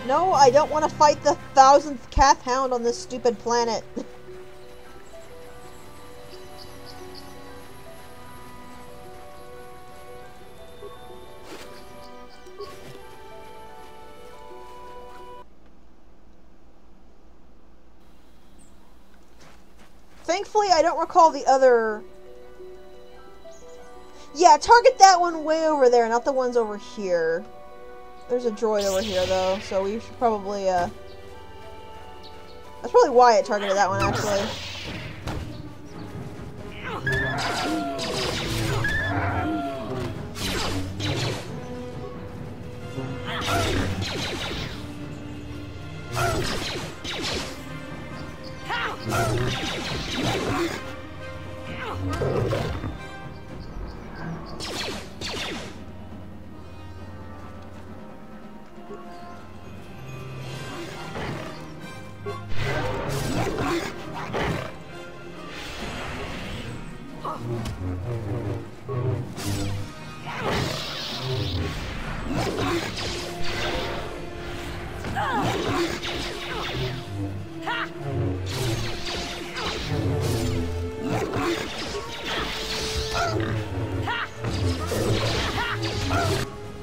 No, I don't want to fight the 1000th Cath Hound on this stupid planet. Thankfully, I don't recall the other... Yeah, target that one way over there, not the ones over here. There's a droid over here, though, so we should probably, That's probably why it targeted that one, actually.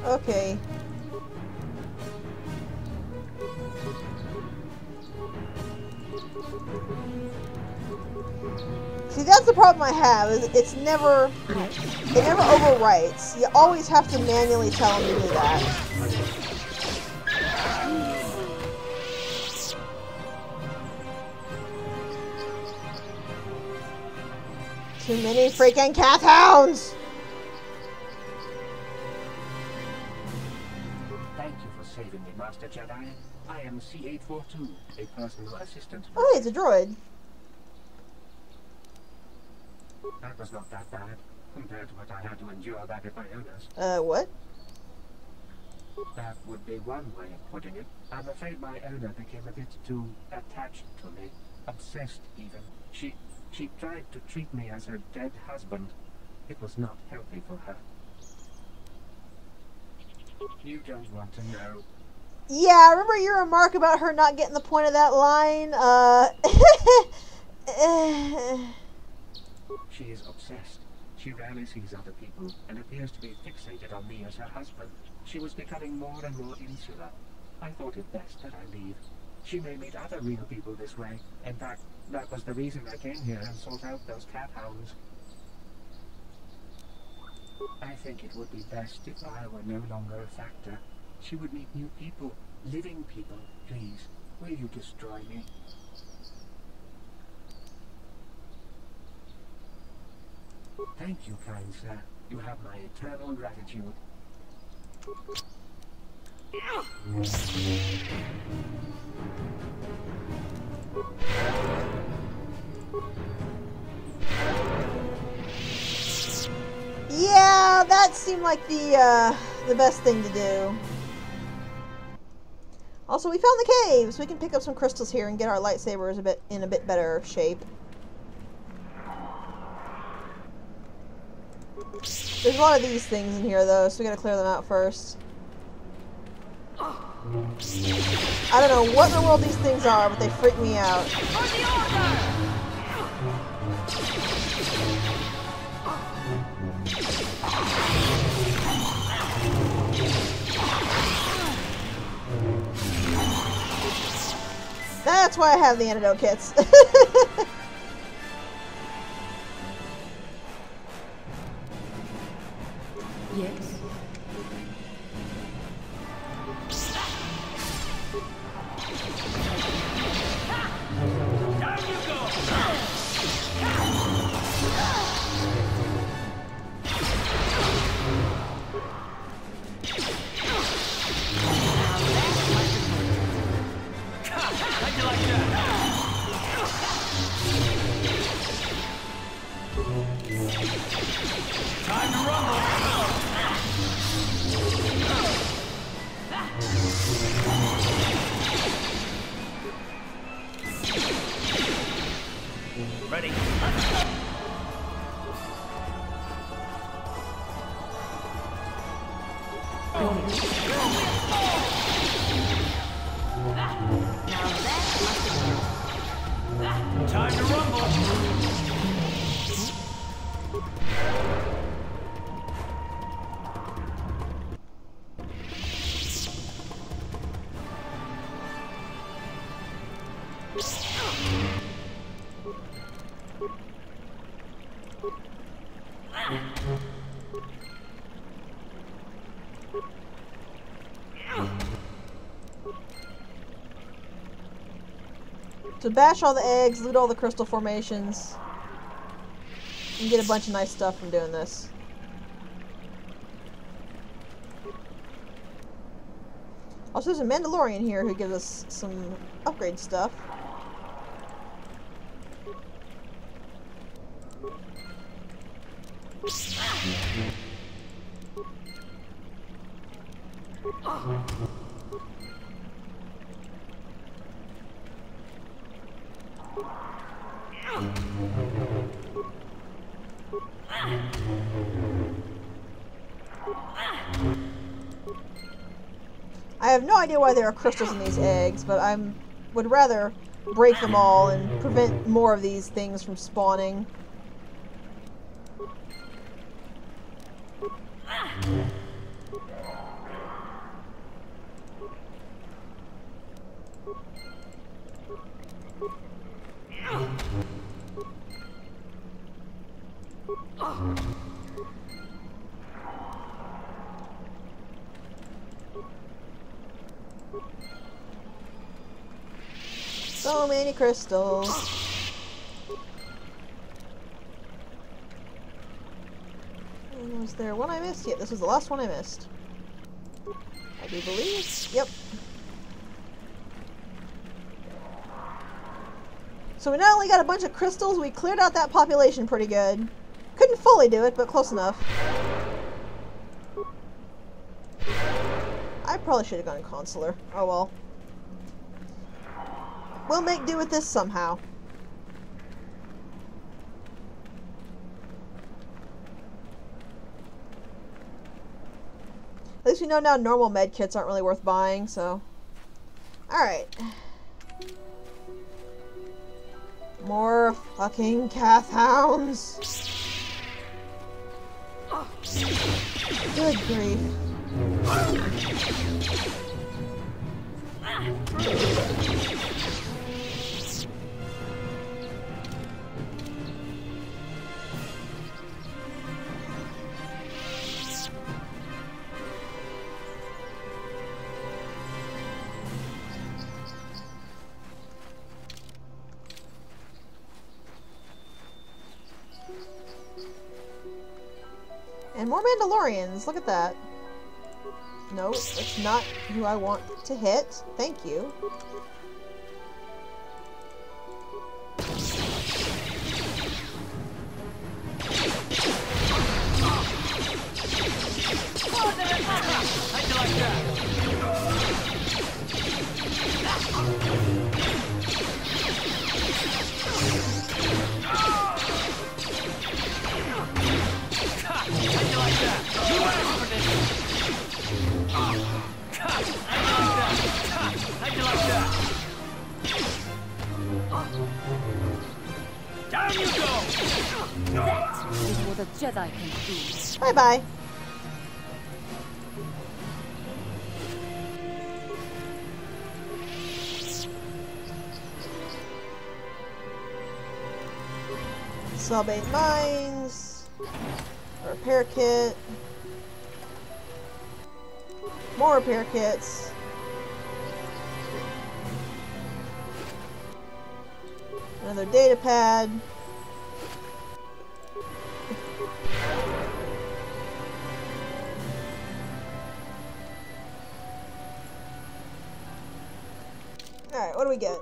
Okay. See, that's the problem I have, is it never overwrites. You always have to manually tell them to do that. Too many freaking Cath Hounds! Thank you for saving me, Master Jedi. I am C-842, a personal assistant. Oh, hey, it's a droid. That was not that bad, compared to what I had to endure back at my owner's. What? That would be one way of putting it. I'm afraid my owner became a bit too attached to me. Obsessed, even. She tried to treat me as her dead husband. It was not healthy for her. You don't want to know. Yeah, I remember your remark about her not getting the point of that line. She is obsessed. She rarely sees other people and appears to be fixated on me as her husband. She was becoming more and more insular. I thought it best that I leave. She may meet other real people this way. In fact, that was the reason I came here and sought out those Cath Hounds. I think it would be best if I were no longer a factor. She would meet new people, living people. Please, will you destroy me? Thank you, kind sir. You have my eternal gratitude. Yeah, that seemed like the best thing to do. Also, we found the caves. We can pick up some crystals here and get our lightsabers in a bit better shape. There's a lot of these things in here, though, so we gotta clear them out first. I don't know what in the world these things are, but they freak me out. That's why I have the antidote kits. Yes? Time to rumble! Ready. Time to rumble! So bash all the eggs, loot all the crystal formations, and get a bunch of nice stuff from doing this. Also, there's a Mandalorian here who gives us some upgrade stuff. I have no idea why there are crystals in these eggs, but I would rather break them all and prevent more of these things from spawning. So many crystals. And was there one I missed? Yeah, this was the last one I missed. I do believe. Yep. So we not only got a bunch of crystals, we cleared out that population pretty good. Couldn't fully do it, but close enough. I probably should have gone consular. Oh well. We'll make do with this somehow. At least we know now normal med kits aren't really worth buying, so. Alright. More fucking Cath hounds. Good grief. And more Mandalorians, look at that. No, it's not who I want to hit. Thank you. How'd you like that? Down you go! That is what a Jedi can do. Bye-bye. Sub-8 mines. A repair kit. More repair kits. Another data pad. Alright, what do we get?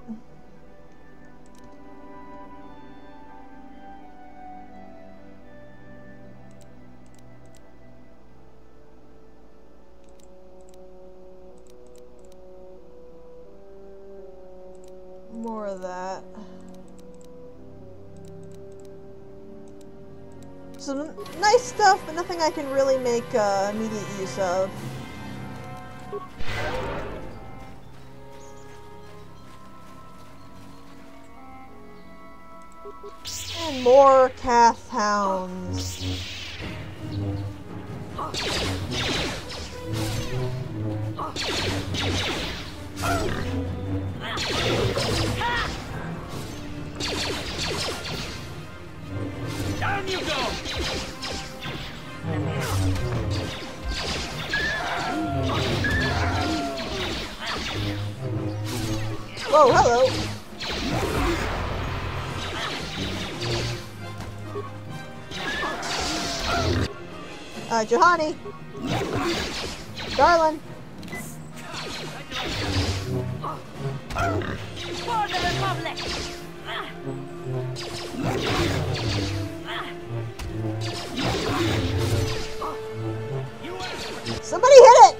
More of that. Some nice stuff, but nothing I can really make immediate use of. And more Cath Hounds. Down you go! Whoa, hello! Johanny! Darlin! For the Republic! Somebody hit it!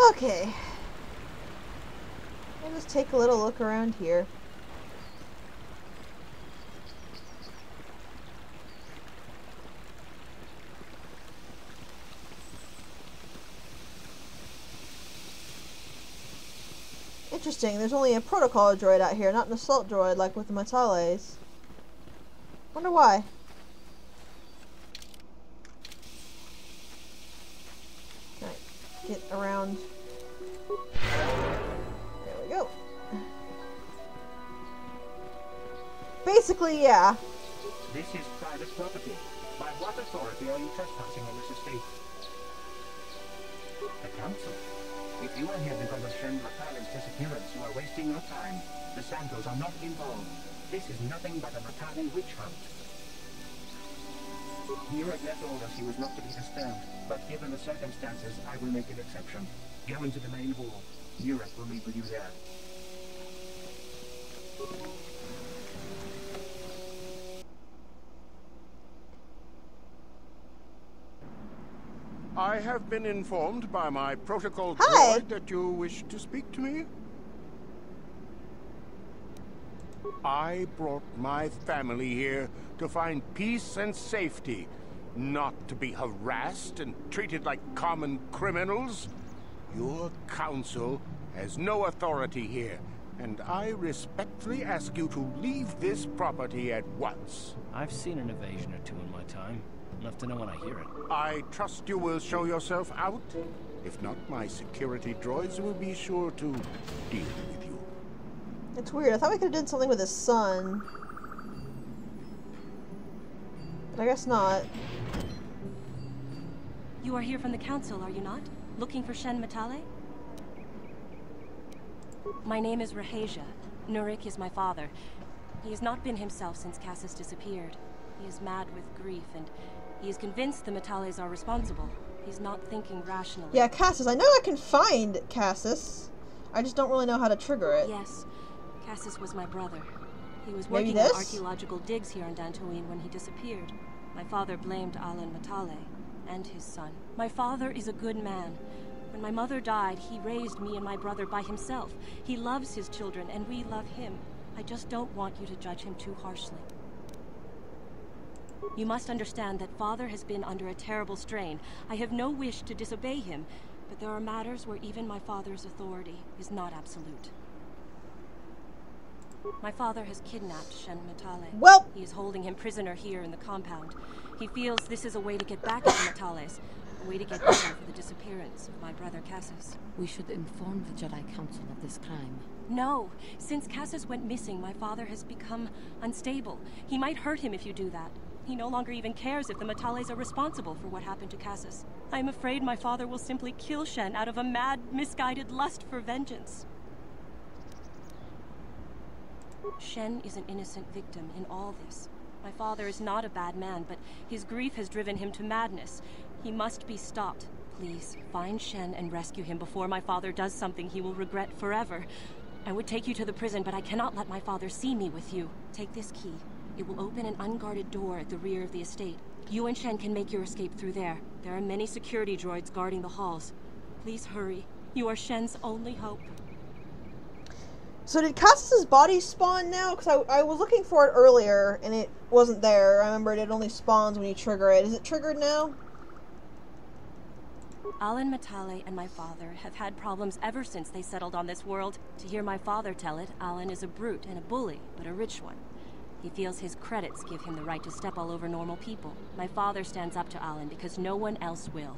Okay. I'll just take a little look around here. Interesting, there's only a protocol droid out here, not an assault droid like with the Matales. Wonder why. Alright, get around. There we go. Basically, yeah. This is private property. By what authority are you trespassing on this estate? The council. If you are here because of Shen Matale's disappearance, you are wasting your time. The Santos are not involved. This is nothing but a Matale witch hunt. Nurek left orders he was not to be disturbed, but given the circumstances, I will make an exception. Go into the main hall. Nurek will meet with you there. I have been informed by my protocol droid that you wish to speak to me. I brought my family here to find peace and safety, not to be harassed and treated like common criminals. Your council has no authority here, and I respectfully ask you to leave this property at once. I've seen an evasion or two in my time. Enough to know when I hear it. I trust you will show yourself out. If not, my security droids will be sure to deal with you. It's weird. I thought we could have done something with his son. But I guess not. You are here from the council, are you not? Looking for Shen Matale? My name is Rahasia. Nurek is my father. He has not been himself since Cassis disappeared. He is mad with grief, and he is convinced the Matales are responsible. He's not thinking rationally. Yeah, Cassis. I know I can find Cassis. I just don't really know how to trigger it. Yes. Cassis was my brother. He was working on archaeological digs here in Tatooine when he disappeared. My father blamed Alan Matale and his son. My father is a good man. When my mother died, he raised me and my brother by himself. He loves his children, and we love him. I just don't want you to judge him too harshly. You must understand that Father has been under a terrible strain. I have no wish to disobey him, but there are matters where even my father's authority is not absolute. My father has kidnapped Shen Matale. Well, he is holding him prisoner here in the compound. He feels this is a way to get back at the Matales, a way to get even for the disappearance of my brother Cassus. We should inform the Jedi Council of this crime. No. Since Cassus went missing, my father has become unstable. He might hurt him if you do that. He no longer even cares if the Matales are responsible for what happened to Cassus. I am afraid my father will simply kill Shen out of a mad, misguided lust for vengeance. Shen is an innocent victim in all this. My father is not a bad man, but his grief has driven him to madness. He must be stopped. Please, find Shen and rescue him before my father does something he will regret forever. I would take you to the prison, but I cannot let my father see me with you. Take this key. It will open an unguarded door at the rear of the estate. You and Shen can make your escape through there. There are many security droids guarding the halls. Please hurry. You are Shen's only hope. So did Cassus's body spawn now? Because I was looking for it earlier, and it wasn't there. I remembered it only spawns when you trigger it. Is it triggered now? Alan Matale and my father have had problems ever since they settled on this world. To hear my father tell it, Alan is a brute and a bully, but a rich one. He feels his credits give him the right to step all over normal people. My father stands up to Alan because no one else will.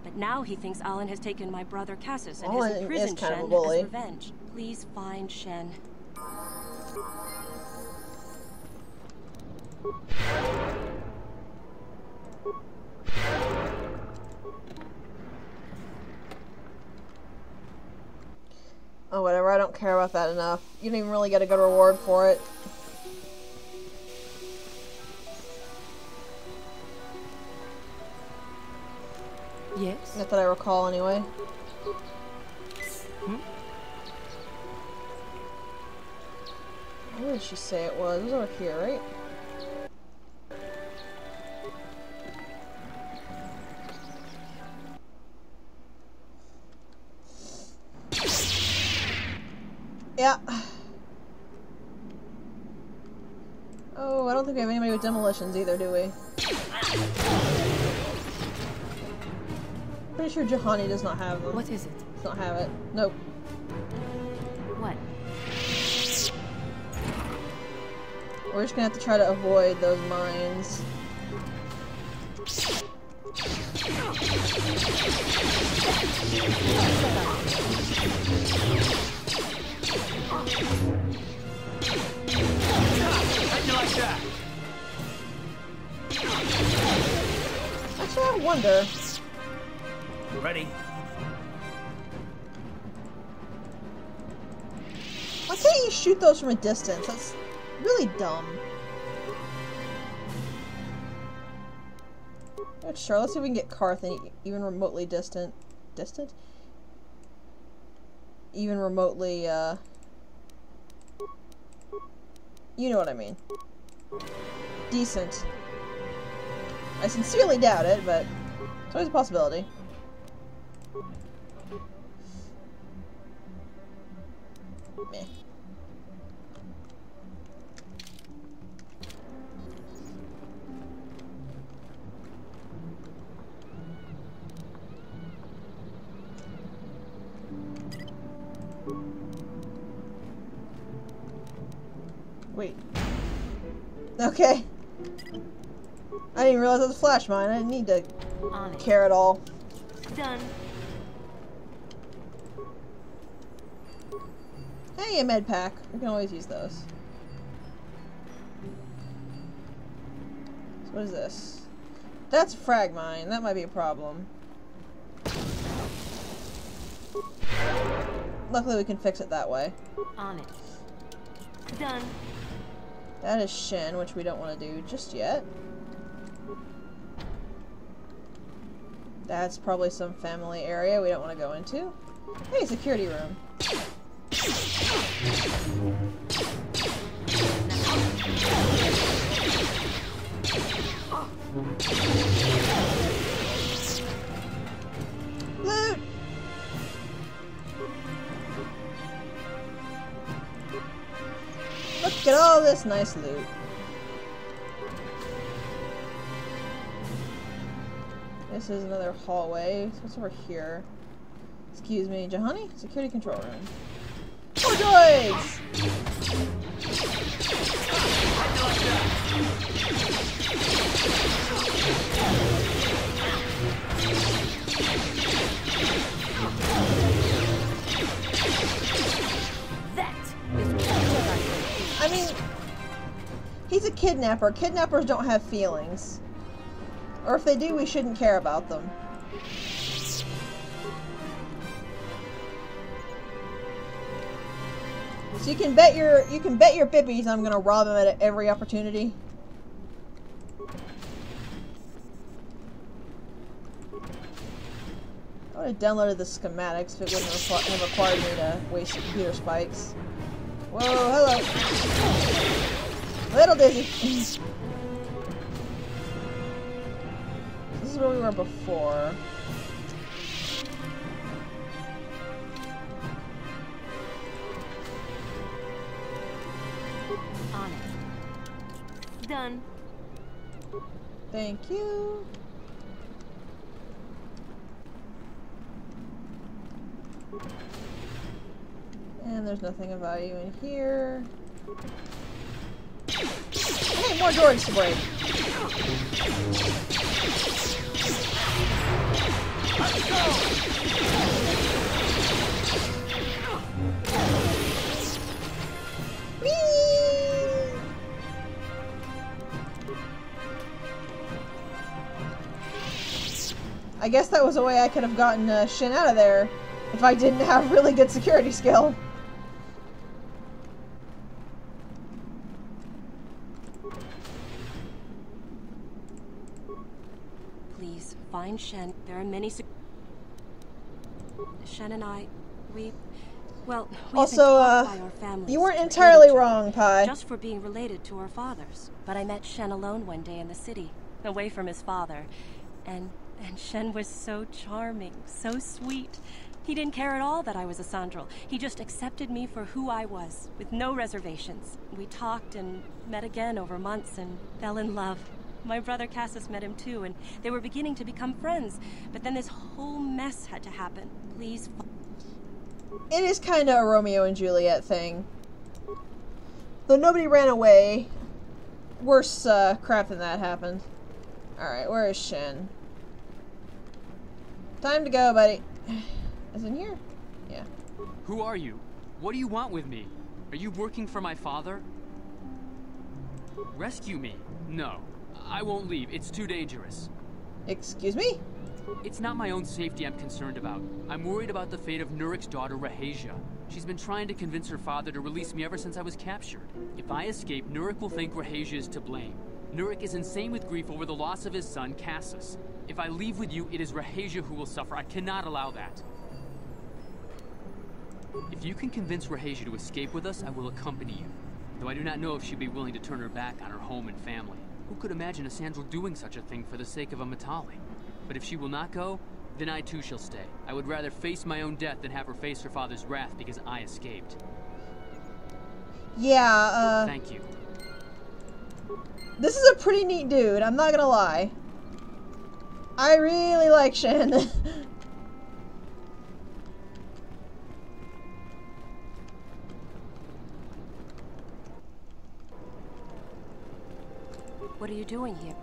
But now he thinks Alan has taken my brother Cassus and has imprisoned Shen as revenge. Please find Shen. Oh, whatever. I don't care about that enough. You don't even really get a good reward for it. Yes? Not that I recall, anyway. Where did she say it was? It was over here, right? Yeah. Oh, I don't think we have anybody with demolitions either, do we? Pretty sure Juhani does not have them. What is it? Does not have it. Nope. What? We're just gonna have to try to avoid those mines. How'd you like that? Actually, I wonder. Ready? Why can't you shoot those from a distance? That's really dumb. Sure, let's see if we can get Carthan even remotely distant. Distant? Even remotely, you know what I mean. Decent. I sincerely doubt it, but it's always a possibility. Meh. Wait. Okay. I didn't realize it was a flash mine. I didn't need to care at all. Done. Hey, a med pack. We can always use those. So what is this? That's a frag mine. That might be a problem. Luckily we can fix it that way. On it. Done. That is Shen, which we don't want to do just yet. That's probably some family area we don't want to go into. Hey, security room. Loot! Look at all this nice loot. This is another hallway. So what's over here? Excuse me, Jahani? Security control room. More droids! I mean, he's a kidnapper. Kidnappers don't have feelings. Or if they do, we shouldn't care about them. So you can bet your bippies I'm gonna rob him at every opportunity. I would have downloaded the schematics if it wouldn't have required me to waste computer spikes. Whoa, hello. Little dizzy. This is where we were before. On it. Done. Thank you. And there's nothing of value in here. Hey, more droids to break. Let's go! I guess that was a way I could have gotten Shin out of there if I didn't have really good security skill. Please, find Shen. There are many Shen and I, well, we also, by our families you weren't entirely other, wrong, Pi. Just for being related to our fathers. But I met Shen alone one day in the city, away from his father. And Shen was so charming, so sweet. He didn't care at all that I was a Sandral. He just accepted me for who I was, with no reservations. We talked and met again over months and fell in love. My brother Cassius met him too, and they were beginning to become friends. But then this whole mess had to happen. Please. It is kind of a Romeo and Juliet thing. Though nobody ran away, worse crap than that happened. Alright, where is Shen? Time to go, buddy. Is it in here? Yeah. Who are you? What do you want with me? Are you working for my father? Rescue me? No. I won't leave. It's too dangerous. Excuse me? It's not my own safety I'm concerned about. I'm worried about the fate of Nurik's daughter, Rahasia. She's been trying to convince her father to release me ever since I was captured. If I escape, Nurik will think Rahasia is to blame. Nurik is insane with grief over the loss of his son, Cassius. If I leave with you, it is Rahasia who will suffer. I cannot allow that. If you can convince Rahasia to escape with us, I will accompany you. Though I do not know if she'd be willing to turn her back on her home and family. Who could imagine a Sandral doing such a thing for the sake of a Matali? But if she will not go, then I too shall stay. I would rather face my own death than have her face her father's wrath because I escaped. Yeah, Thank you. This is a pretty neat dude, I'm not gonna lie. I really like Shen. What are you doing here?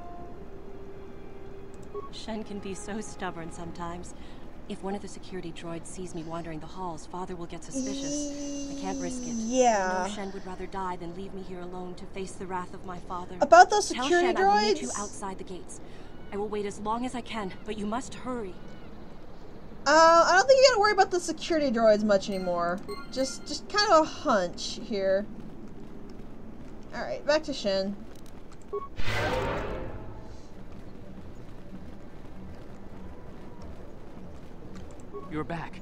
Shen can be so stubborn sometimes. If one of the security droids sees me wandering the halls, Father will get suspicious. I can't risk it. Yeah. I know Shen would rather die than leave me here alone to face the wrath of my father. About those security droids? I will meet you outside the gates. I will wait as long as I can, but you must hurry. I don't think you gotta worry about the security droids much anymore. Just kind of a hunch here. Alright, back to Shen. You're back.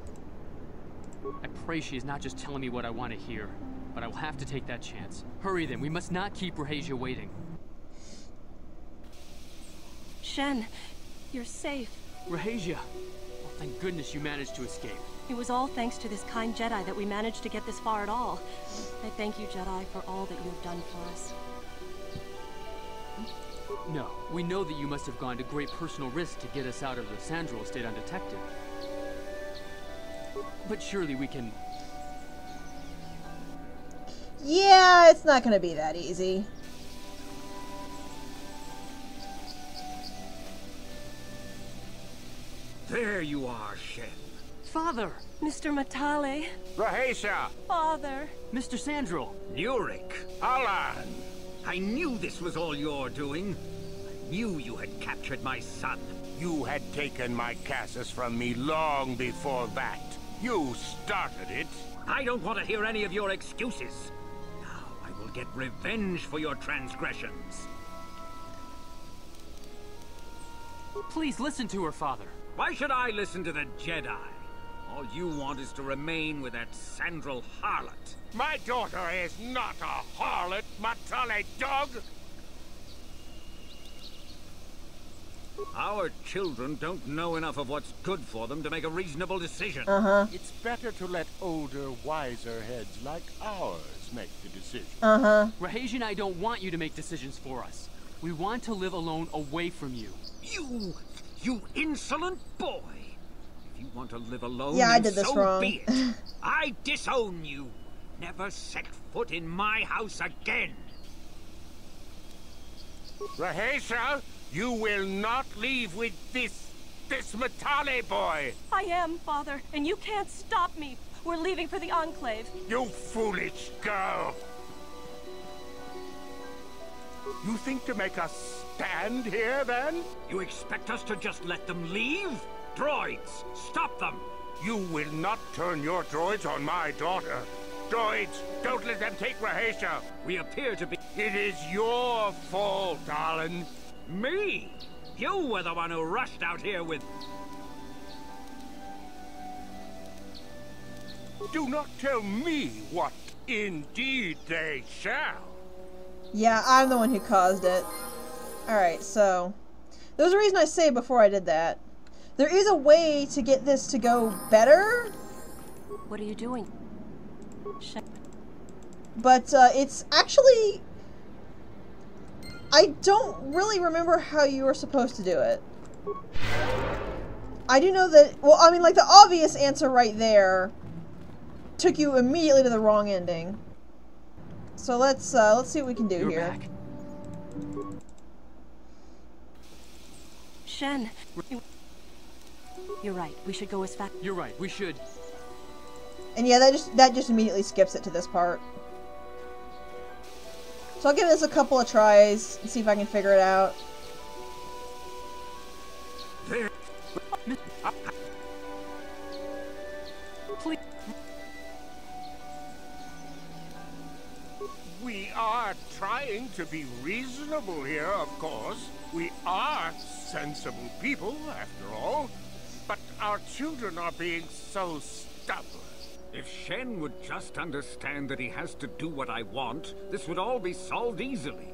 I pray she is not just telling me what I want to hear, but I will have to take that chance. Hurry then, we must not keep Rahasia waiting. Shen, you're safe. Rahasia! Oh, thank goodness you managed to escape. It was all thanks to this kind Jedi that we managed to get this far at all. I thank you, Jedi, for all that you have done for us. No, we know that you must have gone to great personal risk to get us out of the Sandro estate undetected. But surely we can... Yeah, it's not gonna be that easy. There you are, Shen. Father! Mr. Matale. Rahesia! Father. Mr. Sandro! Nurik! Alan! I knew this was all your doing. I knew you had captured my son. You had taken my Casus from me long before that. You started it. I don't want to hear any of your excuses. Now I will get revenge for your transgressions. Please listen to her, Father. Why should I listen to the Jedi? All you want is to remain with that Sandral harlot. My daughter is not a harlot, Matale dog! Our children don't know enough of what's good for them to make a reasonable decision. It's better to let older, wiser heads like ours make the decision. Rahesia and I don't want you to make decisions for us. We want to live alone away from you. You insolent boy! If you want to live alone, yeah, then I did this so wrong. be it. I disown you. Never set foot in my house again. Rahesia, you will not leave with this Matale boy. I am, Father, and you can't stop me. We're leaving for the Enclave. You foolish girl. You think to make us stand here, then? You expect us to just let them leave? Droids, stop them! You will not turn your droids on my daughter. Droids, don't let them take Rahesia. We appear to be... It is your fault, Alan. Me? You were the one who rushed out here with... Do not tell me what indeed they shall. Yeah, I'm the one who caused it. Alright, so... There's a reason I say before I did that. There is a way to get this to go better. What are you doing? But, it's actually... I don't really remember how you were supposed to do it. I do know that... Well, I mean, like, the obvious answer right there took you immediately to the wrong ending. So let's see what we can do You're here. Back. Shen. You're right. We should go as fast. You're right. We should. And yeah, that just immediately skips it to this part. So I'll give this a couple of tries and see if I can figure it out. There. Please. We are trying to be reasonable here, of course. We are sensible people, after all. But our children are being so stubborn. If Shen would just understand that he has to do what I want, this would all be solved easily.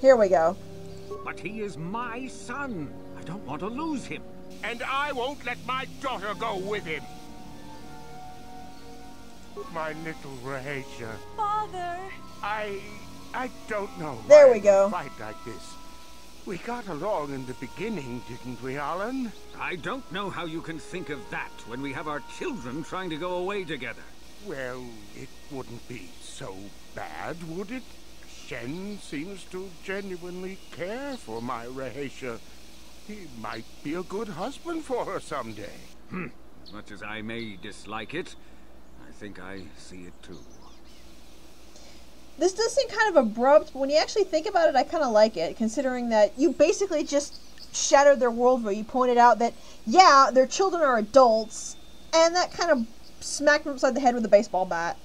Here we go. But he is my son. I don't want to lose him. And I won't let my daughter go with him. My little Rahesia. Father! I don't know There why we go. fight like this. We got along in the beginning, didn't we, Alan? I don't know how you can think of that when we have our children trying to go away together. Well, it wouldn't be so bad, would it? Shen seems to genuinely care for my Rahesia. He might be a good husband for her someday. As much as I may dislike it, I think I see it too. This does seem kind of abrupt, but when you actually think about it, I kind of like it, considering that you basically just shattered their worldview. You pointed out that, yeah, their children are adults, and that kind of smacked them upside the head with a baseball bat.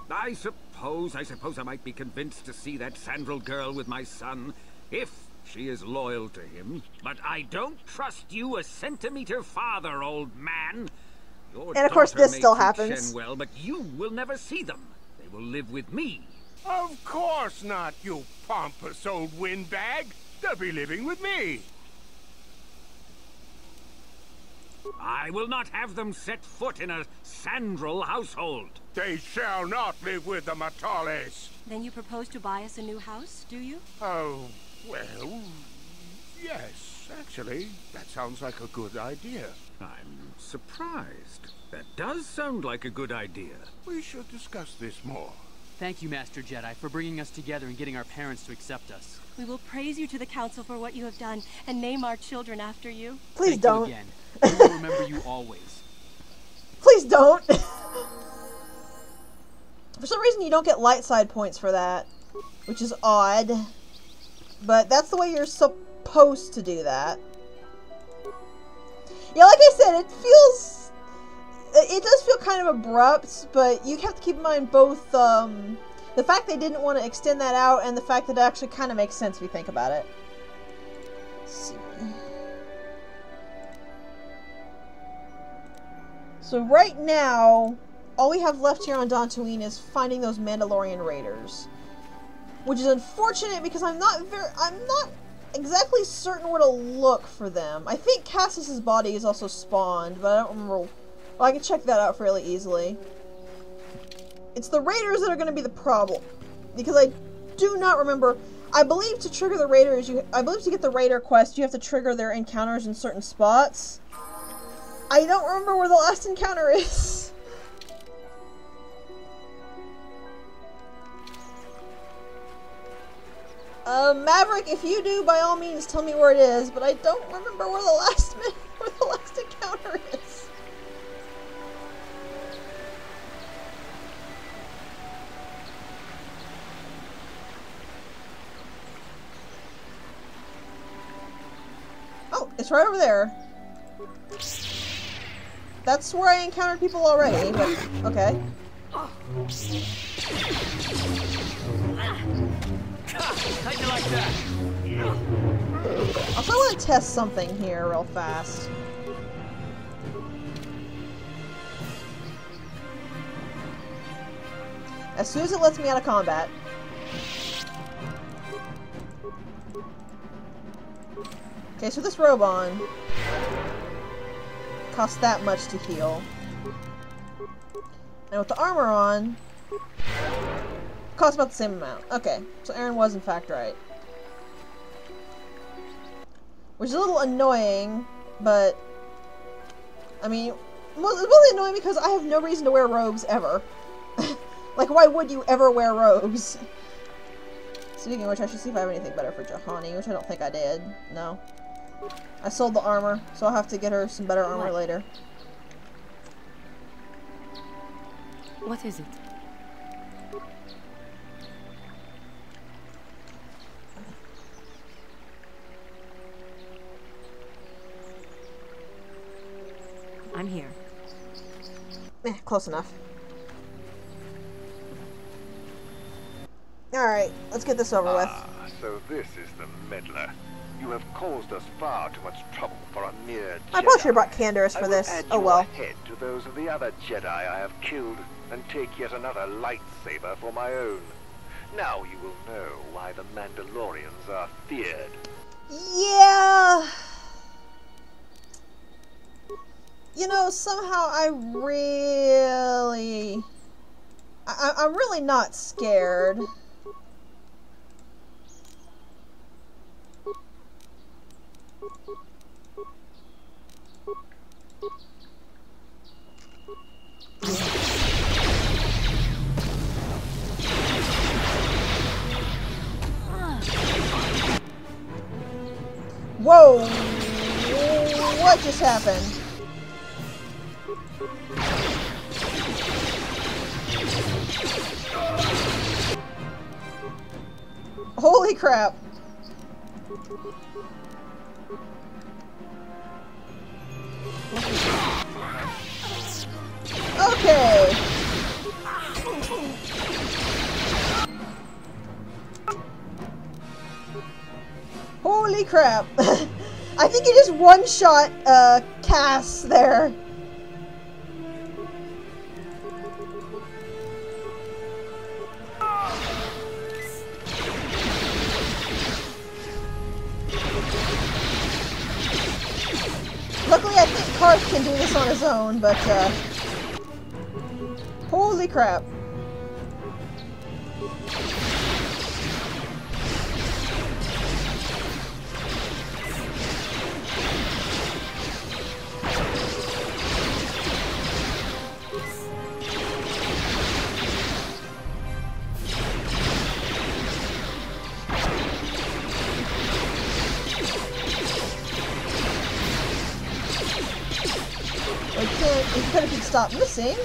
I suppose I might be convinced to see that Sandral girl with my son, if she is loyal to him. But I don't trust you a centimeter farther, old man. Your And of course daughter this may still treat happens. Shen well, but you will never see them. They will live with me. Of course not, you pompous old windbag. They'll be living with me. I will not have them set foot in a Sandral household. They shall not live with the Matales. Then you propose to buy us a new house, do you? Oh, well, yes, actually. That sounds like a good idea. I'm surprised. That does sound like a good idea. We should discuss this more. Thank you, Master Jedi, for bringing us together and getting our parents to accept us. We will praise you to the Council for what you have done and name our children after you. Please Thank don't. you again. We will remember you always. Please don't. For some reason, you don't get light side points for that, which is odd. But that's the way you're supposed to do that. Yeah, like I said, it does feel kind of abrupt, but you have to keep in mind both the fact they didn't want to extend that out and the fact that it actually kind of makes sense if you think about it. Let's see. So right now, all we have left here on Tatooine is finding those Mandalorian raiders, which is unfortunate because I'm not exactly certain where to look for them. I think Cassius's body is also spawned, but I don't remember. Well, I can check that out fairly easily. It's the raiders that are going to be the problem, because I do not remember. I believe to trigger the raiders, I believe to get the raider quest, you have to trigger their encounters in certain spots. I don't remember where the last encounter is. Maverick, if you do, by all means, tell me where it is. But I don't remember where the last encounter is. Oh, it's right over there. That's where I encountered people already, but okay. How'd you like that? Also, I want to test something here real fast. As soon as it lets me out of combat. Okay, so this robe on costs that much to heal. And with the armor on, costs about the same amount. Okay, so Aaron was in fact right. Which is a little annoying, but I mean, it's really annoying because I have no reason to wear robes ever. Like, why would you ever wear robes? Speaking of which, I should see if I have anything better for Juhani, which I don't think I did. No. I sold the armor, so I'll have to get her some better armor later. What is it? I'm here. Close enough. Alright, let's get this over with. So this is the meddler. You have caused us far too much trouble for a mere Jedi. I probably should have brought Candaris for this. Oh well. Ahead to those of the other Jedi I have killed, and take yet another lightsaber for my own. Now you will know why the Mandalorians are feared. Yeah. You know, somehow I'm really not scared. Whoa! What just happened? Holy crap! Okay! Holy crap! I think he just one-shot Cass there. Luckily I think Karth can do this on his own, but, holy crap. We could have stopped missing.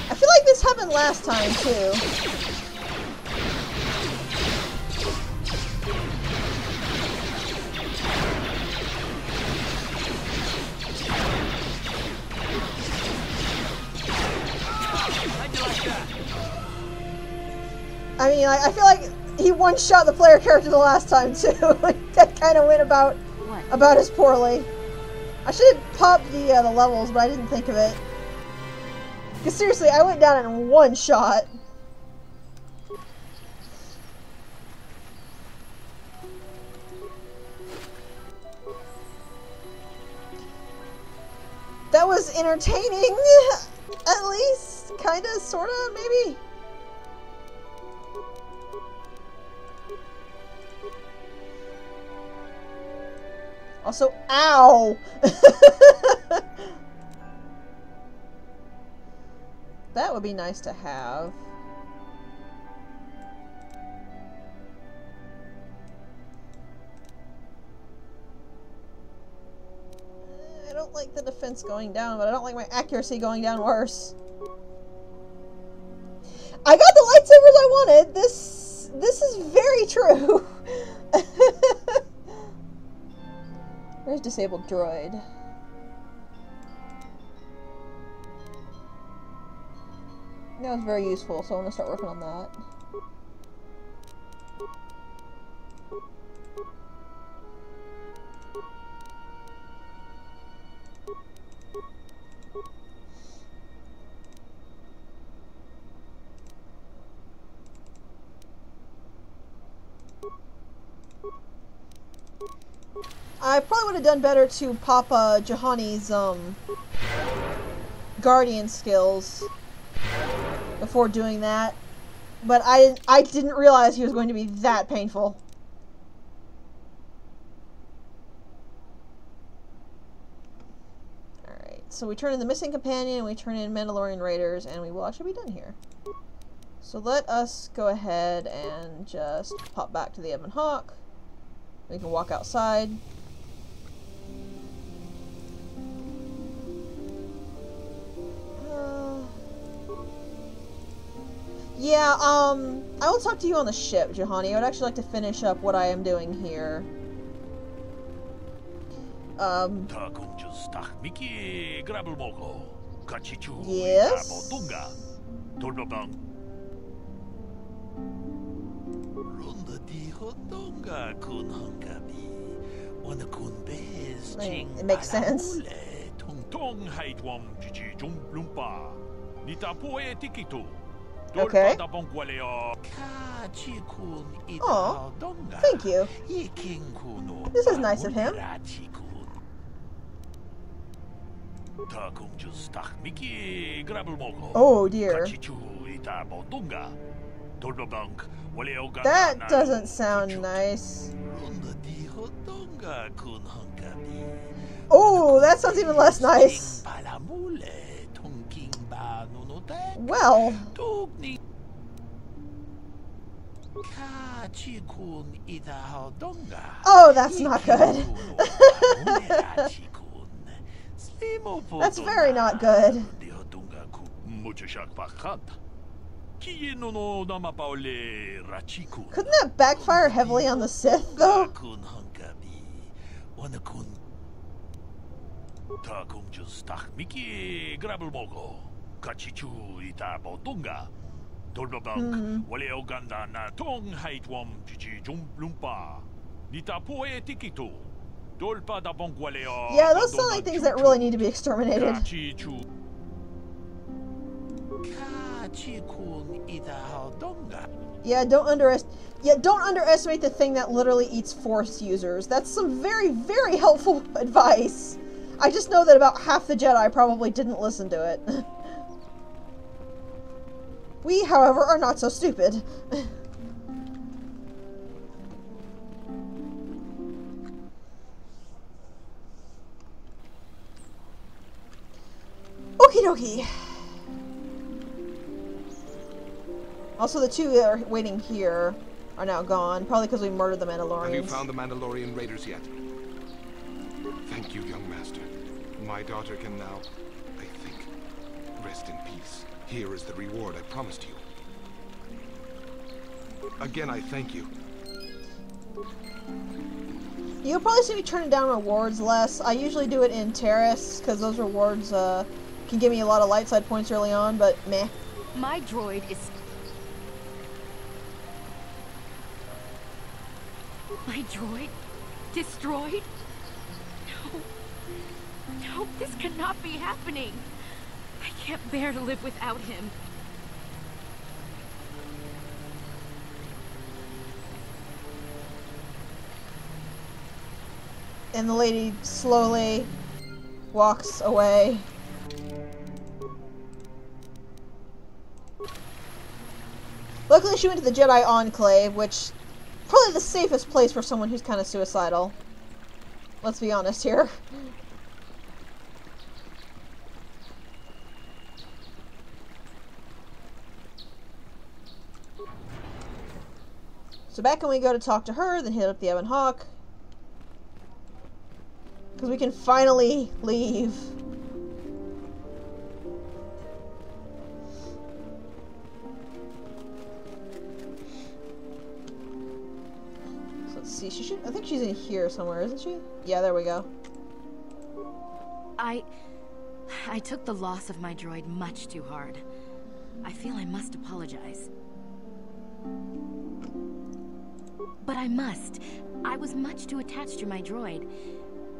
I feel like this happened last time too. I mean, I feel like he one-shot the player character the last time too. That kind of went about as poorly. I should have popped the levels, but I didn't think of it. Because seriously, I went down in one shot. That was entertaining, at least. Kinda, sorta, maybe. Also, ow! That would be nice to have. I don't like the defense going down, but I don't like my accuracy going down worse. I got the lightsabers I wanted! This is very true! Where's disabled droid? That was very useful, so I'm gonna start working on that. I probably would have done better to pop Juhani's Guardian skills before doing that, but I didn't realize he was going to be that painful. Alright, so we turn in the missing companion, we turn in Mandalorian Raiders, and we will actually be done here. So let us go ahead and just pop back to the Ebon Hawk. We can walk outside. Yeah, I will talk to you on the ship, Juhani. I would actually like to finish up what I am doing here. Yes? It makes sense. Okay. Oh, thank you. This is nice of him. Oh dear. That doesn't sound nice. Oh, that sounds even less nice. Well. Oh, that's not good. That's very not good. Couldn't that backfire heavily on the Sith, though? kachichu ita botunga. Dolbabunk, wale oganda na tong haitwam jiji jumplumpa. Nita poe tikito. Dolpa da bongwaleo. Yeah, those sound like things that really need to be exterminated. Kachichu. Kachikun ita hodonga. Yeah, don't underestimate the thing that literally eats Force users. That's some very, very helpful advice. I just know that about half the Jedi probably didn't listen to it. We, however, are not so stupid. Okie dokie. Also, the two that are waiting here are now gone, probably because we murdered the Mandalorians. Have you found the Mandalorian raiders yet? Thank you, young master. My daughter can now, I think, rest in peace. Here is the reward I promised you. Again, I thank you. You'll probably see me turning down rewards less. I usually do it in Terrace, because those rewards can give me a lot of light side points early on, but meh. My droid is... My droid? Destroyed? No. No, this cannot be happening. I can't bear to live without him. And the lady slowly walks away. Luckily she went to the Jedi Enclave, which probably the safest place for someone who's kind of suicidal. Let's be honest here. So back when we go to talk to her, then hit up the Ebon Hawk. Because we can finally leave. So let's see, she should, I think she's in here somewhere, isn't she? Yeah, there we go. I took the loss of my droid much too hard. I feel I must apologize. But I must. I was much too attached to my droid.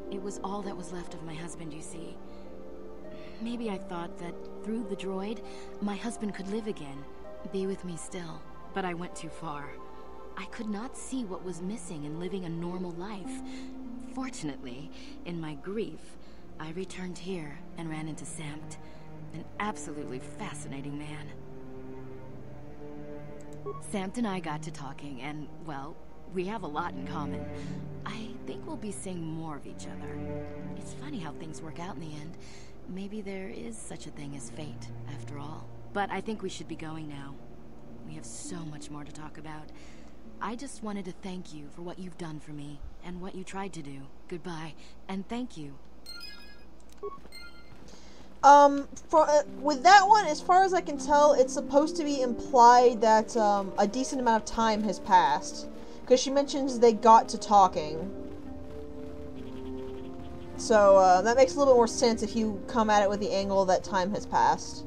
It was all that was left of my husband, you see. Maybe I thought that through the droid, my husband could live again, be with me still. But I went too far. I could not see what was missing in living a normal life. Fortunately, in my grief, I returned here and ran into Samt, an absolutely fascinating man. Samt and I got to talking, and, well, we have a lot in common. I think we'll be seeing more of each other. It's funny how things work out in the end. Maybe there is such a thing as fate, after all. But I think we should be going now. We have so much more to talk about. I just wanted to thank you for what you've done for me, and what you tried to do. Goodbye, and thank you. With that one, as far as I can tell, it's supposed to be implied that, a decent amount of time has passed. Because she mentions they got to talking. So, that makes a little bit more sense if you come at it with the angle that time has passed.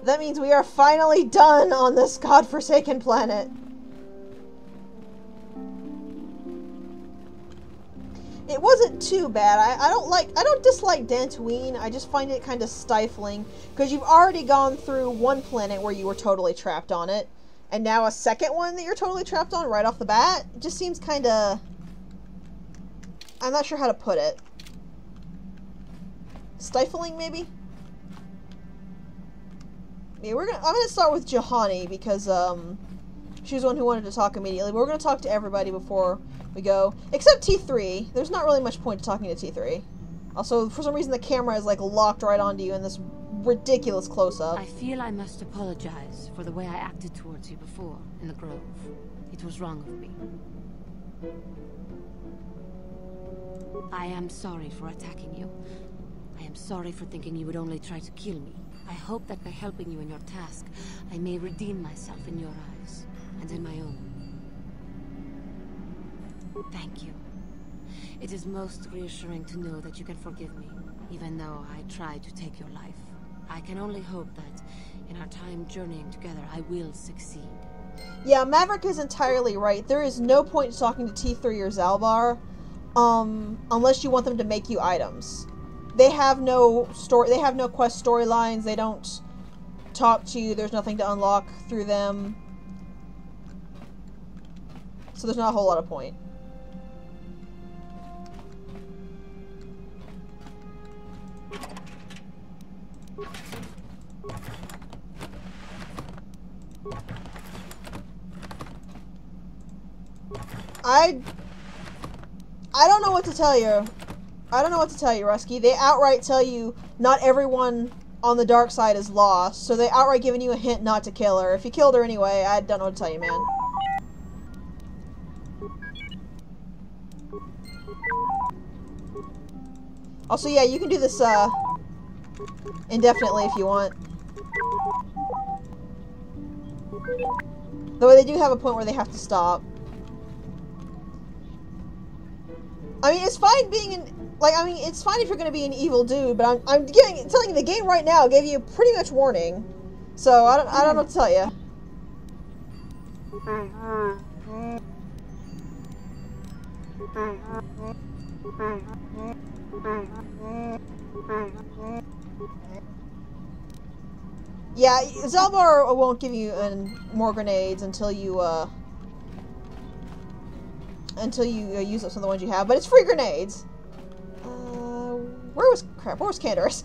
That means we are finally done on this godforsaken planet. It wasn't too bad. I don't dislike Tatooine. I just find it kind of stifling because you've already gone through one planet where you were totally trapped on it, and now a second one that you're totally trapped on right off the bat. It just seems kind of, I'm not sure how to put it. Stifling, maybe? Yeah, I'm gonna start with Juhani because she was the one who wanted to talk immediately. But we're gonna talk to everybody before we go, except T3. There's not really much point to talking to T3. Also, for some reason, the camera is like locked right onto you in this ridiculous close-up. I feel I must apologize for the way I acted towards you before in the Grove. It was wrong of me. I am sorry for attacking you. I am sorry for thinking you would only try to kill me. I hope that by helping you in your task, I may redeem myself in your eyes, and in my own. Thank you. It is most reassuring to know that you can forgive me, even though I tried to take your life. I can only hope that in our time journeying together, I will succeed. Yeah, Maverick is entirely right. There is no point talking to T3 or Zalbar, unless you want them to make you items. They have no story. They have no quest storylines. They don't talk to you. There's nothing to unlock through them. So there's not a whole lot of point. I don't know what to tell you. I don't know what to tell you, Rusky. They outright tell you not everyone on the dark side is lost, so they outright giving you a hint not to kill her. If you killed her anyway, I don't know what to tell you, man. Also, yeah, you can do this, indefinitely if you want. Though they do have a point where they have to stop. I mean, it's fine being it's fine if you're gonna be an evil dude, but I'm telling you, the game right now gave you pretty much warning. So, I don't know what to tell you. Yeah, Zalbar won't give you more grenades until you use up some of the ones you have, but it's free grenades. Where was Candaris?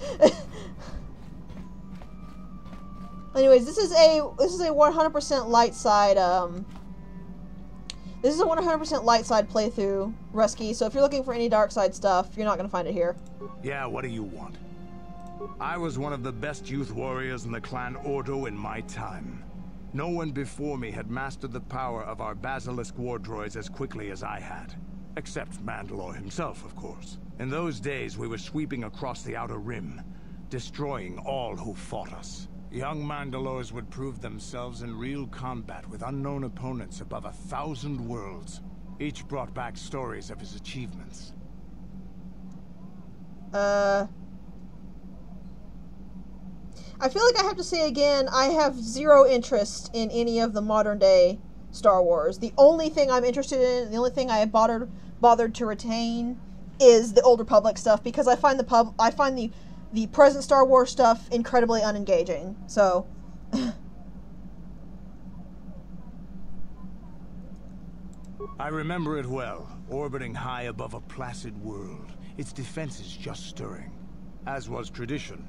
Anyways, this is a 100% light side this is a 100% light side playthrough, Rusky. So if you're looking for any dark side stuff, you're not gonna find it here. Yeah, what do you want? I was one of the best youth warriors in the clan Ordo in my time. No one before me had mastered the power of our basilisk war droids as quickly as I had. Except Mandalore himself, of course. In those days, we were sweeping across the Outer Rim, destroying all who fought us. Young Mandalores would prove themselves in real combat with unknown opponents above 1,000 worlds. Each brought back stories of his achievements. I feel like I have to say again, I have zero interest in any of the modern day Star Wars. The only thing I'm interested in, the only thing I have bothered to retain is the Old Republic stuff, because I find the present Star Wars stuff incredibly unengaging. So I remember it well, orbiting high above a placid world, its defenses just stirring. As was tradition,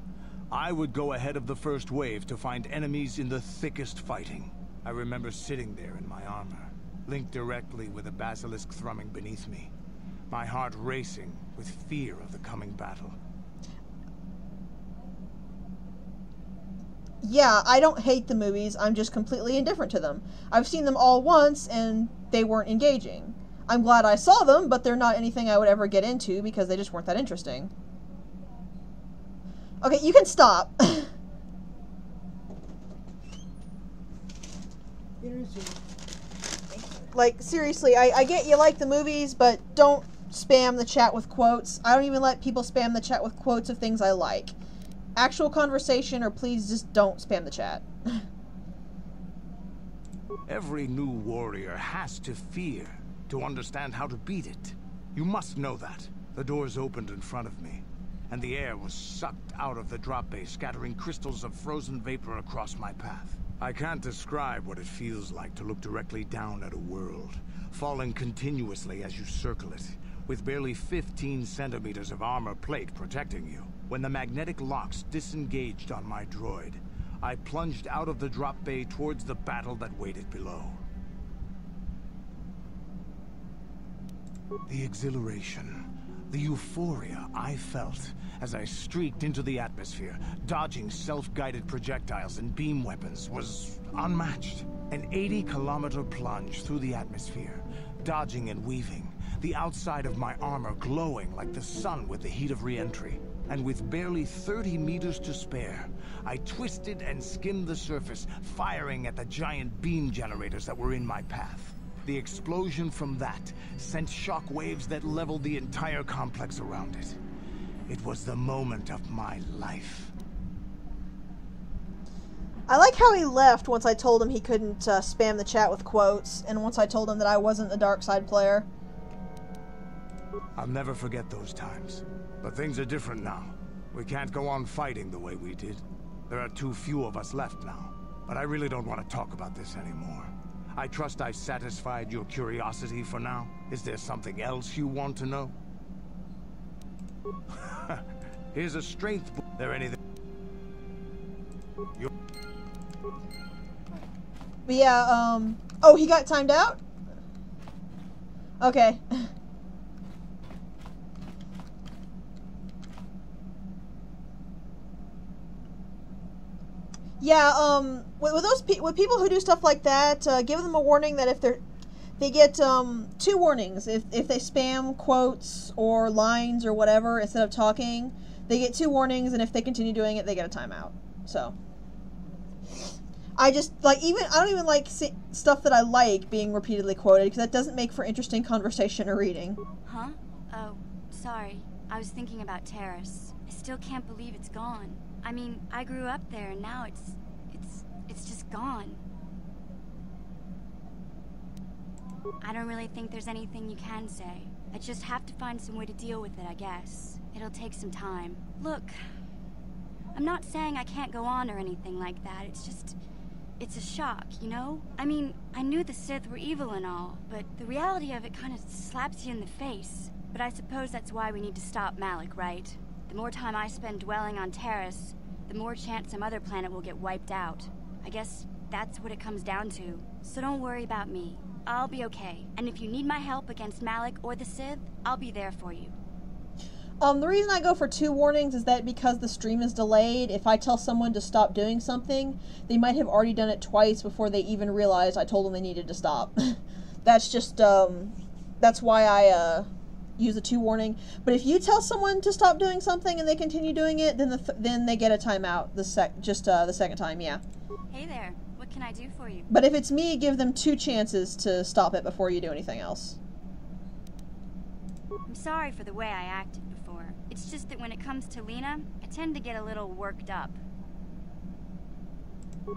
I would go ahead of the first wave to find enemies in the thickest fighting. I remember sitting there in my armor, linked directly with a basilisk thrumming beneath me, my heart racing with fear of the coming battle. Yeah, I don't hate the movies, I'm just completely indifferent to them. I've seen them all once, and they weren't engaging. I'm glad I saw them, but they're not anything I would ever get into, because they just weren't that interesting. Okay, you can stop. Like, seriously, I get you like the movies, but don't spam the chat with quotes. I don't even let people spam the chat with quotes of things I like. Actual conversation, or please just don't spam the chat. Every new warrior has to fear to understand how to beat it. You must know that. The doors opened in front of me, and the air was sucked out of the drop bay, scattering crystals of frozen vapor across my path. I can't describe what it feels like to look directly down at a world, falling continuously as you circle it, with barely 15 centimeters of armor plate protecting you. When the magnetic locks disengaged on my droid, I plunged out of the drop bay towards the battle that waited below. The exhilaration, the euphoria I felt as I streaked into the atmosphere, dodging self-guided projectiles and beam weapons, was unmatched. An 80-kilometer plunge through the atmosphere, dodging and weaving, the outside of my armor glowing like the sun with the heat of re-entry. And with barely 30 meters to spare, I twisted and skimmed the surface, firing at the giant beam generators that were in my path. The explosion from that sent shock waves that leveled the entire complex around it. It was the moment of my life. I like how he left once I told him he couldn't spam the chat with quotes, and once I told him that I wasn't a dark side player. I'll never forget those times. But things are different now. We can't go on fighting the way we did. There are too few of us left now. But I really don't want to talk about this anymore. I trust I've satisfied your curiosity for now. Is there something else you want to know? Here's a strength book. There anything? Yeah, oh, he got timed out? Okay. Yeah, with people who do stuff like that, give them a warning that if they get 2 warnings if they spam quotes or lines or whatever instead of talking. They get 2 warnings, and if they continue doing it, they get a timeout. So I just I don't even like stuff that I like being repeatedly quoted, because that doesn't make for interesting conversation or reading. Huh? Oh, sorry. I was thinking about Terrace. I still can't believe it's gone. I mean, I grew up there, and now it's just gone. I don't really think there's anything you can say. I just have to find some way to deal with it, I guess. It'll take some time. Look, I'm not saying I can't go on or anything like that. It's a shock, you know? I mean, I knew the Sith were evil and all, but the reality of it kind of slaps you in the face. But I suppose that's why we need to stop Malik, right? The more time I spend dwelling on Terrace, the more chance some other planet will get wiped out. I guess that's what it comes down to. So don't worry about me. I'll be okay. And if you need my help against Malik or the Sith, I'll be there for you. The reason I go for 2 warnings is that because the stream is delayed, if I tell someone to stop doing something, they might have already done it twice before they even realized I told them they needed to stop. That's just, that's why I, use a 2 warning. But if you tell someone to stop doing something and they continue doing it, then they get a timeout the second time, yeah. Hey there. What can I do for you? But if it's me, give them 2 chances to stop it before you do anything else. I'm sorry for the way I acted before. It's just that when it comes to Lena, I tend to get a little worked up.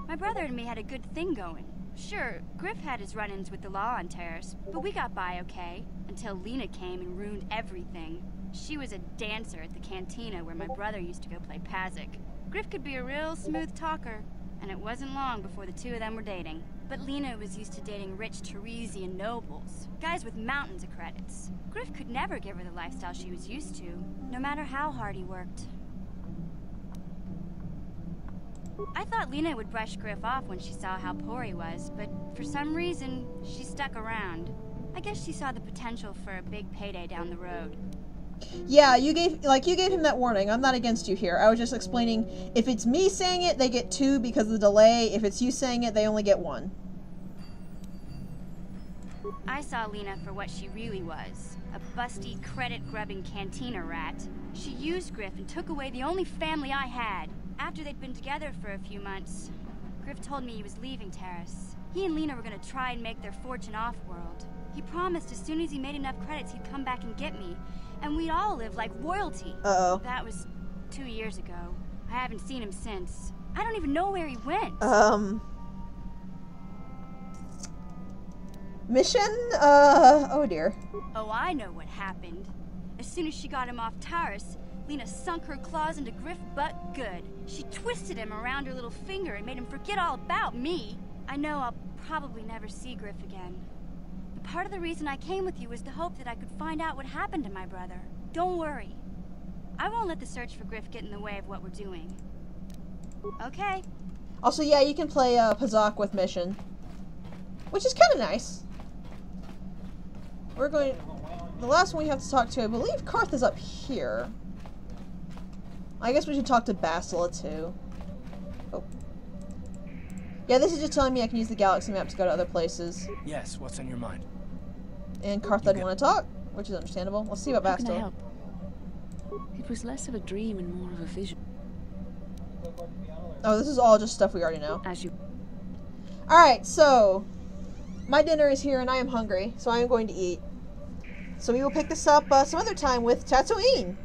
My brother and me had a good thing going. Sure, Griff had his run-ins with the law on Terrace, but we got by okay, until Lena came and ruined everything. She was a dancer at the cantina where my brother used to go play Pazik. Griff could be a real smooth talker, and it wasn't long before the 2 of them were dating. But Lena was used to dating rich Teresian nobles, guys with mountains of credits. Griff could never give her the lifestyle she was used to, no matter how hard he worked. I thought Lena would brush Griff off when she saw how poor he was, but for some reason, she stuck around. I guess she saw the potential for a big payday down the road. Yeah, you gave him that warning. I'm not against you here. I was just explaining, if it's me saying it, they get 2 because of the delay. If it's you saying it, they only get 1. I saw Lena for what she really was, a busty, credit-grubbing cantina rat. She used Griff and took away the only family I had. After they'd been together for a few months, Griff told me he was leaving Terrace. He and Lena were going to try and make their fortune off-world. He promised as soon as he made enough credits he'd come back and get me, and we'd all live like royalty. Uh-oh. That was 2 years ago. I haven't seen him since. I don't even know where he went. Mission? Oh dear. Oh, I know what happened. As soon as she got him off Terrace, Lena sunk her claws into Griff butt good. She twisted him around her little finger and made him forget all about me. I know I'll probably never see Griff again. But part of the reason I came with you was to hope that I could find out what happened to my brother. Don't worry. I won't let the search for Griff get in the way of what we're doing. Okay. Also, yeah, you can play Pazak with Mission, which is kind of nice. We're going... The last one we have to talk to, I believe Karth is up here. I guess we should talk to Bastila, too. Oh. Yeah, this is just telling me I can use the galaxy map to go to other places. Yes, what's on your mind? And Karth doesn't want to talk, which is understandable. Let's see about How can I Bastila. help? It was less of a dream and more of a vision. Oh, this is all just stuff we already know. As you... Alright, so... My dinner is here and I am hungry, so I am going to eat. So we will pick this up some other time with Tatooine.